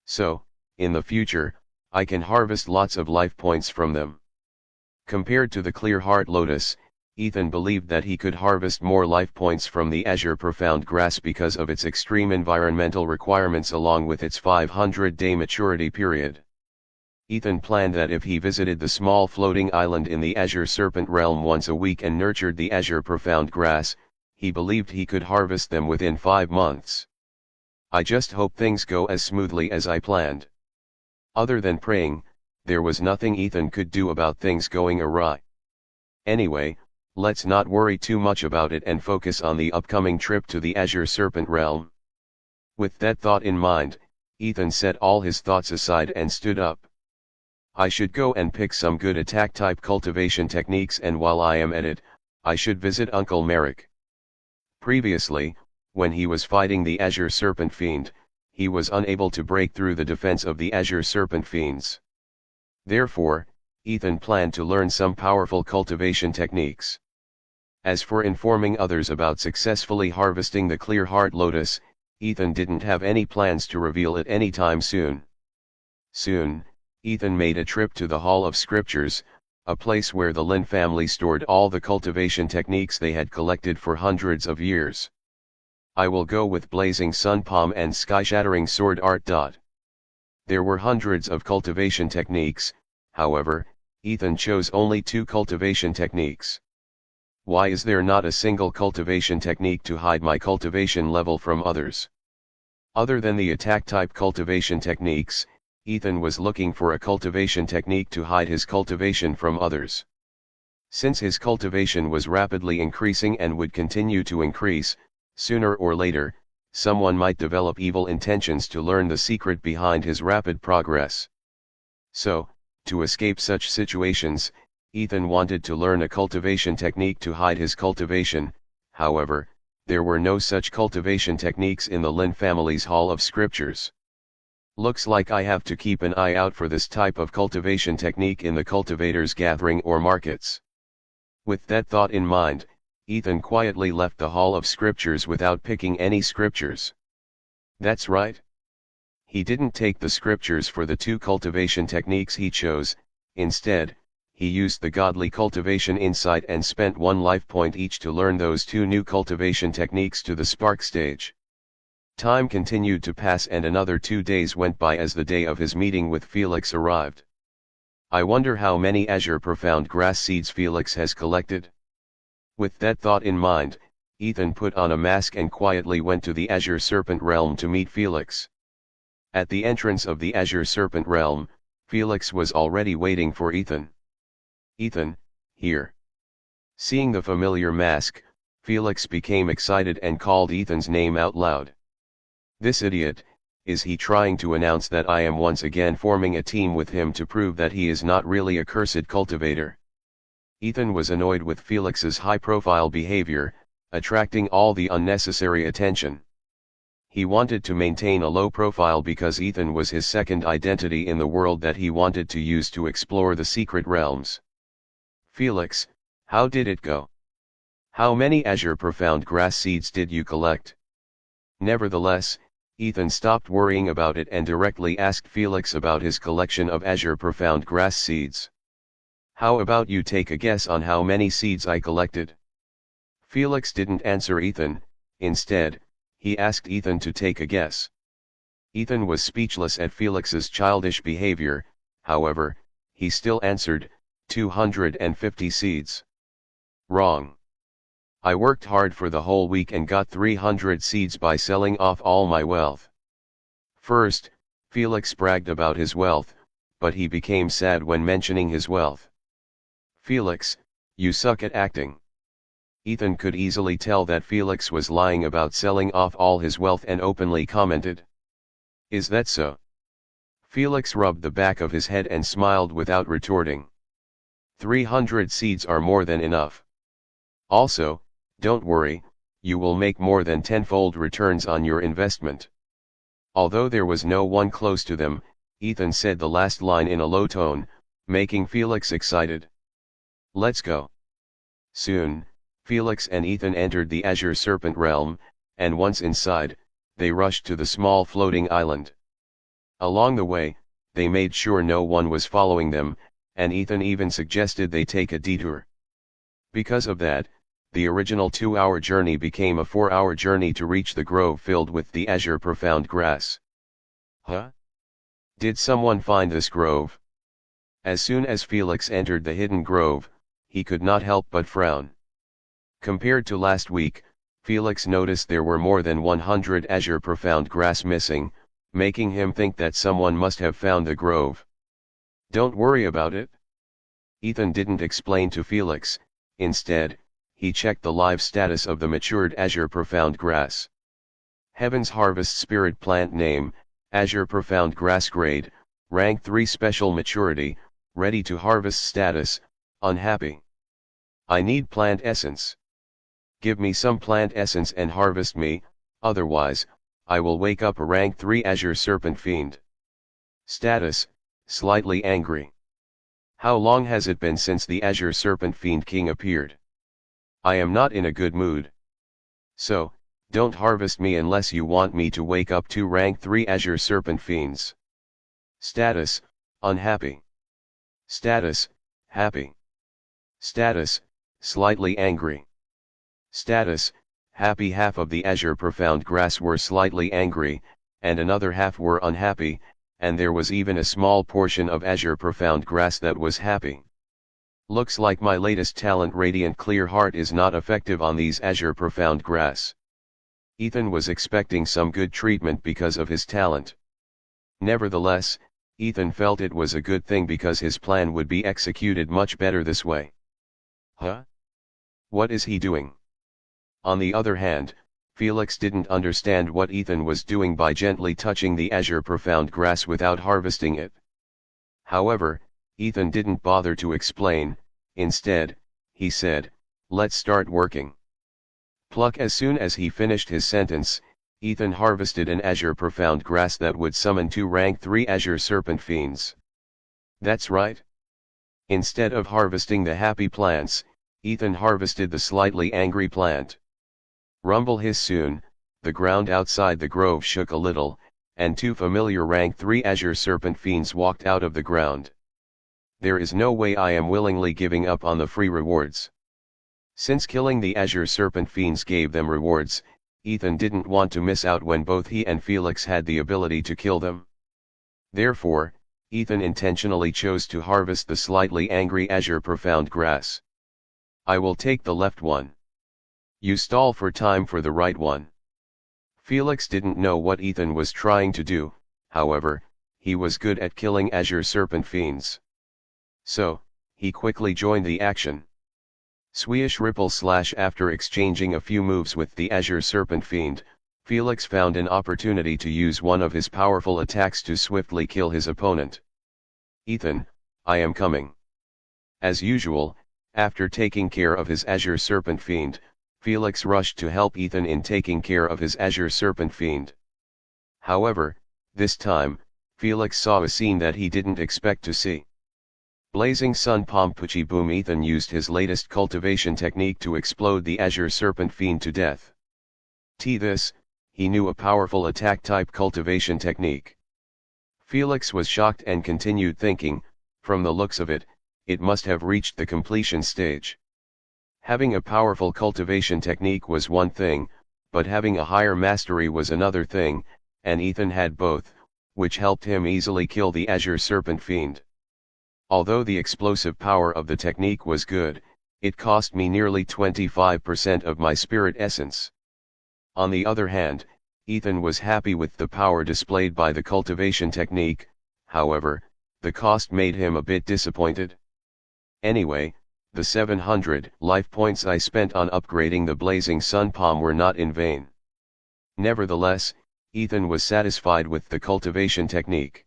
So, in the future, I can harvest lots of life points from them. Compared to the Clear Heart Lotus, Ethan believed that he could harvest more life points from the Azure Profound Grass because of its extreme environmental requirements along with its 500-day maturity period. Ethan planned that if he visited the small floating island in the Azure Serpent realm once a week and nurtured the Azure Profound Grass, he believed he could harvest them within 5 months. I just hope things go as smoothly as I planned. Other than praying, there was nothing Ethan could do about things going awry. Anyway, let's not worry too much about it and focus on the upcoming trip to the Azure Serpent realm. With that thought in mind, Ethan set all his thoughts aside and stood up. I should go and pick some good attack type cultivation techniques, and while I am at it, I should visit Uncle Merrick. Previously, when he was fighting the Azure Serpent Fiend, he was unable to break through the defense of the Azure Serpent Fiends. Therefore, Ethan planned to learn some powerful cultivation techniques. As for informing others about successfully harvesting the Clear Heart Lotus, Ethan didn't have any plans to reveal it anytime soon. Soon, Ethan made a trip to the Hall of Scriptures, a place where the Lin family stored all the cultivation techniques they had collected for hundreds of years. I will go with Blazing Sun Palm and Sky-Shattering Sword Art. There were hundreds of cultivation techniques, however, Ethan chose only 2 cultivation techniques. Why is there not a single cultivation technique to hide my cultivation level from others? Other than the attack type cultivation techniques, Ethan was looking for a cultivation technique to hide his cultivation from others. Since his cultivation was rapidly increasing and would continue to increase, sooner or later, someone might develop evil intentions to learn the secret behind his rapid progress. So, to escape such situations, Ethan wanted to learn a cultivation technique to hide his cultivation. However, there were no such cultivation techniques in the Lin family's Hall of Scriptures. Looks like I have to keep an eye out for this type of cultivation technique in the cultivators' gathering or markets. With that thought in mind, Ethan quietly left the Hall of Scriptures without picking any scriptures. That's right. He didn't take the scriptures for the two cultivation techniques he chose. Instead, he used the godly cultivation insight and spent one life point each to learn those two new cultivation techniques to the spark stage. Time continued to pass and another 2 days went by as the day of his meeting with Felix arrived. I wonder how many azure profound grass seeds Felix has collected. With that thought in mind, Ethan put on a mask and quietly went to the Azure Serpent Realm to meet Felix. At the entrance of the Azure Serpent Realm, Felix was already waiting for Ethan. Ethan, here. Seeing the familiar mask, Felix became excited and called Ethan's name out loud. This idiot, is he trying to announce that I am once again forming a team with him to prove that he is not really a cursed cultivator? Ethan was annoyed with Felix's high-profile behavior, attracting all the unnecessary attention. He wanted to maintain a low profile because Ethan was his second identity in the world that he wanted to use to explore the secret realms. Felix, how did it go? How many azure profound grass seeds did you collect? Nevertheless, Ethan stopped worrying about it and directly asked Felix about his collection of azure profound grass seeds. How about you take a guess on how many seeds I collected? Felix didn't answer Ethan. Instead, he asked Ethan to take a guess. Ethan was speechless at Felix's childish behavior. However, he still answered, 250 seeds. Wrong. I worked hard for the whole week and got 300 seeds by selling off all my wealth. First, Felix bragged about his wealth, but he became sad when mentioning his wealth. Felix, you suck at acting. Ethan could easily tell that Felix was lying about selling off all his wealth and openly commented, "Is that so?" Felix rubbed the back of his head and smiled without retorting. 300 seeds are more than enough. Also, don't worry, you will make more than tenfold returns on your investment. Although there was no one close to them, Ethan said the last line in a low tone, making Felix excited. Let's go. Soon, Felix and Ethan entered the Azure Serpent Realm, and once inside, they rushed to the small floating island. Along the way, they made sure no one was following them, and Ethan even suggested they take a detour. Because of that, the original 2-hour journey became a 4-hour journey to reach the grove filled with the azure profound grass. Huh? Did someone find this grove? As soon as Felix entered the hidden grove, he could not help but frown. Compared to last week, Felix noticed there were more than 100 azure profound grass missing, making him think that someone must have found the grove. Don't worry about it. Ethan didn't explain to Felix. Instead, he checked the live status of the matured azure profound grass. Heaven's Harvest Spirit Plant Name, Azure Profound Grass Grade, Rank 3 Special Maturity, Ready to Harvest Status, Unhappy. I need plant essence. Give me some plant essence and harvest me, otherwise, I will wake up a Rank 3 Azure Serpent Fiend. Status, Slightly angry. How long has it been since the Azure Serpent Fiend King appeared? I am not in a good mood. So, don't harvest me unless you want me to wake up 2 Rank 3 Azure Serpent Fiends. Status, Unhappy. Status, Happy. Status, Slightly angry. Status, Happy. Half of the Azure Profound Grass were slightly angry, and another half were unhappy, and there was even a small portion of Azure Profound Grass that was happy. Looks like my latest talent Radiant Clear Heart is not effective on these Azure Profound Grass. Ethan was expecting some good treatment because of his talent. Nevertheless, Ethan felt it was a good thing because his plan would be executed much better this way. Huh? What is he doing? On the other hand, Felix didn't understand what Ethan was doing by gently touching the azure profound grass without harvesting it. However, Ethan didn't bother to explain. Instead, he said, "Let's start working." Pluck. As soon as he finished his sentence, Ethan harvested an azure profound grass that would summon 2 rank 3 azure serpent fiends. That's right. Instead of harvesting the happy plants, Ethan harvested the slightly angry plant. Rumble hiss. Soon, the ground outside the grove shook a little, and 2 familiar rank 3 azure serpent fiends walked out of the ground. There is no way I am willingly giving up on the free rewards. Since killing the azure serpent fiends gave them rewards, Ethan didn't want to miss out when both he and Felix had the ability to kill them. Therefore, Ethan intentionally chose to harvest the slightly angry azure profound grass. I will take the left one. You stall for time for the right one. Felix didn't know what Ethan was trying to do, however, he was good at killing azure serpent fiends. So, he quickly joined the action. Swish ripple slash. After exchanging a few moves with the azure serpent fiend, Felix found an opportunity to use one of his powerful attacks to swiftly kill his opponent. Ethan, I am coming. As usual, after taking care of his azure serpent fiend, Felix rushed to help Ethan in taking care of his azure serpent fiend. However, this time, Felix saw a scene that he didn't expect to see. Blazing Sun Pom Puchi Boom. Ethan used his latest cultivation technique to explode the azure serpent fiend to death. This, he knew a powerful attack type cultivation technique. Felix was shocked and continued thinking, from the looks of it, it must have reached the completion stage. Having a powerful cultivation technique was one thing, but having a higher mastery was another thing, and Ethan had both, which helped him easily kill the azure serpent fiend. Although the explosive power of the technique was good, it cost me nearly 25% of my spirit essence. On the other hand, Ethan was happy with the power displayed by the cultivation technique, however, the cost made him a bit disappointed. Anyway, the 700 life points I spent on upgrading the Blazing Sun Palm were not in vain. Nevertheless, Ethan was satisfied with the cultivation technique.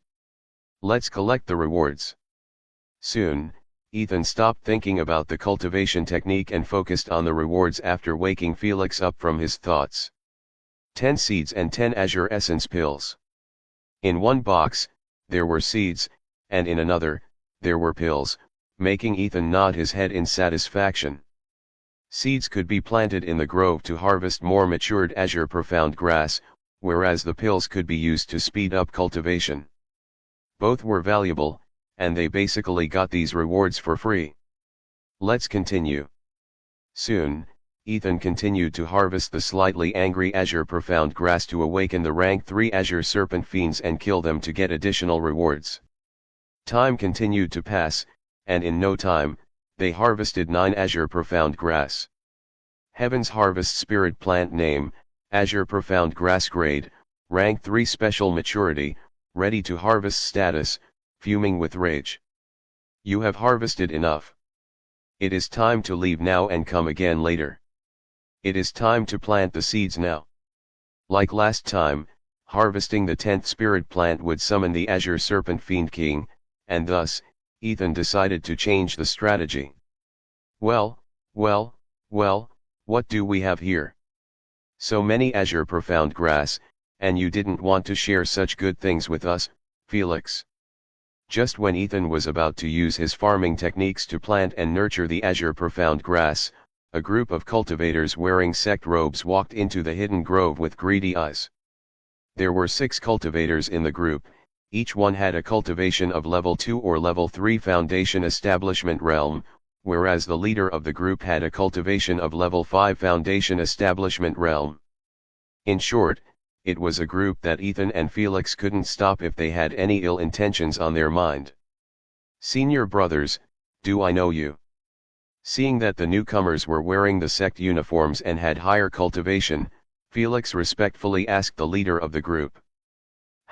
Let's collect the rewards. Soon, Ethan stopped thinking about the cultivation technique and focused on the rewards after waking Felix up from his thoughts. 10 seeds and 10 azure essence pills. In one box, there were seeds, and in another, there were pills, making Ethan nod his head in satisfaction. Seeds could be planted in the grove to harvest more matured azure profound grass, whereas the pills could be used to speed up cultivation. Both were valuable, and they basically got these rewards for free. Let's continue. Soon, Ethan continued to harvest the slightly angry azure profound grass to awaken the rank 3 azure serpent fiends and kill them to get additional rewards. Time continued to pass, and in no time, they harvested 9 azure profound grass. Heaven's Harvest Spirit Plant Name, Azure Profound Grass Grade, Rank 3 Special Maturity, Ready to Harvest Status, Fuming with Rage. You have harvested enough. It is time to leave now and come again later. It is time to plant the seeds now. Like last time, harvesting the 10th spirit plant would summon the Azure Serpent Fiend King, and thus, Ethan decided to change the strategy. Well, what do we have here? So many Azure Profound Grass, and you didn't want to share such good things with us, Felix. Just when Ethan was about to use his farming techniques to plant and nurture the azure profound grass, a group of cultivators wearing sect robes walked into the hidden grove with greedy eyes. There were 6 cultivators in the group, each one had a cultivation of level 2 or level 3 foundation establishment realm, whereas the leader of the group had a cultivation of level 5 foundation establishment realm. In short, it was a group that Ethan and Felix couldn't stop if they had any ill intentions on their mind. Senior brothers, do I know you? Seeing that the newcomers were wearing the sect uniforms and had higher cultivation, Felix respectfully asked the leader of the group.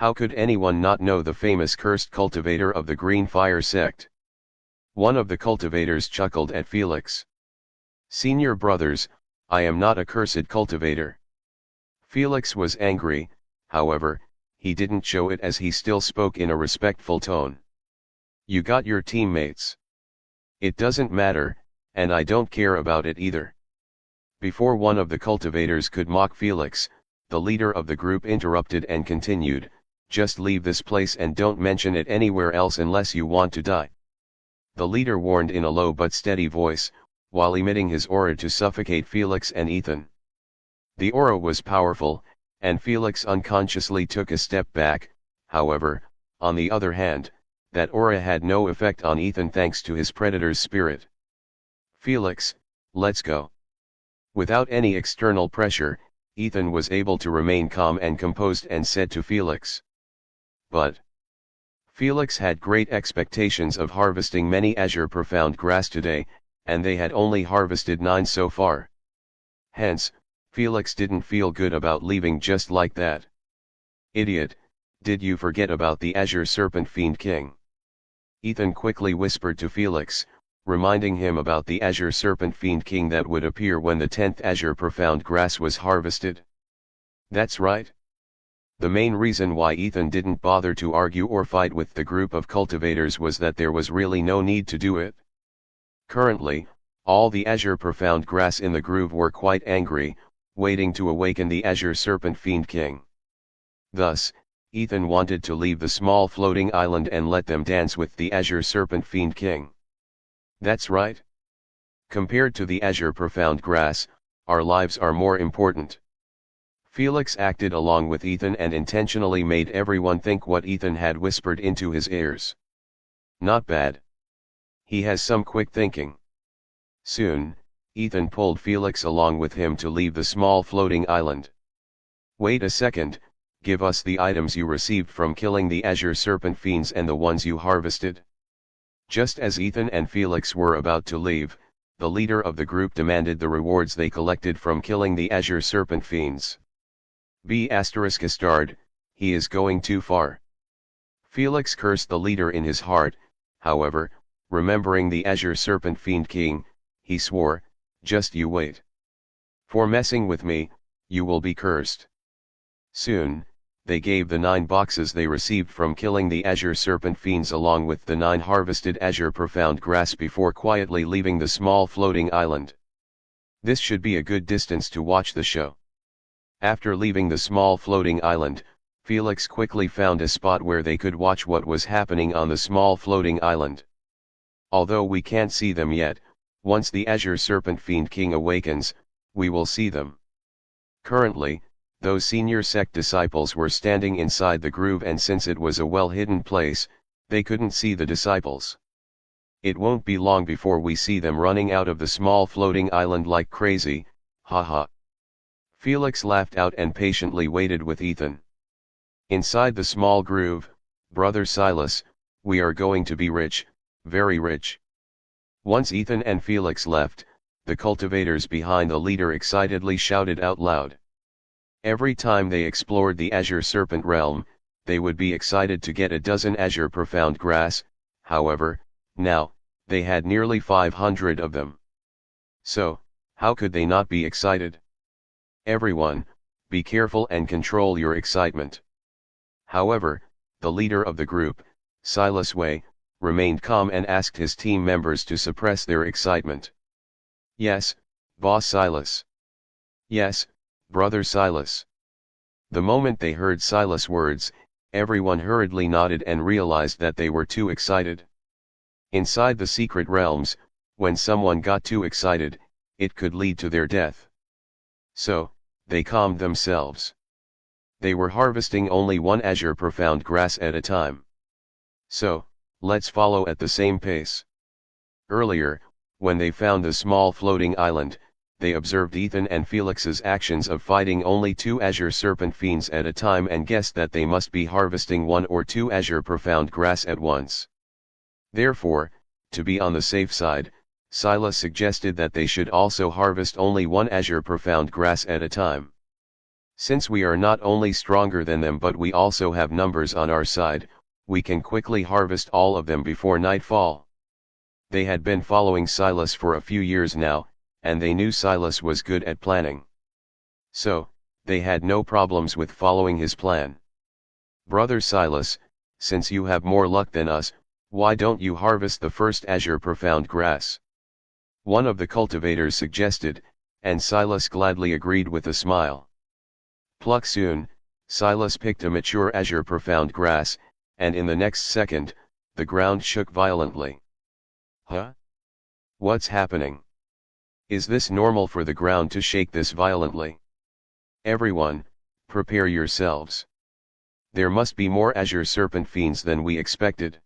How could anyone not know the famous cursed cultivator of the Green Fire sect? One of the cultivators chuckled at Felix. Senior brothers, I am not a cursed cultivator. Felix was angry, however, he didn't show it as he still spoke in a respectful tone. You got your teammates. It doesn't matter, and I don't care about it either. Before one of the cultivators could mock Felix, the leader of the group interrupted and continued, just leave this place and don't mention it anywhere else unless you want to die. The leader warned in a low but steady voice, while emitting his aura to suffocate Felix and Ethan. The aura was powerful, and Felix unconsciously took a step back. However, on the other hand, that aura had no effect on Ethan thanks to his predator's spirit. Felix, let's go. Without any external pressure, Ethan was able to remain calm and composed and said to Felix. But Felix had great expectations of harvesting many azure profound grass today, and they had only harvested 9 so far. Hence, Felix didn't feel good about leaving just like that. Idiot, did you forget about the Azure Serpent Fiend King? Ethan quickly whispered to Felix, reminding him about the Azure Serpent Fiend King that would appear when the 10th Azure Profound Grass was harvested. That's right. The main reason why Ethan didn't bother to argue or fight with the group of cultivators was that there was really no need to do it. Currently, all the Azure Profound Grass in the groove were quite angry, waiting to awaken the Azure Serpent Fiend King. Thus, Ethan wanted to leave the small floating island and let them dance with the Azure Serpent Fiend King. That's right. Compared to the Azure Profound Grass, our lives are more important. Felix acted along with Ethan and intentionally made everyone think what Ethan had whispered into his ears. Not bad. He has some quick thinking. Soon, Ethan pulled Felix along with him to leave the small floating island. Wait a second, give us the items you received from killing the Azure Serpent Fiends and the ones you harvested. Just as Ethan and Felix were about to leave, the leader of the group demanded the rewards they collected from killing the Azure Serpent Fiends. ****, he is going too far. Felix cursed the leader in his heart, however, remembering the Azure Serpent Fiend King, he swore, just you wait. For messing with me, you will be cursed. Soon, they gave the 9 boxes they received from killing the Azure Serpent Fiends along with the 9 harvested Azure Profound Grass before quietly leaving the small floating island. This should be a good distance to watch the show. After leaving the small floating island, Felix quickly found a spot where they could watch what was happening on the small floating island. Although we can't see them yet, once the Azure Serpent Fiend King awakens, we will see them. Currently, those senior sect disciples were standing inside the groove, and since it was a well-hidden place, they couldn't see the disciples. It won't be long before we see them running out of the small floating island like crazy, haha. Felix laughed out and patiently waited with Ethan. Inside the small groove, Brother Silas, we are going to be rich, very rich. Once Ethan and Felix left, the cultivators behind the leader excitedly shouted out loud. Every time they explored the Azure Serpent realm, they would be excited to get a dozen Azure Profound Grass, however, now, they had nearly 500 of them. So, how could they not be excited? Everyone, be careful and control your excitement. However, the leader of the group, Silas Way, remained calm and asked his team members to suppress their excitement. Yes, Boss Silas. Yes, Brother Silas. The moment they heard Silas' words, everyone hurriedly nodded and realized that they were too excited. Inside the secret realms, when someone got too excited, it could lead to their death. So, they calmed themselves. They were harvesting only 1 Azure Profound Grass at a time. So, let's follow at the same pace. Earlier, when they found the small floating island, they observed Ethan and Felix's actions of fighting only 2 Azure Serpent Fiends at a time and guessed that they must be harvesting 1 or 2 Azure Profound Grass at once. Therefore, to be on the safe side, Silas suggested that they should also harvest only 1 Azure Profound Grass at a time. Since we are not only stronger than them but we also have numbers on our side, we can quickly harvest all of them before nightfall. They had been following Silas for a few years now, and they knew Silas was good at planning. So, they had no problems with following his plan. Brother Silas, since you have more luck than us, why don't you harvest the first azure profound grass? One of the cultivators suggested, and Silas gladly agreed with a smile. Pluck soon, Silas picked a mature azure profound grass, and in the next second, the ground shook violently. Huh? What's happening? Is this normal for the ground to shake this violently? Everyone, prepare yourselves. There must be more azure serpent fiends than we expected.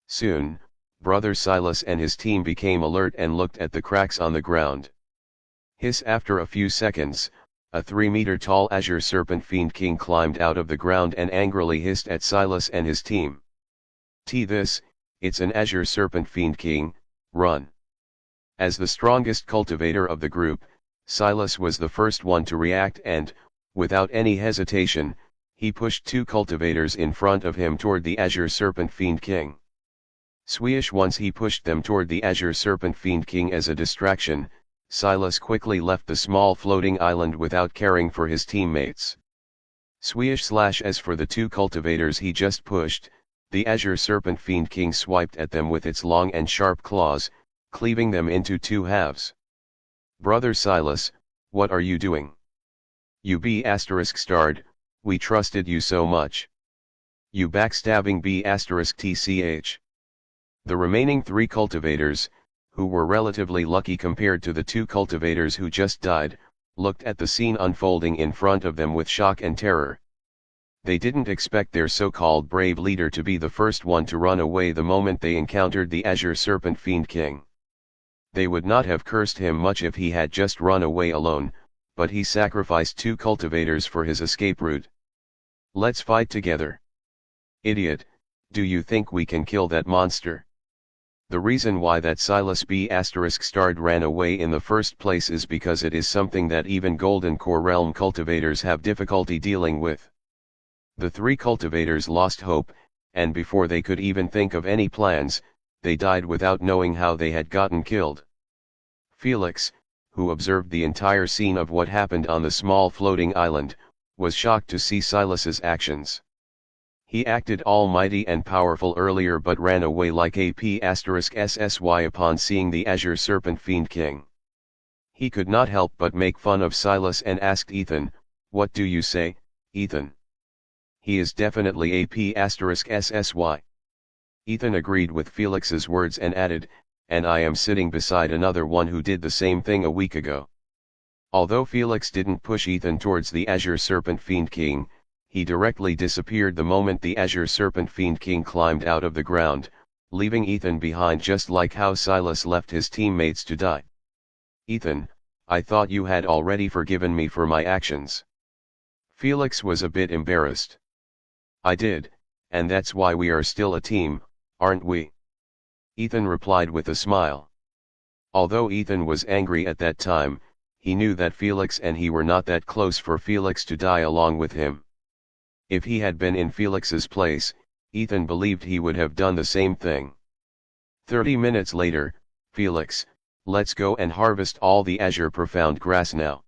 Soon, Brother Silas and his team became alert and looked at the cracks on the ground. After a few seconds, a 3-meter-tall azure serpent fiend king climbed out of the ground and angrily hissed at Silas and his team. It's an azure serpent fiend king, run. As the strongest cultivator of the group, Silas was the first one to react and, without any hesitation, he pushed 2 cultivators in front of him toward the azure serpent fiend king. Swish! Once he pushed them toward the azure serpent fiend king as a distraction, Silas quickly left the small floating island without caring for his teammates. Swish! As for the 2 cultivators he just pushed, the azure serpent fiend king swiped at them with its long and sharp claws, cleaving them into 2 halves. Brother Silas, what are you doing? You B*****, we trusted you so much. You backstabbing B*****. The remaining 3 cultivators, who were relatively lucky compared to the 2 cultivators who just died, looked at the scene unfolding in front of them with shock and terror. They didn't expect their so-called brave leader to be the first one to run away the moment they encountered the azure serpent fiend king. They would not have cursed him much if he had just run away alone, but he sacrificed 2 cultivators for his escape route. Let's fight together. Idiot, do you think we can kill that monster? The reason why that Silas B** ran away in the first place is because it is something that even Golden Core Realm cultivators have difficulty dealing with. The 3 cultivators lost hope, and before they could even think of any plans, they died without knowing how they had gotten killed. Felix, who observed the entire scene of what happened on the small floating island, was shocked to see Silas's actions. He acted almighty and powerful earlier but ran away like a P***SSY upon seeing the azure serpent fiend king. He could not help but make fun of Silas and asked Ethan, "What do you say, Ethan?" "He is definitely a P***SSY. Ethan agreed with Felix's words and added, "And I am sitting beside another one who did the same thing a week ago." Although Felix didn't push Ethan towards the azure serpent fiend king, he directly disappeared the moment the azure serpent fiend king climbed out of the ground, leaving Ethan behind just like how Silas left his teammates to die. "Ethan, I thought you had already forgiven me for my actions." Felix was a bit embarrassed. "I did, and that's why we are still a team, aren't we?" Ethan replied with a smile. Although Ethan was angry at that time, he knew that Felix and he were not that close for Felix to die along with him. If he had been in Felix's place, Ethan believed he would have done the same thing. 30 minutes later, "Felix, let's go and harvest all the azure profound grass now."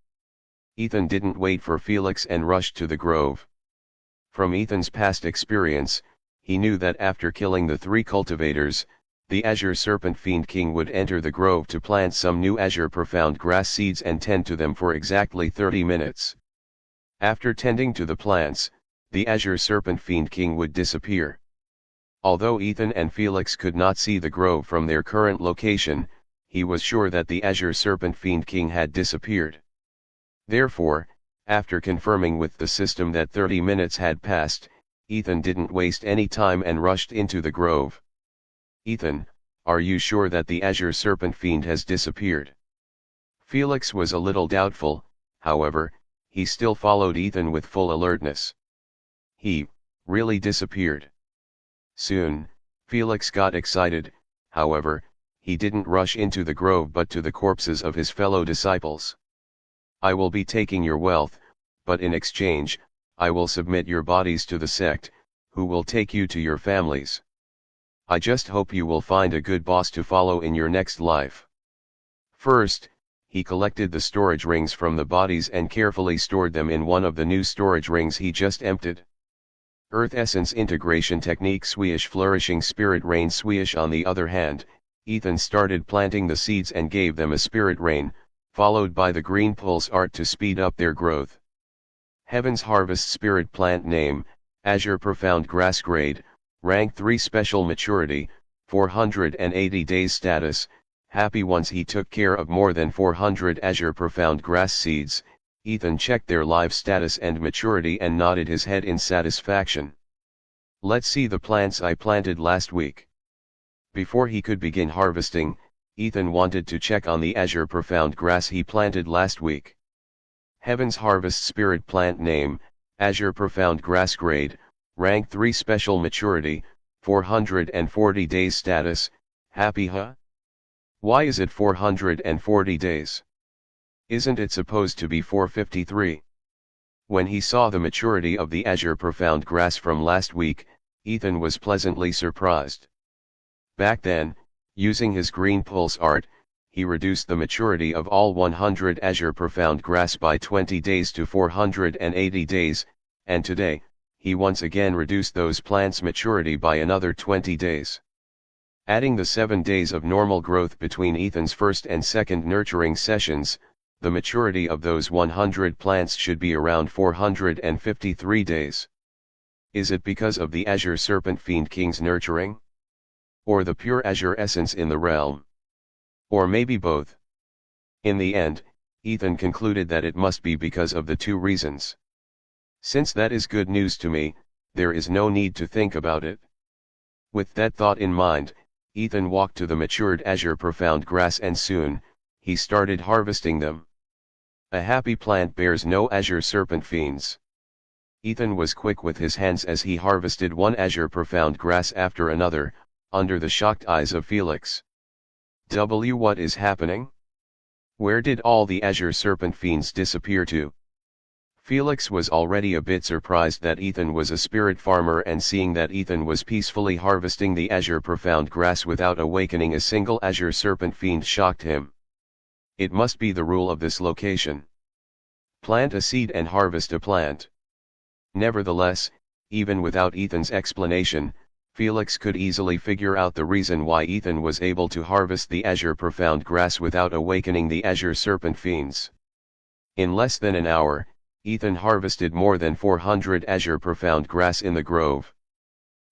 Ethan didn't wait for Felix and rushed to the grove. From Ethan's past experience, he knew that after killing the 3 cultivators, the azure serpent fiend king would enter the grove to plant some new azure profound grass seeds and tend to them for exactly 30 minutes. After tending to the plants, the azure serpent fiend king would disappear. Although Ethan and Felix could not see the grove from their current location, he was sure that the azure serpent fiend king had disappeared. Therefore, after confirming with the system that 30 minutes had passed, Ethan didn't waste any time and rushed into the grove. "Ethan, are you sure that the azure serpent fiend has disappeared?" Felix was a little doubtful, however, he still followed Ethan with full alertness. "He really disappeared." Soon, Felix got excited, however, he didn't rush into the grove but to the corpses of his fellow disciples. "I will be taking your wealth, but in exchange, I will submit your bodies to the sect, who will take you to your families. I just hope you will find a good boss to follow in your next life. First, he collected the storage rings from the bodies and carefully stored them in one of the new storage rings he just emptied. Earth Essence Integration Technique Swish Flourishing Spirit Rain Swish. On the other hand, Ethan started planting the seeds and gave them a spirit rain, followed by the green pulse art to speed up their growth. Heaven's Harvest Spirit Plant Name, Azure Profound Grass Grade, Rank 3 Special Maturity, 480 Days Status, Happy. Once he took care of more than 400 Azure Profound Grass seeds, Ethan checked their live status and maturity and nodded his head in satisfaction. Let's see the plants I planted last week. Before he could begin harvesting, Ethan wanted to check on the Azure Profound Grass he planted last week. Heaven's Harvest Spirit Plant Name, Azure Profound Grass Grade, Rank 3 Special Maturity, 440 Days Status, Happy. Why is it 440 days? Isn't it supposed to be 453? When he saw the maturity of the Azure Profound Grass from last week, Ethan was pleasantly surprised. Back then, using his green pulse art, he reduced the maturity of all 100 Azure Profound Grass by 20 days to 480 days, and today, he once again reduced those plants' maturity by another 20 days. Adding the 7 days of normal growth between Ethan's first and second nurturing sessions, the maturity of those 100 plants should be around 453 days. Is it because of the Azure Serpent Fiend King's nurturing? Or the pure Azure essence in the realm? Or maybe both? In the end, Ethan concluded that it must be because of the two reasons. Since that is good news to me, there is no need to think about it. With that thought in mind, Ethan walked to the matured Azure Profound Grass and soon, he started harvesting them. A happy plant bears no Azure Serpent Fiends. Ethan was quick with his hands as he harvested one Azure Profound Grass after another, under the shocked eyes of Felix. What is happening? Where did all the Azure Serpent Fiends disappear to? Felix was already a bit surprised that Ethan was a spirit farmer, and seeing that Ethan was peacefully harvesting the Azure Profound Grass without awakening a single Azure Serpent Fiend shocked him. It must be the rule of this location. Plant a seed and harvest a plant. Nevertheless, even without Ethan's explanation, Felix could easily figure out the reason why Ethan was able to harvest the Azure Profound Grass without awakening the Azure Serpent Fiends. In less than an hour, Ethan harvested more than 400 Azure Profound Grass in the grove.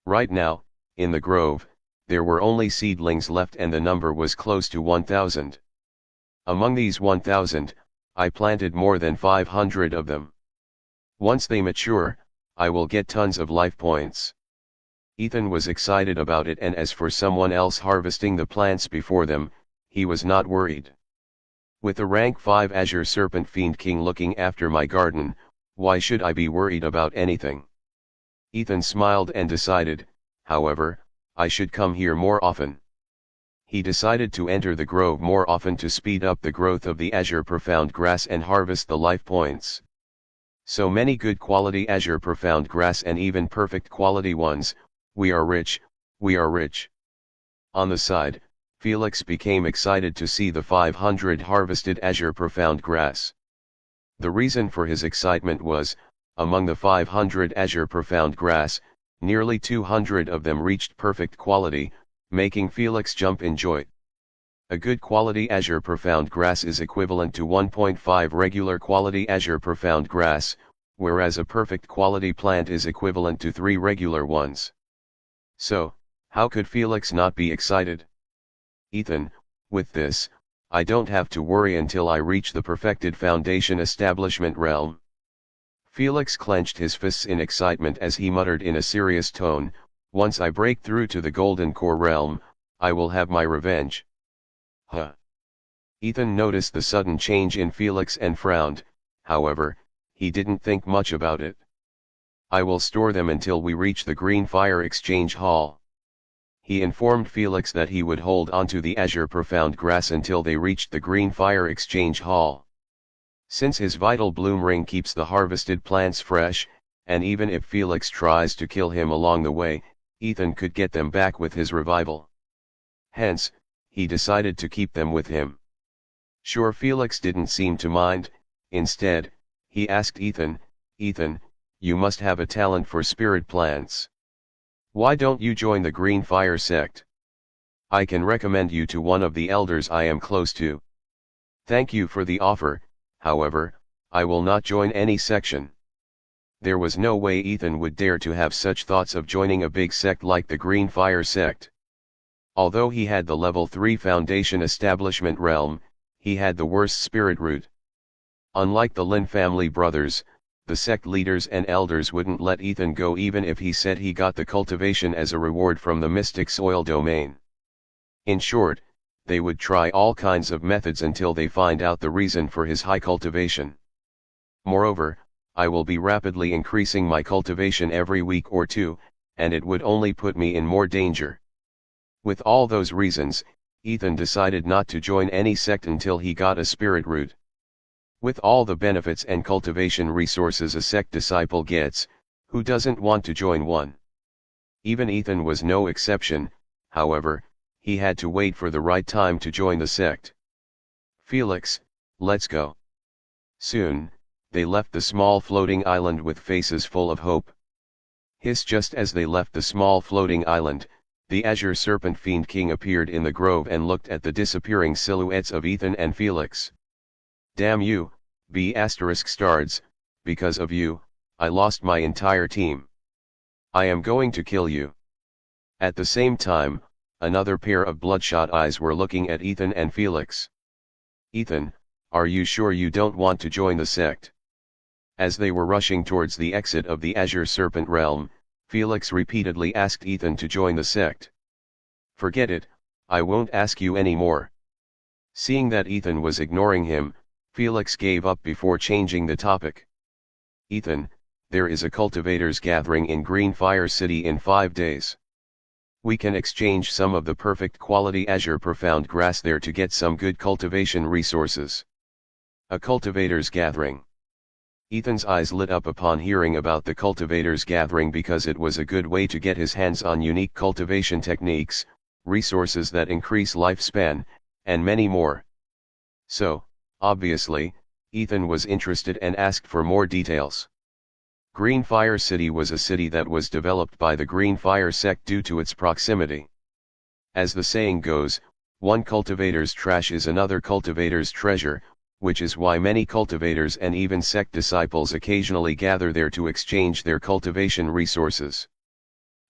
Right now, in the grove, there were only seedlings left and the number was close to 1,000. Among these 1,000, I planted more than 500 of them. Once they mature, I will get tons of life points. Ethan was excited about it, and as for someone else harvesting the plants before them, he was not worried. With a rank 5 Azure Serpent Fiend King looking after my garden, why should I be worried about anything? Ethan smiled and decided, however, I should come here more often. He decided to enter the grove more often to speed up the growth of the Azure Profound Grass and harvest the life points. So many good quality Azure Profound Grass and even perfect quality ones, we are rich, we are rich. On the side, Felix became excited to see the 500 harvested Azure Profound Grass. The reason for his excitement was, among the 500 Azure Profound Grass, nearly 200 of them reached perfect quality, making Felix jump in joy. A good quality Azure Profound Grass is equivalent to 1.5 regular quality Azure Profound Grass, whereas a perfect quality plant is equivalent to 3 regular ones. So, how could Felix not be excited? Ethan, with this, I don't have to worry until I reach the perfected foundation establishment realm. Felix clenched his fists in excitement as he muttered in a serious tone, once I break through to the Golden Core realm, I will have my revenge. Ethan noticed the sudden change in Felix and frowned, however, he didn't think much about it. I will store them until we reach the Green Fire Exchange Hall. He informed Felix that he would hold onto the Azure Profound Grass until they reached the Green Fire Exchange Hall. Since his vital bloom ring keeps the harvested plants fresh, and even if Felix tries to kill him along the way, Ethan could get them back with his revival. Hence, he decided to keep them with him. Sure, Felix didn't seem to mind. Instead, he asked Ethan, "Ethan, you must have a talent for spirit plants. Why don't you join the Green Fire sect? I can recommend you to one of the elders I am close to. Thank you for the offer, however, I will not join any section." There was no way Ethan would dare to have such thoughts of joining a big sect like the Green Fire sect. Although he had the level 3 foundation establishment realm, he had the worst spirit root. Unlike the Lin family brothers, the sect leaders and elders wouldn't let Ethan go even if he said he got the cultivation as a reward from the mystic soil domain. In short, they would try all kinds of methods until they find out the reason for his high cultivation. Moreover, I will be rapidly increasing my cultivation every week or two, and it would only put me in more danger. With all those reasons, Ethan decided not to join any sect until he got a spirit root. With all the benefits and cultivation resources a sect disciple gets, who doesn't want to join one? Even Ethan was no exception. However, he had to wait for the right time to join the sect. "Felix, let's go." Soon, they left the small floating island with faces full of hope. Just as they left the small floating island, the Azure Serpent Fiend King appeared in the grove and looked at the disappearing silhouettes of Ethan and Felix. "Damn you, B***stards, because of you, I lost my entire team. I am going to kill you." At the same time, another pair of bloodshot eyes were looking at Ethan and Felix. "Ethan, are you sure you don't want to join the sect?" As they were rushing towards the exit of the Azure Serpent realm, Felix repeatedly asked Ethan to join the sect. "Forget it, I won't ask you anymore." Seeing that Ethan was ignoring him, Felix gave up before changing the topic. "Ethan, there is a cultivators gathering in Green Fire City in 5 days. We can exchange some of the perfect quality Azure Profound grass there to get some good cultivation resources." A cultivators gathering. Ethan's eyes lit up upon hearing about the cultivators gathering because it was a good way to get his hands on unique cultivation techniques, resources that increase lifespan, and many more. So, obviously, Ethan was interested and asked for more details. Green Fire City was a city that was developed by the Green Fire sect due to its proximity. As the saying goes, one cultivator's trash is another cultivator's treasure, which is why many cultivators and even sect disciples occasionally gather there to exchange their cultivation resources.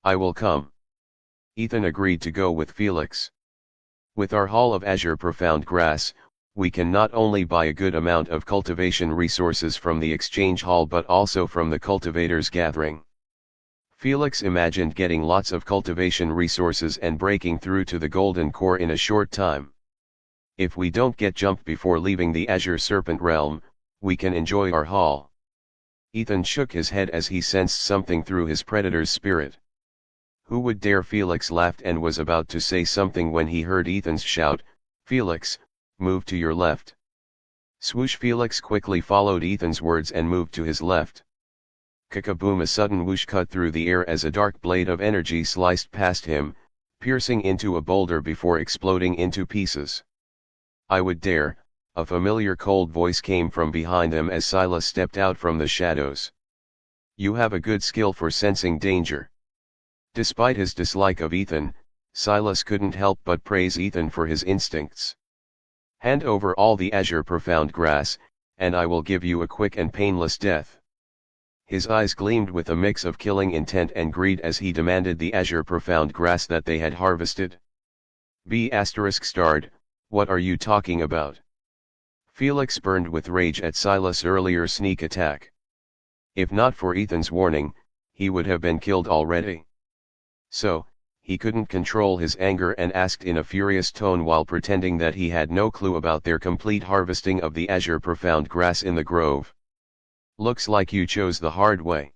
"I will come." Ethan agreed to go with Felix. With our haul of Azure Profound grass, we can not only buy a good amount of cultivation resources from the exchange hall but also from the cultivators gathering. Felix imagined getting lots of cultivation resources and breaking through to the golden core in a short time. If we don't get jumped before leaving the Azure Serpent realm, we can enjoy our haul. Ethan shook his head as he sensed something through his predator's spirit. Who would dare? Felix laughed and was about to say something when he heard Ethan's shout, "Felix, move to your left." Swoosh! Felix quickly followed Ethan's words and moved to his left. Kakaboom! A sudden whoosh cut through the air as a dark blade of energy sliced past him, piercing into a boulder before exploding into pieces. "I would dare," a familiar cold voice came from behind them as Silas stepped out from the shadows. "You have a good skill for sensing danger." Despite his dislike of Ethan, Silas couldn't help but praise Ethan for his instincts. "Hand over all the Azure Profound grass, and I will give you a quick and painless death." His eyes gleamed with a mix of killing intent and greed as he demanded the Azure Profound grass that they had harvested. B***starred, what are you talking about? Felix burned with rage at Silas' earlier sneak attack. If not for Ethan's warning, he would have been killed already. So, he couldn't control his anger and asked in a furious tone while pretending that he had no clue about their complete harvesting of the Azure Profound grass in the grove. "Looks like you chose the hard way."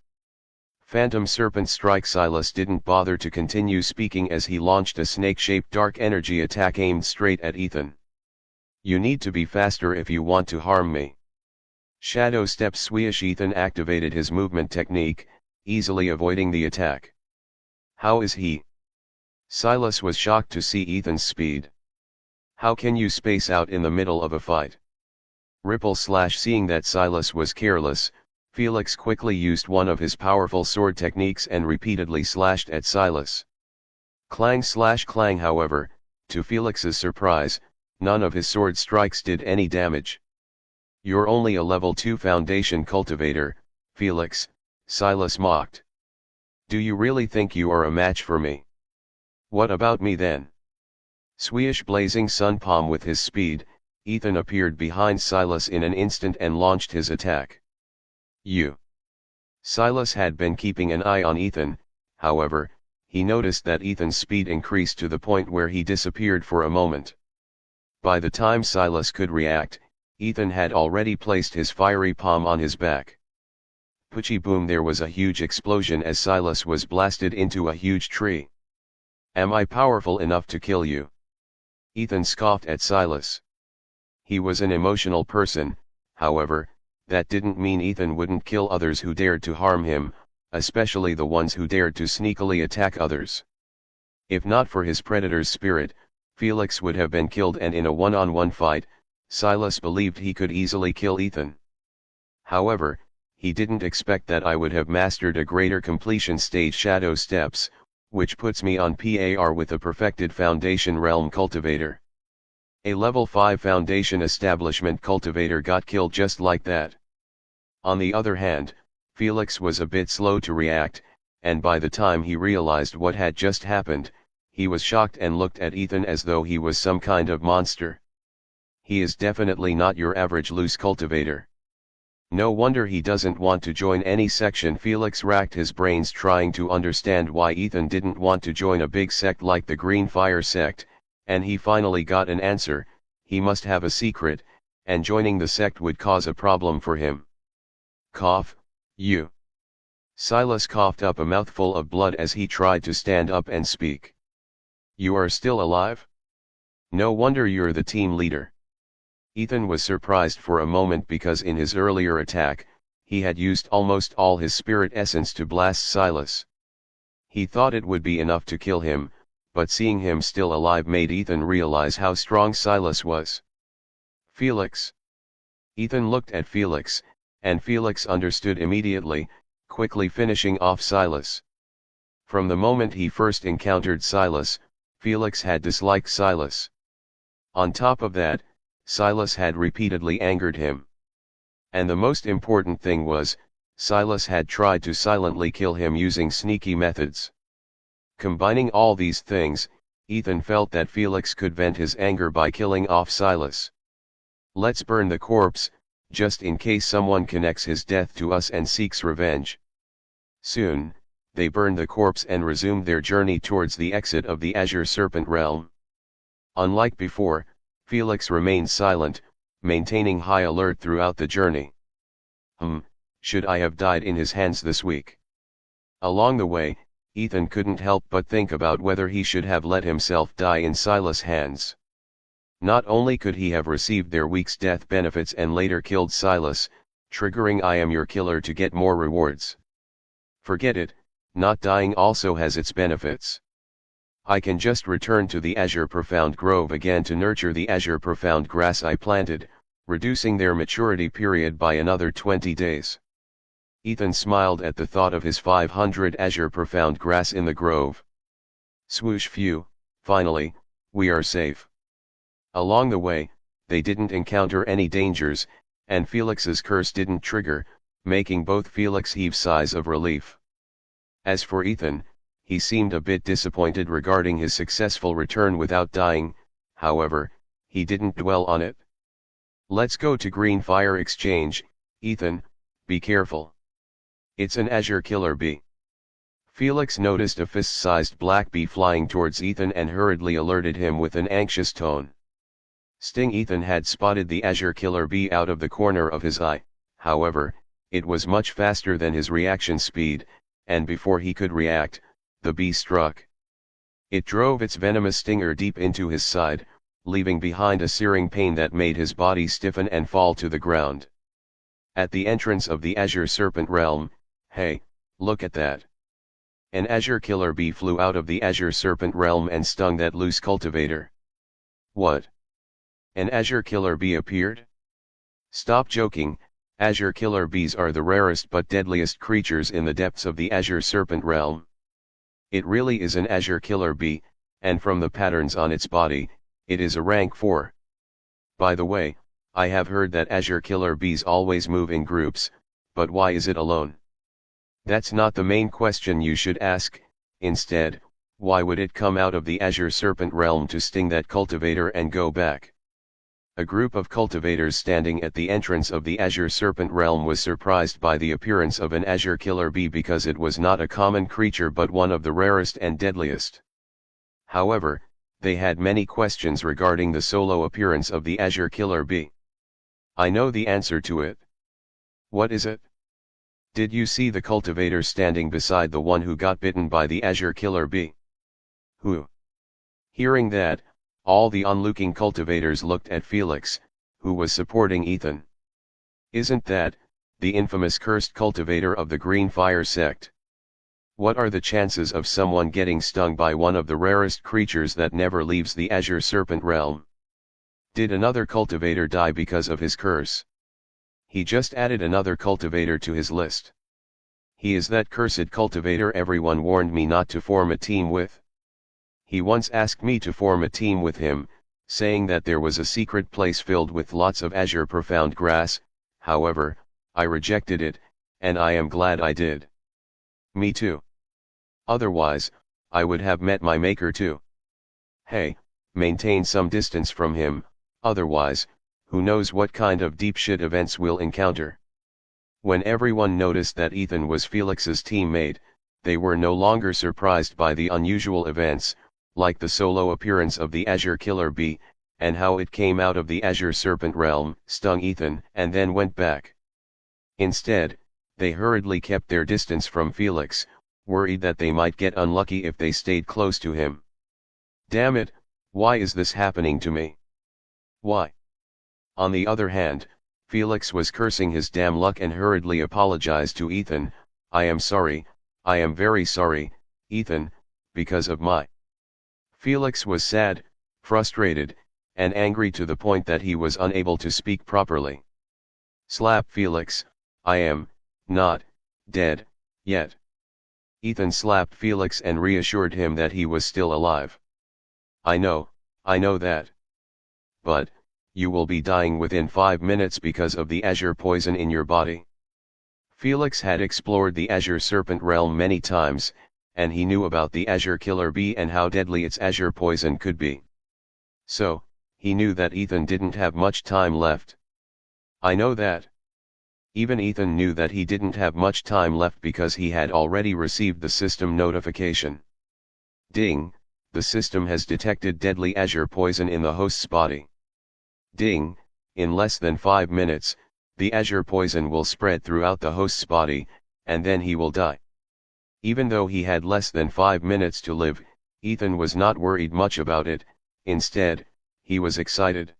Phantom Serpent Strike! Silas didn't bother to continue speaking as he launched a snake-shaped dark energy attack aimed straight at Ethan. "You need to be faster if you want to harm me." Shadow step swish. Ethan activated his movement technique, easily avoiding the attack. How is he? Silas was shocked to see Ethan's speed. How can you space out in the middle of a fight? Ripple slash. Seeing that Silas was careless, Felix quickly used one of his powerful sword techniques and repeatedly slashed at Silas. Clang slash clang. However, to Felix's surprise, none of his sword strikes did any damage. You're only a level 2 foundation cultivator, Felix, Silas mocked. Do you really think you are a match for me? What about me then? Swish. Blazing sun palm. With his speed, Ethan appeared behind Silas in an instant and launched his attack. Silas had been keeping an eye on Ethan, however, he noticed that Ethan's speed increased to the point where he disappeared for a moment. By the time Silas could react, Ethan had already placed his fiery palm on his back. Poochie boom. There was a huge explosion as Silas was blasted into a huge tree. Am I powerful enough to kill you? Ethan scoffed at Silas. He was an emotional person, however, that didn't mean Ethan wouldn't kill others who dared to harm him, especially the ones who dared to sneakily attack others. If not for his predator's spirit, Felix would have been killed, and in a one-on-one fight, Silas believed he could easily kill Ethan. However, he didn't expect that I would have mastered a greater completion stage shadow steps, which puts me on par with a perfected foundation realm cultivator. A level 5 foundation establishment cultivator got killed just like that. On the other hand, Felix was a bit slow to react, and by the time he realized what had just happened, he was shocked and looked at Ethan as though he was some kind of monster. He is definitely not your average loose cultivator. No wonder he doesn't want to join any section. Felix racked his brains trying to understand why Ethan didn't want to join a big sect like the Green Fire sect, and he finally got an answer: he must have a secret, and joining the sect would cause a problem for him. Cough, you. Silas coughed up a mouthful of blood as he tried to stand up and speak. You are still alive? No wonder you're the team leader. Ethan was surprised for a moment because in his earlier attack, he had used almost all his spirit essence to blast Silas. He thought it would be enough to kill him, but seeing him still alive made Ethan realize how strong Silas was. Felix. Ethan looked at Felix, and Felix understood immediately, quickly finishing off Silas. From the moment he first encountered Silas, Felix had disliked Silas. On top of that, Silas had repeatedly angered him. And the most important thing was, Silas had tried to silently kill him using sneaky methods. Combining all these things, Ethan felt that Felix could vent his anger by killing off Silas. Let's burn the corpse, just in case someone connects his death to us and seeks revenge. Soon, they burned the corpse and resumed their journey towards the exit of the Azure Serpent realm. Unlike before, Felix remained silent, maintaining high alert throughout the journey. Should I have died in his hands this week? Along the way, Ethan couldn't help but think about whether he should have let himself die in Silas' hands. Not only could he have received their week's death benefits and later killed Silas, triggering I am your killer to get more rewards. Forget it, not dying also has its benefits. I can just return to the Azure Profound Grove again to nurture the Azure Profound grass I planted, reducing their maturity period by another 20 days. Ethan smiled at the thought of his 500 Azure Profound grass in the grove. Swoosh, phew, finally, we are safe. Along the way, they didn't encounter any dangers, and Felix's curse didn't trigger, making both Felix heave sighs of relief. As for Ethan, he seemed a bit disappointed regarding his successful return without dying, however, he didn't dwell on it. Let's go to Green Fire Exchange, Ethan, be careful. It's an Azure Killer bee. Felix noticed a fist-sized black bee flying towards Ethan and hurriedly alerted him with an anxious tone. Sting. Ethan had spotted the Azure Killer bee out of the corner of his eye, however, it was much faster than his reaction speed, and before he could react, the bee struck. It drove its venomous stinger deep into his side, leaving behind a searing pain that made his body stiffen and fall to the ground. At the entrance of the Azure Serpent realm, hey, look at that. An Azure killer bee flew out of the Azure Serpent realm and stung that loose cultivator. What? An Azure killer bee appeared? Stop joking, Azure killer bees are the rarest but deadliest creatures in the depths of the Azure Serpent realm. It really is an Azure killer bee, and from the patterns on its body, it is a rank 4. By the way, I have heard that Azure killer bees always move in groups, but why is it alone? That's not the main question you should ask. Instead, why would it come out of the Azure Serpent realm to sting that cultivator and go back? A group of cultivators standing at the entrance of the Azure Serpent realm was surprised by the appearance of an Azure killer bee because it was not a common creature but one of the rarest and deadliest. However, they had many questions regarding the solo appearance of the Azure killer bee. I know the answer to it. What is it? Did you see the cultivator standing beside the one who got bitten by the Azure killer bee? Who? Hearing that, all the onlooking cultivators looked at Felix, who was supporting Ethan. Isn't that the infamous cursed cultivator of the Green Fire sect? What are the chances of someone getting stung by one of the rarest creatures that never leaves the Azure Serpent realm? Did another cultivator die because of his curse? He just added another cultivator to his list. He is that cursed cultivator everyone warned me not to form a team with. He once asked me to form a team with him, saying that there was a secret place filled with lots of azure profound grass. However, I rejected it, and I am glad I did. Me too. Otherwise, I would have met my maker too. Hey, maintain some distance from him, otherwise, who knows what kind of deep shit events we'll encounter. When everyone noticed that Ethan was Felix's teammate, they were no longer surprised by the unusual events, like the solo appearance of the Azure killer bee, and how it came out of the Azure Serpent realm, stung Ethan, and then went back. Instead, they hurriedly kept their distance from Felix, worried that they might get unlucky if they stayed close to him. Damn it, why is this happening to me? Why? On the other hand, Felix was cursing his damn luck and hurriedly apologized to Ethan. I am sorry, I am very sorry, Ethan, because of my... Felix was sad, frustrated, and angry to the point that he was unable to speak properly. Slap Felix, I am not dead yet. Ethan slapped Felix and reassured him that he was still alive. I know that. But, you will be dying within 5 minutes because of the azure poison in your body. Felix had explored the Azure Serpent realm many times, and he knew about the Azure killer bee and how deadly its azure poison could be. So, he knew that Ethan didn't have much time left. I know that. Even Ethan knew that he didn't have much time left because he had already received the system notification. Ding, the system has detected deadly azure poison in the host's body. Ding, in less than 5 minutes, the azure poison will spread throughout the host's body, and then he will die. Even though he had less than 5 minutes to live, Ethan was not worried much about it. Instead, he was excited.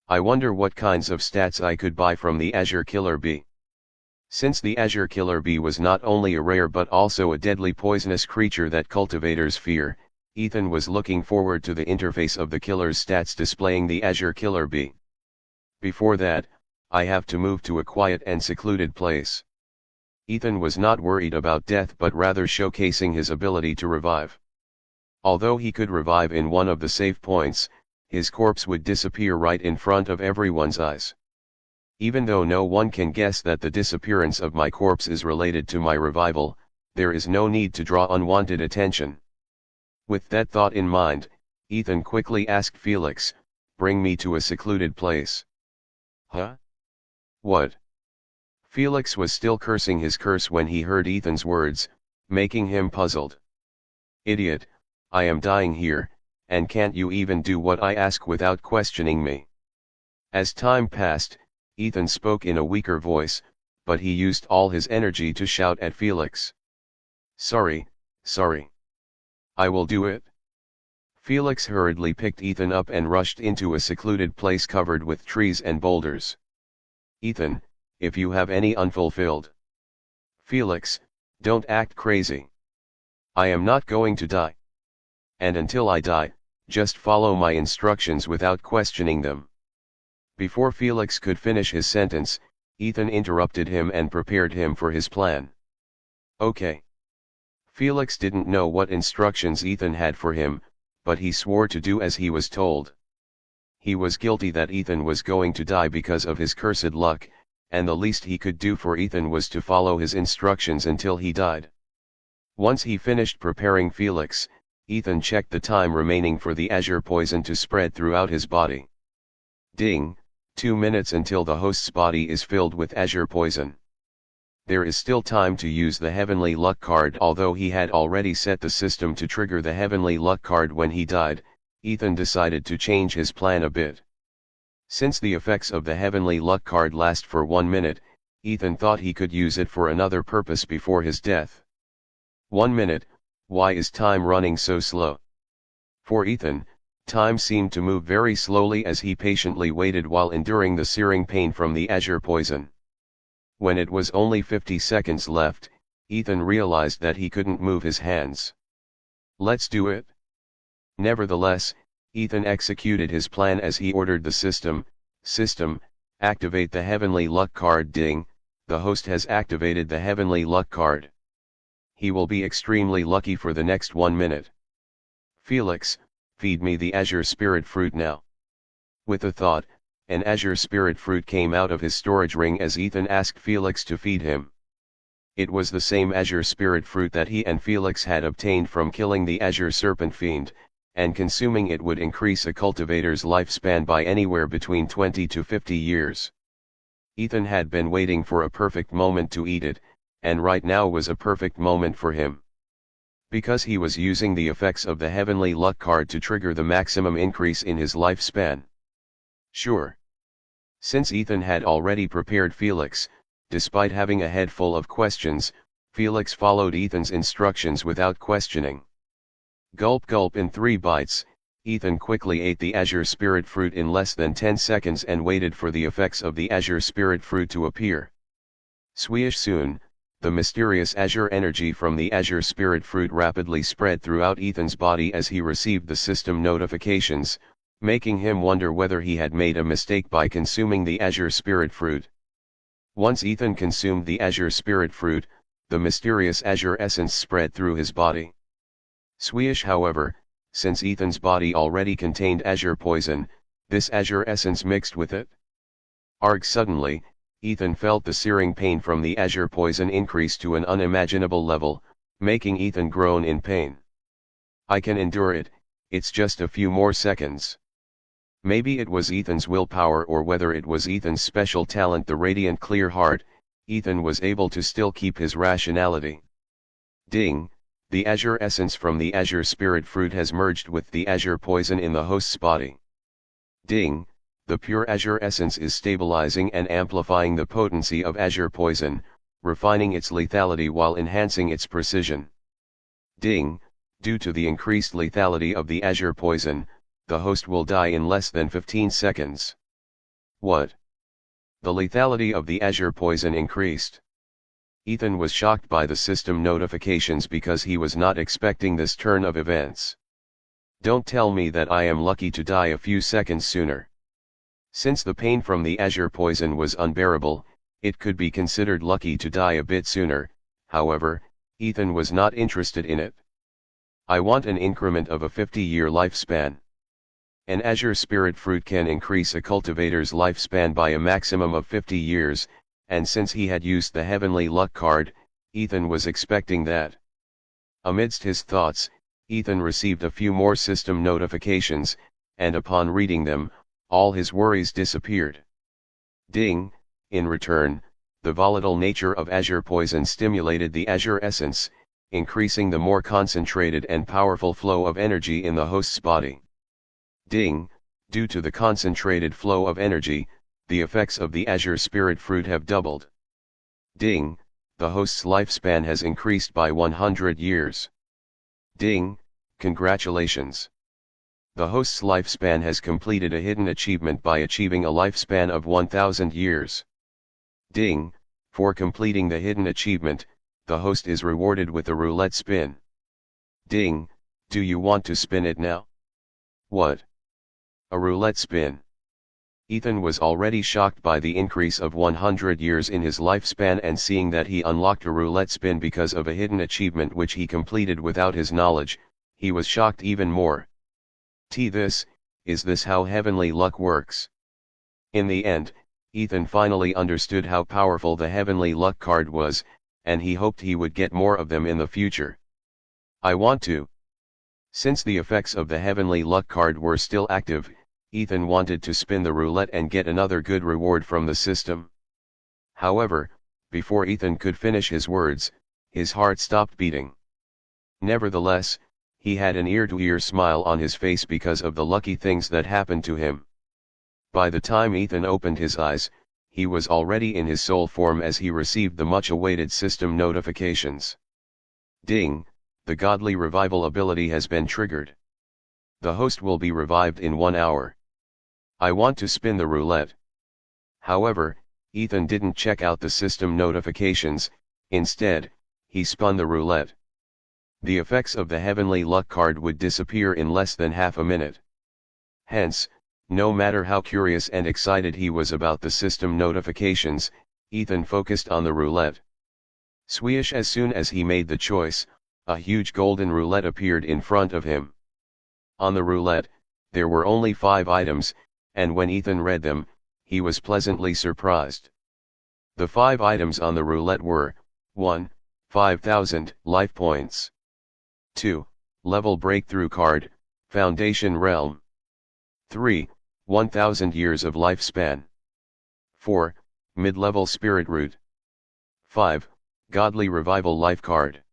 I wonder what kinds of stats I could buy from the Azure killer bee. Since the Azure killer bee was not only a rare but also a deadly poisonous creature that cultivators fear, Ethan was looking forward to the interface of the killer's stats displaying the Azure killer bee. Before that, I have to move to a quiet and secluded place. Ethan was not worried about death but rather showcasing his ability to revive. Although he could revive in one of the safe points, his corpse would disappear right in front of everyone's eyes. Even though no one can guess that the disappearance of my corpse is related to my revival, there is no need to draw unwanted attention. With that thought in mind, Ethan quickly asked Felix, "Bring me to a secluded place." Huh? What? Felix was still cursing his curse when he heard Ethan's words, making him puzzled. Idiot, I am dying here, and can't you even do what I ask without questioning me? As time passed, Ethan spoke in a weaker voice, but he used all his energy to shout at Felix. Sorry. I will do it. Felix hurriedly picked Ethan up and rushed into a secluded place covered with trees and boulders. Ethan, if you have any unfulfilled. Felix, don't act crazy. I am not going to die. And until I die, just follow my instructions without questioning them. Before Felix could finish his sentence, Ethan interrupted him and prepared him for his plan. Okay. Felix didn't know what instructions Ethan had for him, but he swore to do as he was told. He was guilty that Ethan was going to die because of his cursed luck, and the least he could do for Ethan was to follow his instructions until he died. Once he finished preparing Felix, Ethan checked the time remaining for the azure poison to spread throughout his body. Ding, 2 minutes until the host's body is filled with azure poison. There is still time to use the heavenly luck card. Although he had already set the system to trigger the heavenly luck card when he died, Ethan decided to change his plan a bit. Since the effects of the heavenly luck card last for 1 minute, Ethan thought he could use it for another purpose before his death. 1 minute, why is time running so slow? For Ethan, time seemed to move very slowly as he patiently waited while enduring the searing pain from the azure poison. When it was only 50 seconds left, Ethan realized that he couldn't move his hands. Let's do it. Nevertheless, Ethan executed his plan as he ordered the system, activate the heavenly luck card. Ding, the host has activated the heavenly luck card. He will be extremely lucky for the next 1 minute. Felix, feed me the azure spirit fruit now. With a thought, an azure spirit fruit came out of his storage ring as Ethan asked Felix to feed him. It was the same azure spirit fruit that he and Felix had obtained from killing the azure serpent fiend, and consuming it would increase a cultivator's lifespan by anywhere between 20 to 50 years. Ethan had been waiting for a perfect moment to eat it, and right now was a perfect moment for him. Because he was using the effects of the heavenly luck card to trigger the maximum increase in his lifespan. Sure. Since Ethan had already prepared Felix, despite having a head full of questions, Felix followed Ethan's instructions without questioning. Gulp gulp. In 3 bites, Ethan quickly ate the azure spirit fruit in less than 10 seconds and waited for the effects of the azure spirit fruit to appear. Swish. Soon, the mysterious azure energy from the azure spirit fruit rapidly spread throughout Ethan's body as he received the system notifications, making him wonder whether he had made a mistake by consuming the azure spirit fruit. Once Ethan consumed the azure spirit fruit, the mysterious azure essence spread through his body. Swish. However, since Ethan's body already contained azure poison, this azure essence mixed with it. Arg. Suddenly, Ethan felt the searing pain from the azure poison increase to an unimaginable level, making Ethan groan in pain. I can endure it, it's just a few more seconds. Maybe it was Ethan's willpower, or whether it was Ethan's special talent, the radiant clear heart, Ethan was able to still keep his rationality. Ding, the azure essence from the azure spirit fruit has merged with the azure poison in the host's body. Ding, the pure azure essence is stabilizing and amplifying the potency of azure poison, refining its lethality while enhancing its precision. Ding, due to the increased lethality of the azure poison, the host will die in less than 15 seconds. What? The lethality of the azure poison increased. Ethan was shocked by the system notifications because he was not expecting this turn of events. Don't tell me that I am lucky to die a few seconds sooner. Since the pain from the azure poison was unbearable, it could be considered lucky to die a bit sooner. However, Ethan was not interested in it. I want an increment of a 50-year lifespan. An azure spirit fruit can increase a cultivator's lifespan by a maximum of 50 years, and since he had used the heavenly luck card, Ethan was expecting that. Amidst his thoughts, Ethan received a few more system notifications, and upon reading them, all his worries disappeared. Ding, in return, the volatile nature of azure poison stimulated the azure essence, increasing the more concentrated and powerful flow of energy in the host's body. Ding, due to the concentrated flow of energy, the effects of the azure spirit fruit have doubled. Ding, the host's lifespan has increased by 100 years. Ding, congratulations. The host's lifespan has completed a hidden achievement by achieving a lifespan of 1000 years. Ding, for completing the hidden achievement, the host is rewarded with a roulette spin. Ding, do you want to spin it now? What? A roulette spin. Ethan was already shocked by the increase of 100 years in his lifespan, and seeing that he unlocked a roulette spin because of a hidden achievement which he completed without his knowledge, he was shocked even more. Is this how heavenly luck works? In the end, Ethan finally understood how powerful the heavenly luck card was, and he hoped he would get more of them in the future. I want to. Since the effects of the heavenly luck card were still active, Ethan wanted to spin the roulette and get another good reward from the system. However, before Ethan could finish his words, his heart stopped beating. Nevertheless, he had an ear-to-ear smile on his face because of the lucky things that happened to him. By the time Ethan opened his eyes, he was already in his soul form as he received the much-awaited system notifications. Ding, the godly revival ability has been triggered. The host will be revived in 1 hour. I want to spin the roulette. However, Ethan didn't check out the system notifications. Instead, he spun the roulette. The effects of the heavenly luck card would disappear in less than half a minute. Hence, no matter how curious and excited he was about the system notifications, Ethan focused on the roulette. Swish! As soon as he made the choice, a huge golden roulette appeared in front of him. On the roulette, there were only 5 items, and when Ethan read them, he was pleasantly surprised. The 5 items on the roulette were: 1. 5,000 life points. 2. Level breakthrough card, Foundation Realm. 3. 1,000 years of lifespan. 4. Mid-level spirit root. 5. Godly revival life card.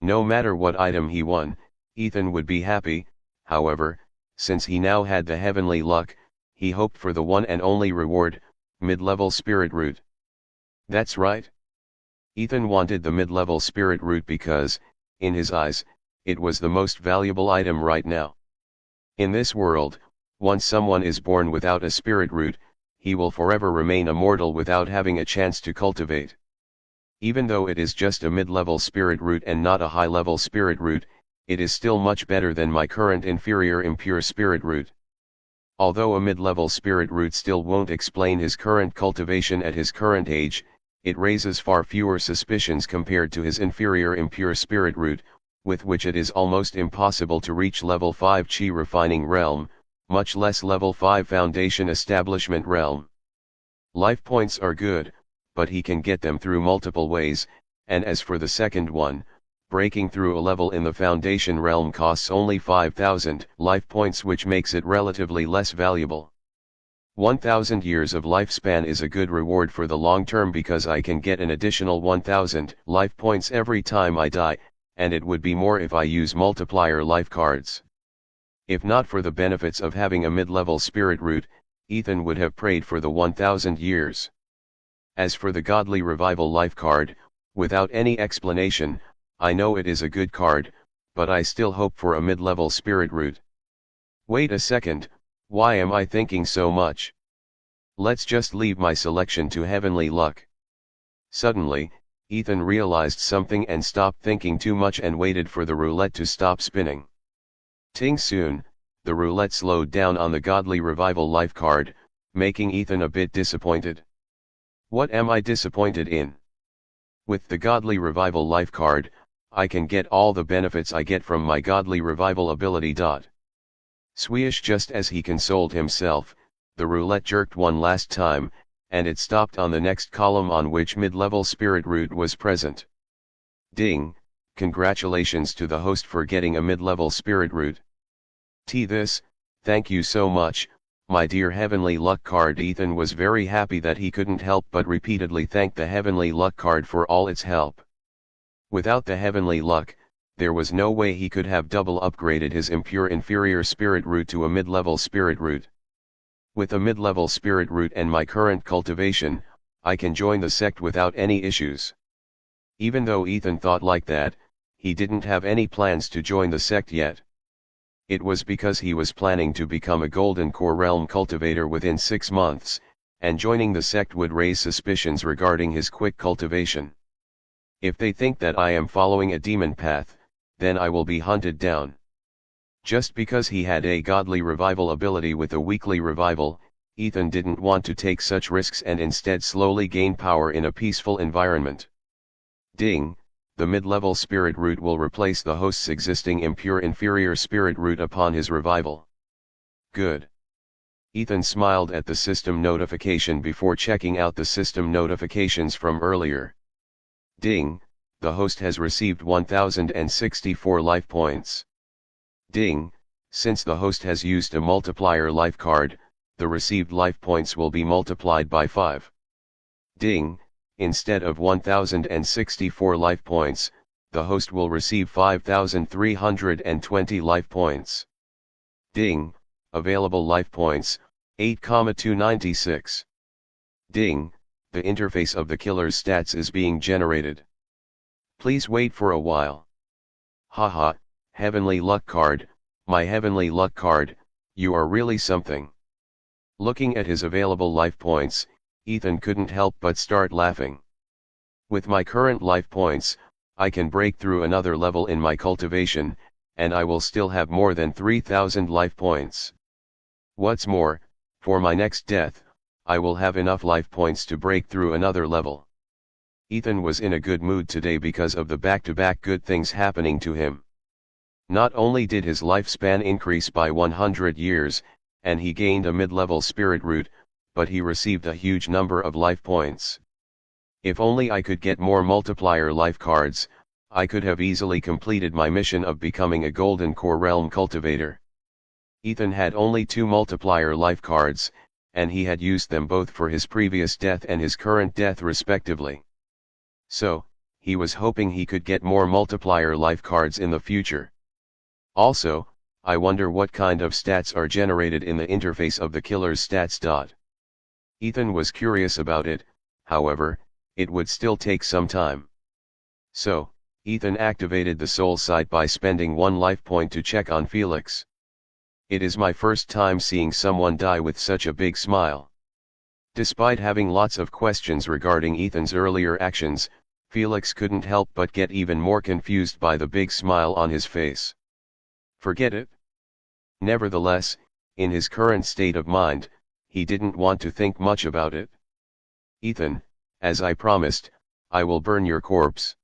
No matter what item he won, Ethan would be happy. However, since he now had the heavenly luck, he hoped for the one and only reward, mid-level spirit root. That's right. Ethan wanted the mid-level spirit root because, in his eyes, it was the most valuable item right now. In this world, once someone is born without a spirit root, he will forever remain immortal without having a chance to cultivate. Even though it is just a mid-level spirit root and not a high-level spirit root, it is still much better than my current inferior impure spirit root. Although a mid-level spirit root still won't explain his current cultivation at his current age, it raises far fewer suspicions compared to his inferior impure spirit root, with which it is almost impossible to reach level 5 Chi refining realm, much less level 5 foundation establishment realm. Life points are good, but he can get them through multiple ways, and as for the second one, breaking through a level in the foundation realm costs only 5,000 life points, which makes it relatively less valuable. 1,000 years of lifespan is a good reward for the long term because I can get an additional 1,000 life points every time I die, and it would be more if I use multiplier life cards. If not for the benefits of having a mid-level spirit root, Ethan would have prayed for the 1,000 years. As for the godly revival life card, without any explanation, I know it is a good card, but I still hope for a mid-level spirit root. Wait a second, why am I thinking so much? Let's just leave my selection to heavenly luck. Suddenly, Ethan realized something and stopped thinking too much and waited for the roulette to stop spinning. Ting soon, the roulette slowed down on the godly revival life card, making Ethan a bit disappointed. What am I disappointed in? With the godly revival life card, I can get all the benefits I get from my godly revival ability. Swish! Just as he consoled himself, the roulette jerked one last time, and it stopped on the next column on which mid-level spirit root was present. Ding, congratulations to the host for getting a mid-level spirit root. Thank you so much, my dear heavenly luck card. Ethan was very happy that he couldn't help but repeatedly thank the heavenly luck card for all its help. Without the heavenly luck, there was no way he could have double upgraded his impure inferior spirit root to a mid-level spirit root. With a mid-level spirit root and my current cultivation, I can join the sect without any issues. Even though Ethan thought like that, he didn't have any plans to join the sect yet. It was because he was planning to become a Golden Core Realm cultivator within 6 months, and joining the sect would raise suspicions regarding his quick cultivation. If they think that I am following a demon path, then I will be hunted down. Just because he had a godly revival ability with a weekly revival, Ethan didn't want to take such risks and instead slowly gain power in a peaceful environment. Ding, the mid-level spirit root will replace the host's existing impure inferior spirit root upon his revival. Good. Ethan smiled at the system notification before checking out the system notifications from earlier. Ding, the host has received 1064 life points. Ding, since the host has used a multiplier life card, the received life points will be multiplied by 5. Ding, instead of 1064 life points, the host will receive 5320 life points. Ding, available life points, 8,296. Ding, the interface of the killer's stats is being generated. Please wait for a while. Haha, heavenly luck card, my heavenly luck card, you are really something. Looking at his available life points, Ethan couldn't help but start laughing. With my current life points, I can break through another level in my cultivation, and I will still have more than 3,000 life points. What's more, for my next death, I will have enough life points to break through another level. Ethan was in a good mood today because of the back-to-back good things happening to him. Not only did his lifespan increase by 100 years, and he gained a mid-level spirit root, but he received a huge number of life points. If only I could get more multiplier life cards, I could have easily completed my mission of becoming a golden core realm cultivator. Ethan had only 2 multiplier life cards, and he had used them both for his previous death and his current death respectively. So, he was hoping he could get more multiplier life cards in the future. Also, I wonder what kind of stats are generated in the interface of the killer's stats. Ethan was curious about it, however, it would still take some time. So, Ethan activated the soul sight by spending 1 life point to check on Felix. It is my first time seeing someone die with such a big smile. Despite having lots of questions regarding Ethan's earlier actions, Felix couldn't help but get even more confused by the big smile on his face. Forget it. Nevertheless, in his current state of mind, he didn't want to think much about it. Ethan, as I promised, I will burn your corpse.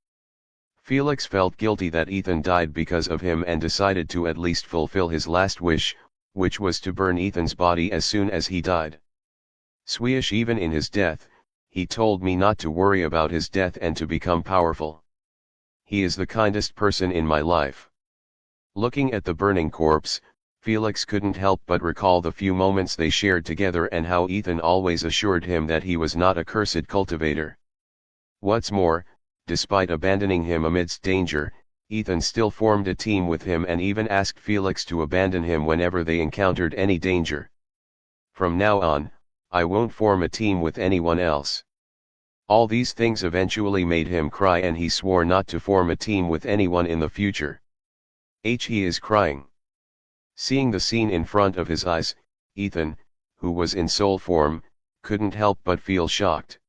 Felix felt guilty that Ethan died because of him and decided to at least fulfill his last wish, which was to burn Ethan's body as soon as he died. Swish, even in his death, he told me not to worry about his death and to become powerful. He is the kindest person in my life. Looking at the burning corpse, Felix couldn't help but recall the few moments they shared together and how Ethan always assured him that he was not a cursed cultivator. What's more, despite abandoning him amidst danger, Ethan still formed a team with him and even asked Felix to abandon him whenever they encountered any danger. From now on, I won't form a team with anyone else. All these things eventually made him cry and he swore not to form a team with anyone in the future. He is crying. Seeing the scene in front of his eyes, Ethan, who was in soul form, couldn't help but feel shocked.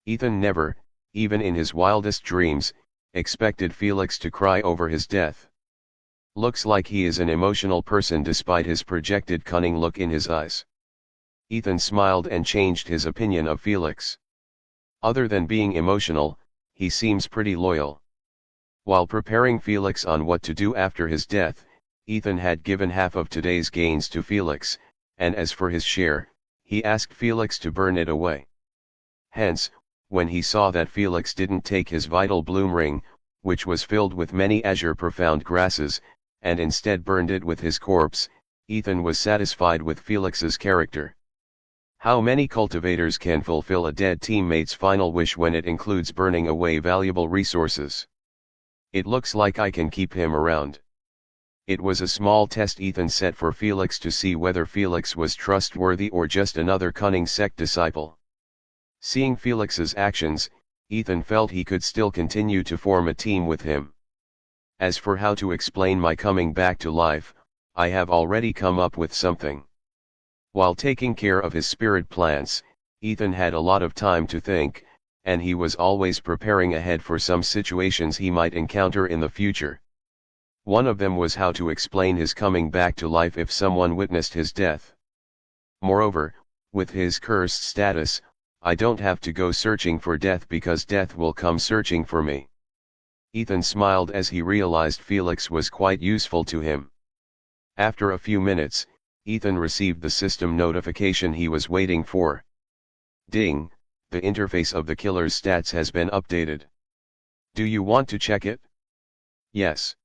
Ethan never, even in his wildest dreams, expected Felix to cry over his death. Looks like he is an emotional person despite his projected cunning look in his eyes. Ethan smiled and changed his opinion of Felix. Other than being emotional, he seems pretty loyal. While preparing Felix on what to do after his death, Ethan had given half of today's gains to Felix, and as for his share, he asked Felix to burn it away. Hence, when he saw that Felix didn't take his vital bloom ring, which was filled with many azure profound grasses, and instead burned it with his corpse, Ethan was satisfied with Felix's character. How many cultivators can fulfill a dead teammate's final wish when it includes burning away valuable resources? It looks like I can keep him around. It was a small test Ethan set for Felix to see whether Felix was trustworthy or just another cunning sect disciple. Seeing Felix's actions, Ethan felt he could still continue to form a team with him. As for how to explain my coming back to life, I have already come up with something. While taking care of his spirit plants, Ethan had a lot of time to think, and he was always preparing ahead for some situations he might encounter in the future. One of them was how to explain his coming back to life if someone witnessed his death. Moreover, with his cursed status, I don't have to go searching for death because death will come searching for me. Ethan smiled as he realized Felix was quite useful to him. After a few minutes, Ethan received the system notification he was waiting for. Ding, the interface of the killer's stats has been updated. Do you want to check it? Yes.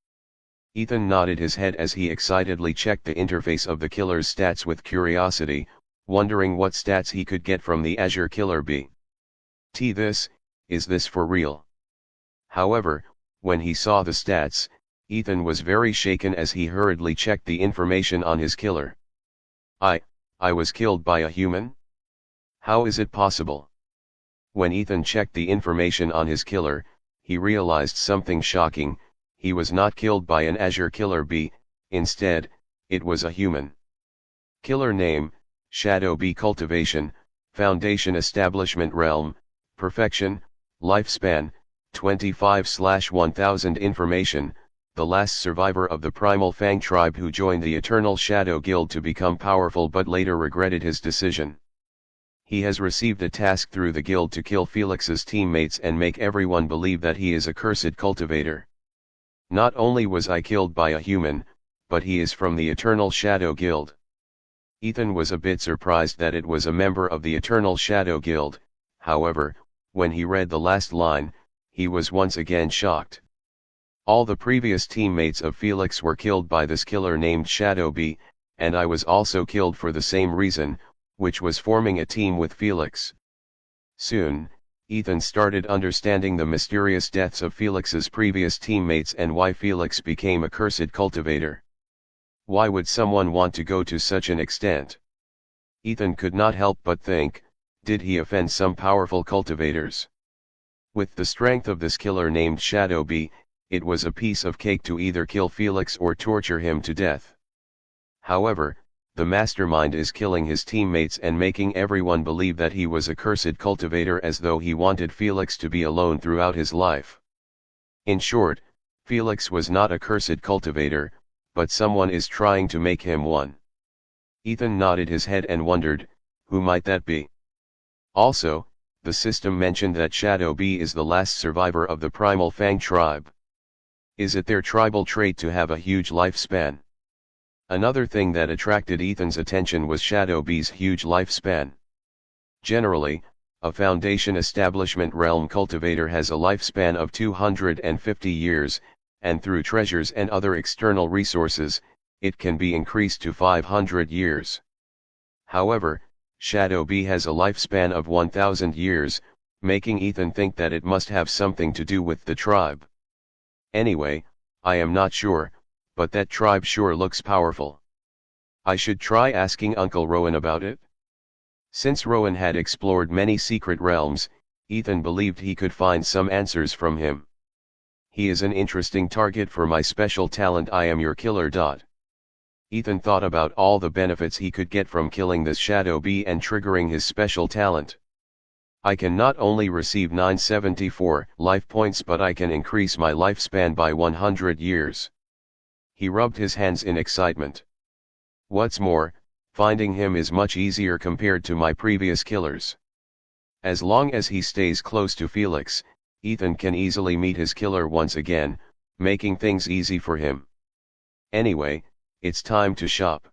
Ethan nodded his head as he excitedly checked the interface of the killer's stats with curiosity, wondering what stats he could get from the Azure Killer Bee. Is this for real? However, when he saw the stats, Ethan was very shaken as he hurriedly checked the information on his killer. I was killed by a human? How is it possible? When Ethan checked the information on his killer, he realized something shocking. He was not killed by an Azure Killer Bee, instead, it was a human. Killer name, Shadow Bee Cultivation, Foundation Establishment Realm, Perfection, Lifespan, 25/1000 Information, the last survivor of the Primal Fang tribe who joined the Eternal Shadow Guild to become powerful but later regretted his decision. He has received a task through the guild to kill Felix's teammates and make everyone believe that he is a cursed cultivator. Not only was I killed by a human, but he is from the Eternal Shadow Guild. Ethan was a bit surprised that it was a member of the Eternal Shadow Guild, however, when he read the last line, he was once again shocked. All the previous teammates of Felix were killed by this killer named Shadow Bee, and I was also killed for the same reason, which was forming a team with Felix. Soon, Ethan started understanding the mysterious deaths of Felix's previous teammates and why Felix became a cursed cultivator. Why would someone want to go to such an extent? Ethan could not help but think, did he offend some powerful cultivators? With the strength of this killer named Shadow Bee, it was a piece of cake to either kill Felix or torture him to death. However, the mastermind is killing his teammates and making everyone believe that he was a cursed cultivator as though he wanted Felix to be alone throughout his life. In short, Felix was not a cursed cultivator, but someone is trying to make him one. Ethan nodded his head and wondered, who might that be? Also, the system mentioned that Shadow Bee is the last survivor of the Primal Fang tribe. Is it their tribal trait to have a huge lifespan? Another thing that attracted Ethan's attention was Shadow Bee's huge lifespan. Generally, a Foundation Establishment Realm cultivator has a lifespan of 250 years, and through treasures and other external resources, it can be increased to 500 years. However, Shadow Bee has a lifespan of 1000 years, making Ethan think that it must have something to do with the tribe. Anyway, I am not sure, but that tribe sure looks powerful. I should try asking Uncle Rowan about it. Since Rowan had explored many secret realms, Ethan believed he could find some answers from him. He is an interesting target for my special talent I am your killer. Ethan thought about all the benefits he could get from killing this Shadow Bee and triggering his special talent. I can not only receive 974 life points but I can increase my lifespan by 100 years. He rubbed his hands in excitement. What's more, finding him is much easier compared to my previous killers. As long as he stays close to Felix, Ethan can easily meet his killer once again, making things easy for him. Anyway, it's time to shop.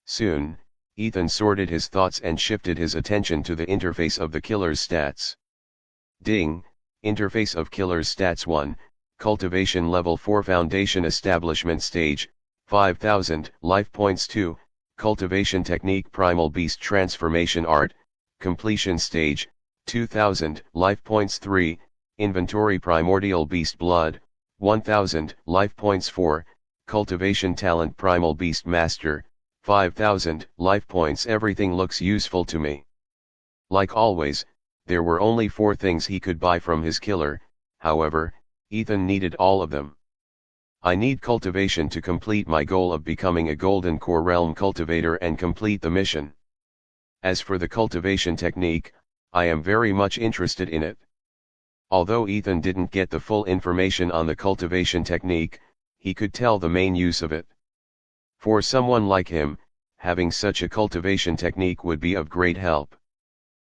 Soon, Ethan sorted his thoughts and shifted his attention to the interface of the killer's stats. Ding, interface of killer's stats 1, cultivation level 4 foundation establishment stage, 5000 life points 2, cultivation technique primal beast transformation art, completion stage, 2000 life points 3, inventory primordial beast blood, 1000 life points 4, cultivation talent primal beast master, 5000 life points. Everything looks useful to me. Like always, there were only 4 things he could buy from his killer, however, Ethan needed all of them. I need cultivation to complete my goal of becoming a golden core realm cultivator and complete the mission. As for the cultivation technique, I am very much interested in it. Although Ethan didn't get the full information on the cultivation technique, he could tell the main use of it. For someone like him, having such a cultivation technique would be of great help.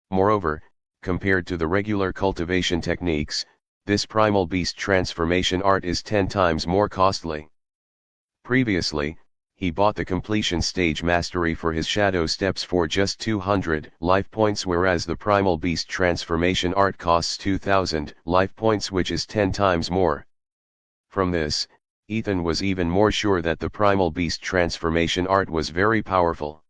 Moreover, compared to the regular cultivation techniques, this primal beast transformation art is 10 times more costly. Previously, he bought the completion stage mastery for his shadow steps for just 200 life points, whereas the primal beast transformation art costs 2000 life points, which is 10 times more. From this, Ethan was even more sure that the primal beast transformation art was very powerful.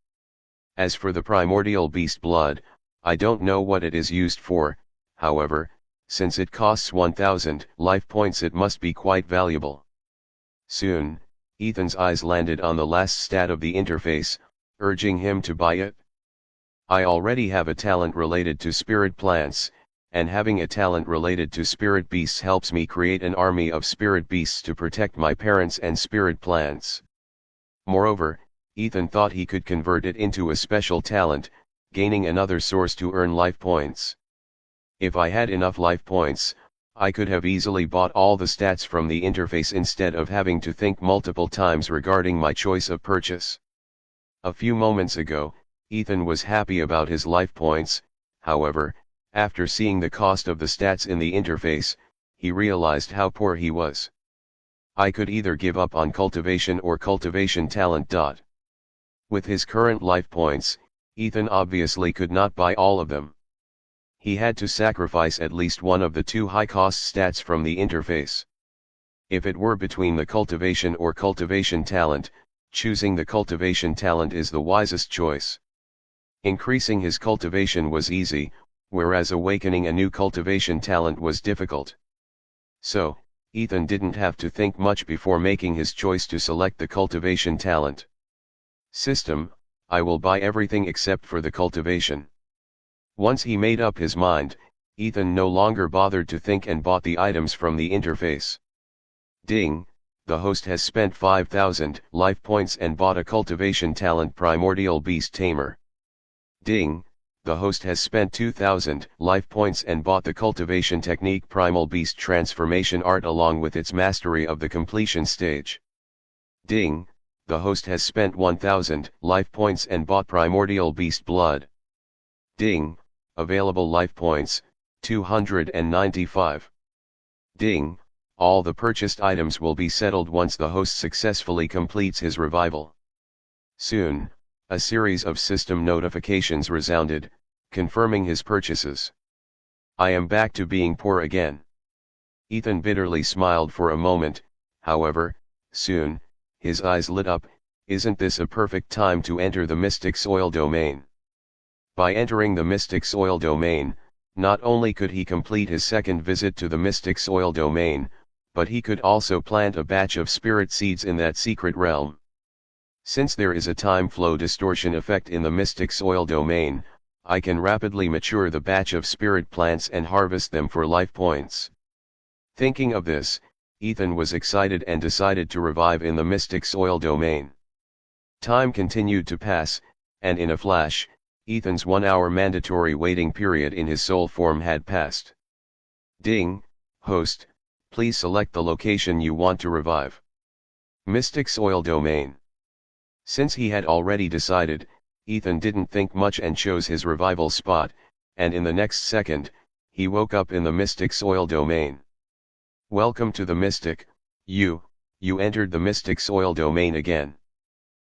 As for the primordial beast blood, I don't know what it is used for, however, since it costs 1000 life points, it must be quite valuable. Soon, Ethan's eyes landed on the last stat of the interface, urging him to buy it. I already have a talent related to spirit plants, and having a talent related to spirit beasts helps me create an army of spirit beasts to protect my parents and spirit plants. Moreover, Ethan thought he could convert it into a special talent, gaining another source to earn life points. If I had enough life points, I could have easily bought all the stats from the interface instead of having to think multiple times regarding my choice of purchase. A few moments ago, Ethan was happy about his life points. However, after seeing the cost of the stats in the interface, he realized how poor he was. I could either give up on cultivation or cultivation talent. With his current life points, Ethan obviously could not buy all of them. He had to sacrifice at least one of the two high-cost stats from the interface. If it were between the cultivation or cultivation talent, choosing the cultivation talent is the wisest choice. Increasing his cultivation was easy, whereas awakening a new cultivation talent was difficult. So, Ethan didn't have to think much before making his choice to select the cultivation talent. System, I will buy everything except for the cultivation. Once he made up his mind, Ethan no longer bothered to think and bought the items from the interface. Ding, the host has spent 5000 life points and bought a cultivation talent primordial beast tamer. Ding, the host has spent 2000 life points and bought the cultivation technique primal beast transformation art along with its mastery of the completion stage. Ding, the host has spent 1000 life points and bought primordial beast blood. Ding, available life points, 295. Ding, all the purchased items will be settled once the host successfully completes his revival. Soon, a series of system notifications resounded, confirming his purchases. I am back to being poor again. Ethan bitterly smiled for a moment, however, soon, his eyes lit up. Isn't this a perfect time to enter the mystic soil domain? By entering the mystic soil domain, not only could he complete his second visit to the mystic soil domain, but he could also plant a batch of spirit seeds in that secret realm. Since there is a time flow distortion effect in the mystic soil domain, I can rapidly mature the batch of spirit plants and harvest them for life points. Thinking of this, Ethan was excited and decided to revive in the mystic soil domain. Time continued to pass, and in a flash, Ethan's 1-hour mandatory waiting period in his soul form had passed. Ding, host, please select the location you want to revive. Mystic soil domain. Since he had already decided, Ethan didn't think much and chose his revival spot, and in the next second, he woke up in the mystic soil domain. Welcome to the mystic, you entered the mystic soil domain again.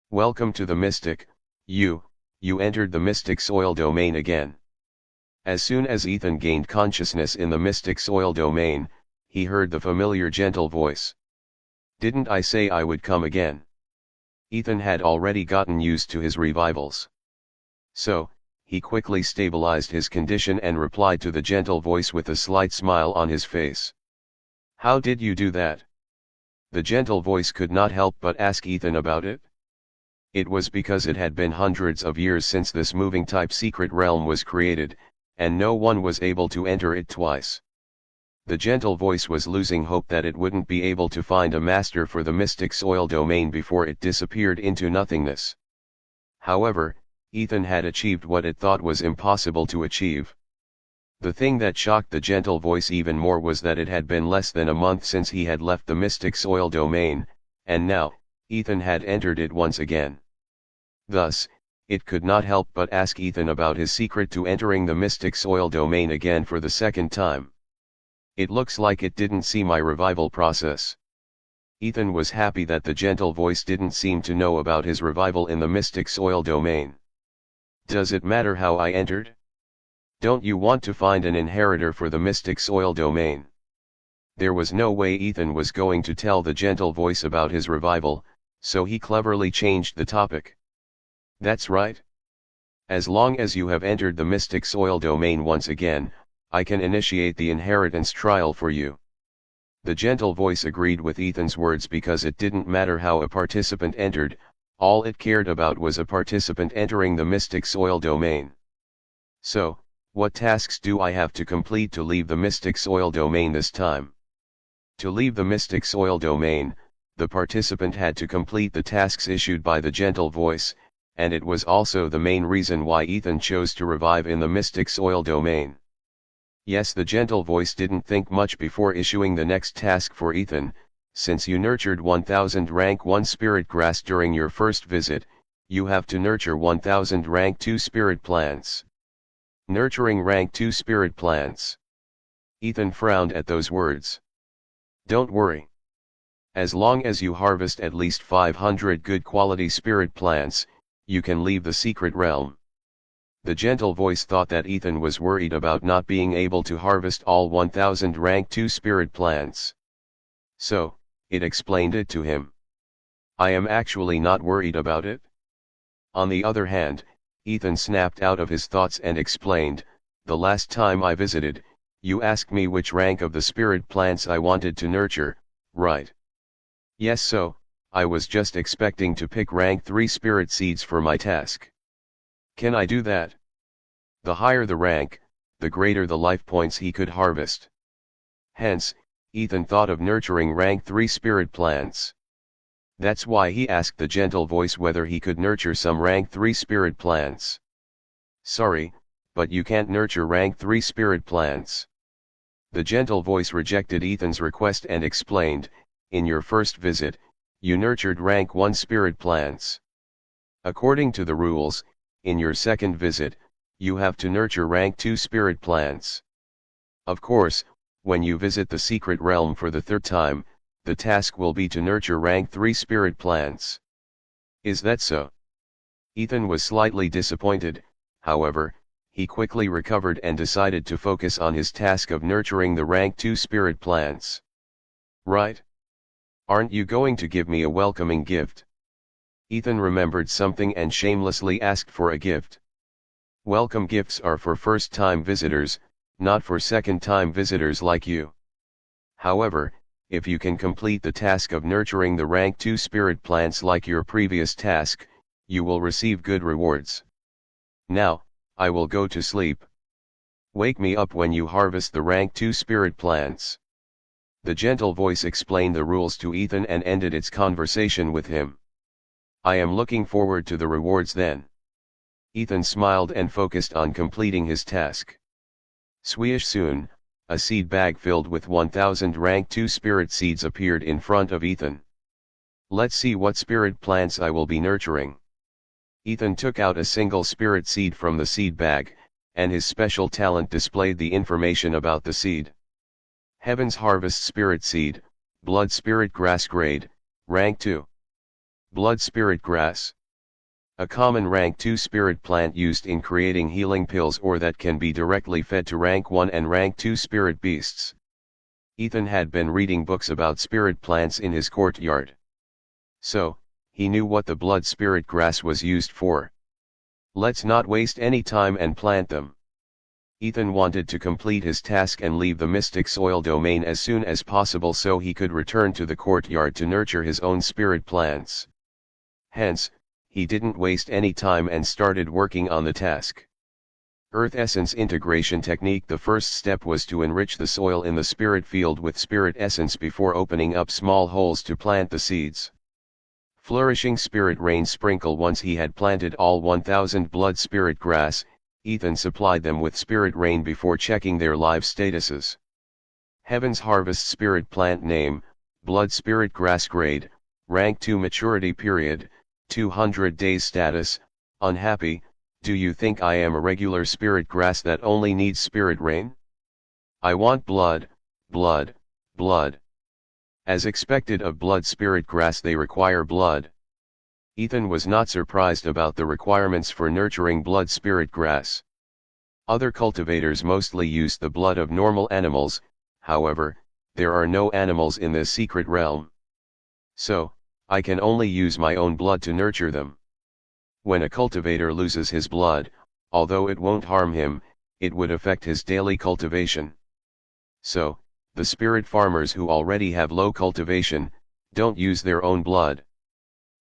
Welcome to the mystic, you entered the mystic soil domain again. As soon as Ethan gained consciousness in the mystic soil domain, he heard the familiar gentle voice. Didn't I say I would come again? Ethan had already gotten used to his revivals. So, he quickly stabilized his condition and replied to the gentle voice with a slight smile on his face. How did you do that? The gentle voice could not help but ask Ethan about it. It was because it had been hundreds of years since this moving type secret realm was created, and no one was able to enter it twice. The gentle voice was losing hope that it wouldn't be able to find a master for the mystic soil domain before it disappeared into nothingness. However, Ethan had achieved what it thought was impossible to achieve. The thing that shocked the gentle voice even more was that it had been less than a month since he had left the mystic soil domain, and now, Ethan had entered it once again. Thus, it could not help but ask Ethan about his secret to entering the mystic soil domain again for the second time. It looks like it didn't see my revival process. Ethan was happy that the gentle voice didn't seem to know about his revival in the mystic soil domain. Does it matter how I entered? Don't you want to find an inheritor for the mystic soil domain? There was no way Ethan was going to tell the gentle voice about his revival, so he cleverly changed the topic. That's right. As long as you have entered the mystic soil domain once again, I can initiate the inheritance trial for you. The gentle voice agreed with Ethan's words because it didn't matter how a participant entered, all it cared about was a participant entering the mystic soil domain. So, what tasks do I have to complete to leave the mystic soil domain this time? To leave the mystic soil domain, the participant had to complete the tasks issued by the gentle voice, and it was also the main reason why Ethan chose to revive in the mystic soil domain. Yes, the gentle voice didn't think much before issuing the next task for Ethan. Since you nurtured 1000 rank 1 spirit grass during your first visit, you have to nurture 1000 rank 2 spirit plants. Nurturing rank 2 spirit plants. Ethan frowned at those words. Don't worry. As long as you harvest at least 500 good quality spirit plants, you can leave the secret realm. The gentle voice thought that Ethan was worried about not being able to harvest all 1000 rank 2 spirit plants. So, it explained it to him. I am actually not worried about it. On the other hand, Ethan snapped out of his thoughts and explained, the last time I visited, you asked me which rank of the spirit plants I wanted to nurture, right? Yes, so, I was just expecting to pick rank 3 spirit seeds for my task. Can I do that? The higher the rank, the greater the life points he could harvest. Hence, Ethan thought of nurturing rank 3 spirit plants. That's why he asked the gentle voice whether he could nurture some rank 3 spirit plants. Sorry, but you can't nurture rank 3 spirit plants. The gentle voice rejected Ethan's request and explained, in your first visit, you nurtured rank 1 spirit plants. According to the rules, in your second visit, you have to nurture rank 2 spirit plants. Of course, when you visit the secret realm for the third time, the task will be to nurture rank 3 spirit plants. Is that so? Ethan was slightly disappointed, however, he quickly recovered and decided to focus on his task of nurturing the rank 2 spirit plants. Right? Aren't you going to give me a welcoming gift? Ethan remembered something and shamelessly asked for a gift. Welcome gifts are for first-time visitors, not for second-time visitors like you. However, if you can complete the task of nurturing the rank 2 spirit plants like your previous task, you will receive good rewards. Now, I will go to sleep. Wake me up when you harvest the rank 2 spirit plants. The gentle voice explained the rules to Ethan and ended its conversation with him. I am looking forward to the rewards then. Ethan smiled and focused on completing his task. Swish soon, a seed bag filled with 1000 rank 2 spirit seeds appeared in front of Ethan. Let's see what spirit plants I will be nurturing. Ethan took out a single spirit seed from the seed bag, and his special talent displayed the information about the seed. Heaven's Harvest Spirit Seed, Blood Spirit Grass Grade, Rank 2. Blood Spirit Grass. A common rank 2 spirit plant used in creating healing pills or that can be directly fed to rank 1 and rank 2 spirit beasts. Ethan had been reading books about spirit plants in his courtyard. So, he knew what the blood spirit grass was used for. Let's not waste any time and plant them. Ethan wanted to complete his task and leave the mystic soil domain as soon as possible so he could return to the courtyard to nurture his own spirit plants. Hence, he didn't waste any time and started working on the task. Earth Essence Integration Technique. The first step was to enrich the soil in the spirit field with spirit essence before opening up small holes to plant the seeds. Flourishing spirit rain sprinkle. Once he had planted all 1000 blood spirit grass, Ethan supplied them with spirit rain before checking their live statuses. Heaven's Harvest spirit plant name, blood spirit grass grade, rank 2 maturity period, 200 days status, unhappy. Do you think I am a regular spirit grass that only needs spirit rain? I want blood, blood, blood. As expected of blood spirit grass, they require blood. Ethan was not surprised about the requirements for nurturing blood spirit grass. Other cultivators mostly use the blood of normal animals, however, there are no animals in this secret realm. So, I can only use my own blood to nurture them. When a cultivator loses his blood, although it won't harm him, it would affect his daily cultivation. So, the spirit farmers who already have low cultivation, don't use their own blood.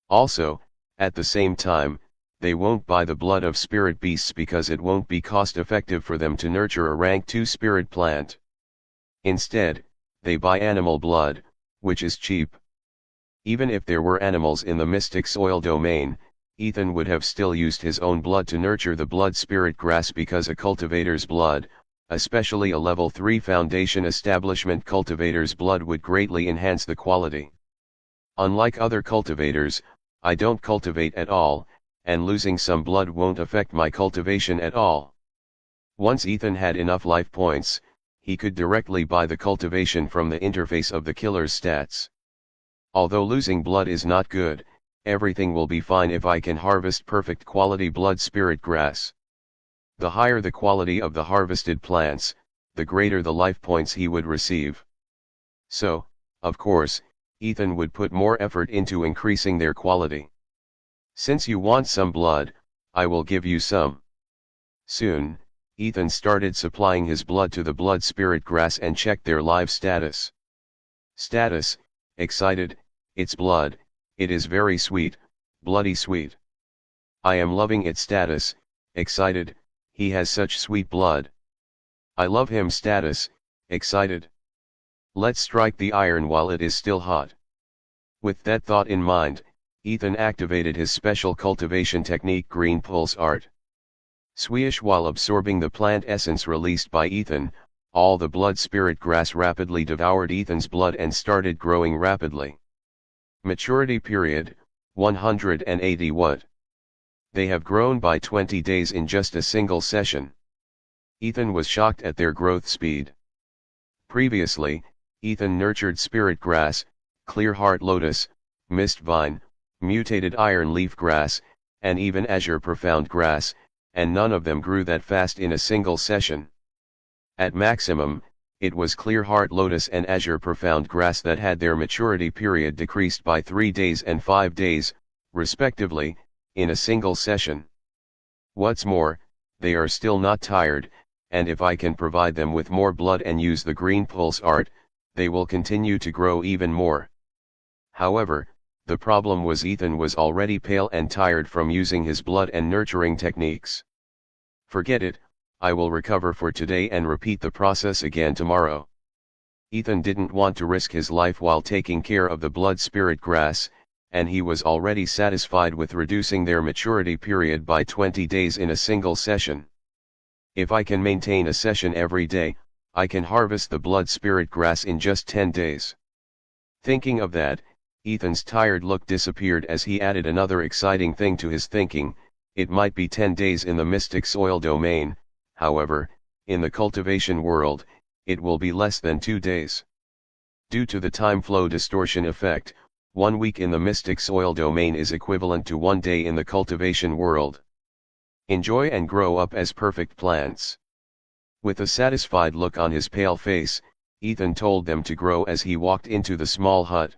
Also, at the same time, they won't buy the blood of spirit beasts because it won't be cost effective for them to nurture a rank 2 spirit plant. Instead, they buy animal blood, which is cheap. Even if there were animals in the mystic soil domain, Ethan would have still used his own blood to nurture the blood spirit grass because a cultivator's blood, especially a level 3 foundation establishment cultivator's blood, would greatly enhance the quality. Unlike other cultivators, I don't cultivate at all, and losing some blood won't affect my cultivation at all. Once Ethan had enough life points, he could directly buy the cultivation from the interface of the killer's stats. Although losing blood is not good, everything will be fine if I can harvest perfect quality blood spirit grass. The higher the quality of the harvested plants, the greater the life points he would receive. So, of course, Ethan would put more effort into increasing their quality. Since you want some blood, I will give you some. Soon, Ethan started supplying his blood to the blood spirit grass and checked their live status. Status: excited, it's blood, it is very sweet, bloody sweet. I am loving it. Status: excited, he has such sweet blood. I love him. Status: excited. Let's strike the iron while it is still hot. With that thought in mind, Ethan activated his special cultivation technique, green pulse art. Swish. While absorbing the plant essence released by Ethan, all the blood spirit grass rapidly devoured Ethan's blood and started growing rapidly. Maturity period, 180 What? They have grown by 20 days in just a single session. Ethan was shocked at their growth speed. Previously, Ethan nurtured spirit grass, clear heart lotus, mist vine, mutated iron leaf grass, and even azure profound grass, and none of them grew that fast in a single session. At maximum, it was clear heart lotus and azure profound grass that had their maturity period decreased by 3 days and 5 days, respectively, in a single session. What's more, they are still not tired, and if I can provide them with more blood and use the green pulse art, they will continue to grow even more. However, the problem was Ethan was already pale and tired from using his blood and nurturing techniques. Forget it, I will recover for today and repeat the process again tomorrow. Ethan didn't want to risk his life while taking care of the blood spirit grass, and he was already satisfied with reducing their maturity period by 20 days in a single session. If I can maintain a session every day, I can harvest the blood spirit grass in just 10 days. Thinking of that, Ethan's tired look disappeared as he added another exciting thing to his thinking. It might be 10 days in the mystic soil domain, however, in the cultivation world, it will be less than 2 days. Due to the time flow distortion effect, 1 week in the mystic soil domain is equivalent to 1 day in the cultivation world. Enjoy and grow up as perfect plants. With a satisfied look on his pale face, Ethan told them to grow as he walked into the small hut.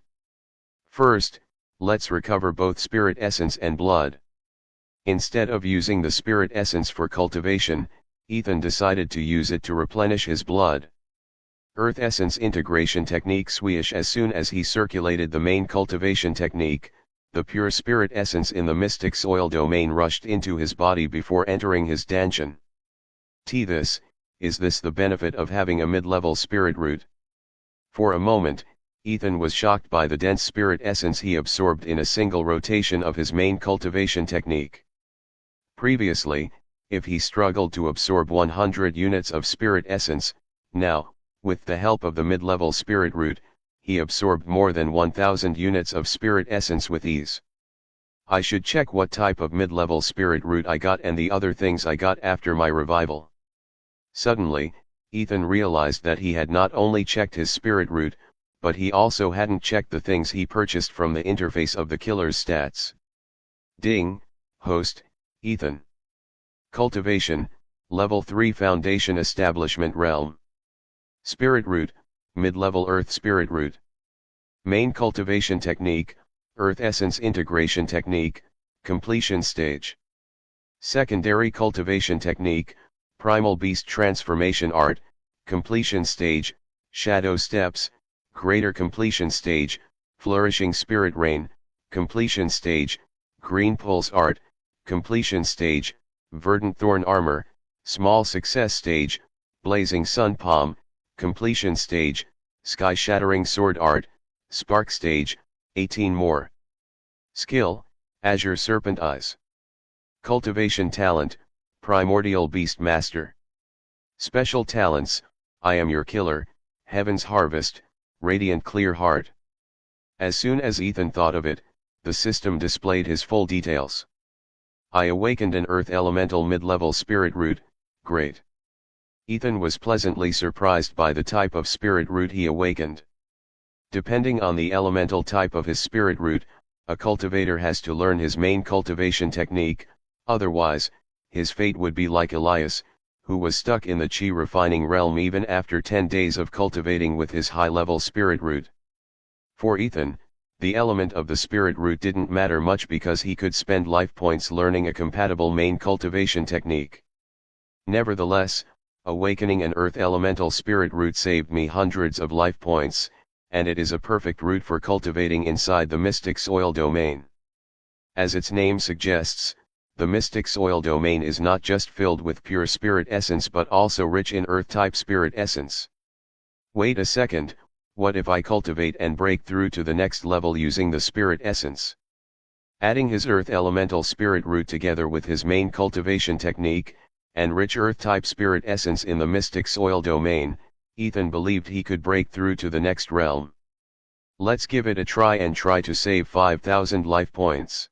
First, let's recover both spirit essence and blood. Instead of using the spirit essence for cultivation, Ethan decided to use it to replenish his blood. Earth Essence Integration Technique. Swish. As soon as he circulated the main cultivation technique, the pure spirit essence in the mystic soil domain rushed into his body before entering his danshan. Is this the benefit of having a mid-level spirit root? For a moment, Ethan was shocked by the dense spirit essence he absorbed in a single rotation of his main cultivation technique. Previously, if he struggled to absorb 100 units of spirit essence, now, with the help of the mid-level spirit root, he absorbed more than 1000 units of spirit essence with ease. I should check what type of mid-level spirit root I got and the other things I got after my revival. Suddenly, Ethan realized that he had not only checked his spirit root, but he also hadn't checked the things he purchased from the interface of the killer's stats. Ding, host, Ethan. Cultivation, Level 3 Foundation Establishment Realm. Spirit Root, Mid-Level Earth Spirit Root. Main Cultivation Technique, Earth Essence Integration Technique, Completion Stage. Secondary Cultivation Technique, Primal Beast Transformation Art, Completion Stage, Shadow Steps, Greater Completion Stage, Flourishing Spirit Rain, Completion Stage, Green Pulse Art, Completion Stage, Verdant Thorn Armor, Small Success Stage, Blazing Sun Palm, Completion Stage, Sky Shattering Sword Art, Spark Stage, 18 more. Skill, Azure Serpent Eyes. Cultivation Talent, Primordial Beast Master. Special Talents, I Am Your Killer, Heaven's Harvest, Radiant Clear Heart. As soon as Ethan thought of it, the system displayed his full details. I awakened an Earth Elemental mid-level spirit root, great. Ethan was pleasantly surprised by the type of spirit root he awakened. Depending on the elemental type of his spirit root, a cultivator has to learn his main cultivation technique, otherwise, his fate would be like Elias, who was stuck in the chi refining realm even after 10 days of cultivating with his high-level spirit root. For Ethan, the element of the spirit root didn't matter much because he could spend life points learning a compatible main cultivation technique. Nevertheless, awakening an earth elemental spirit root saved me hundreds of life points, and it is a perfect root for cultivating inside the mystic soil domain. As its name suggests, the mystic soil domain is not just filled with pure spirit essence but also rich in earth-type spirit essence. Wait a second, what if I cultivate and break through to the next level using the spirit essence? Adding his earth elemental spirit root together with his main cultivation technique, and rich earth-type spirit essence in the mystic soil domain, Ethan believed he could break through to the next realm. Let's give it a try and try to save 5,000 life points.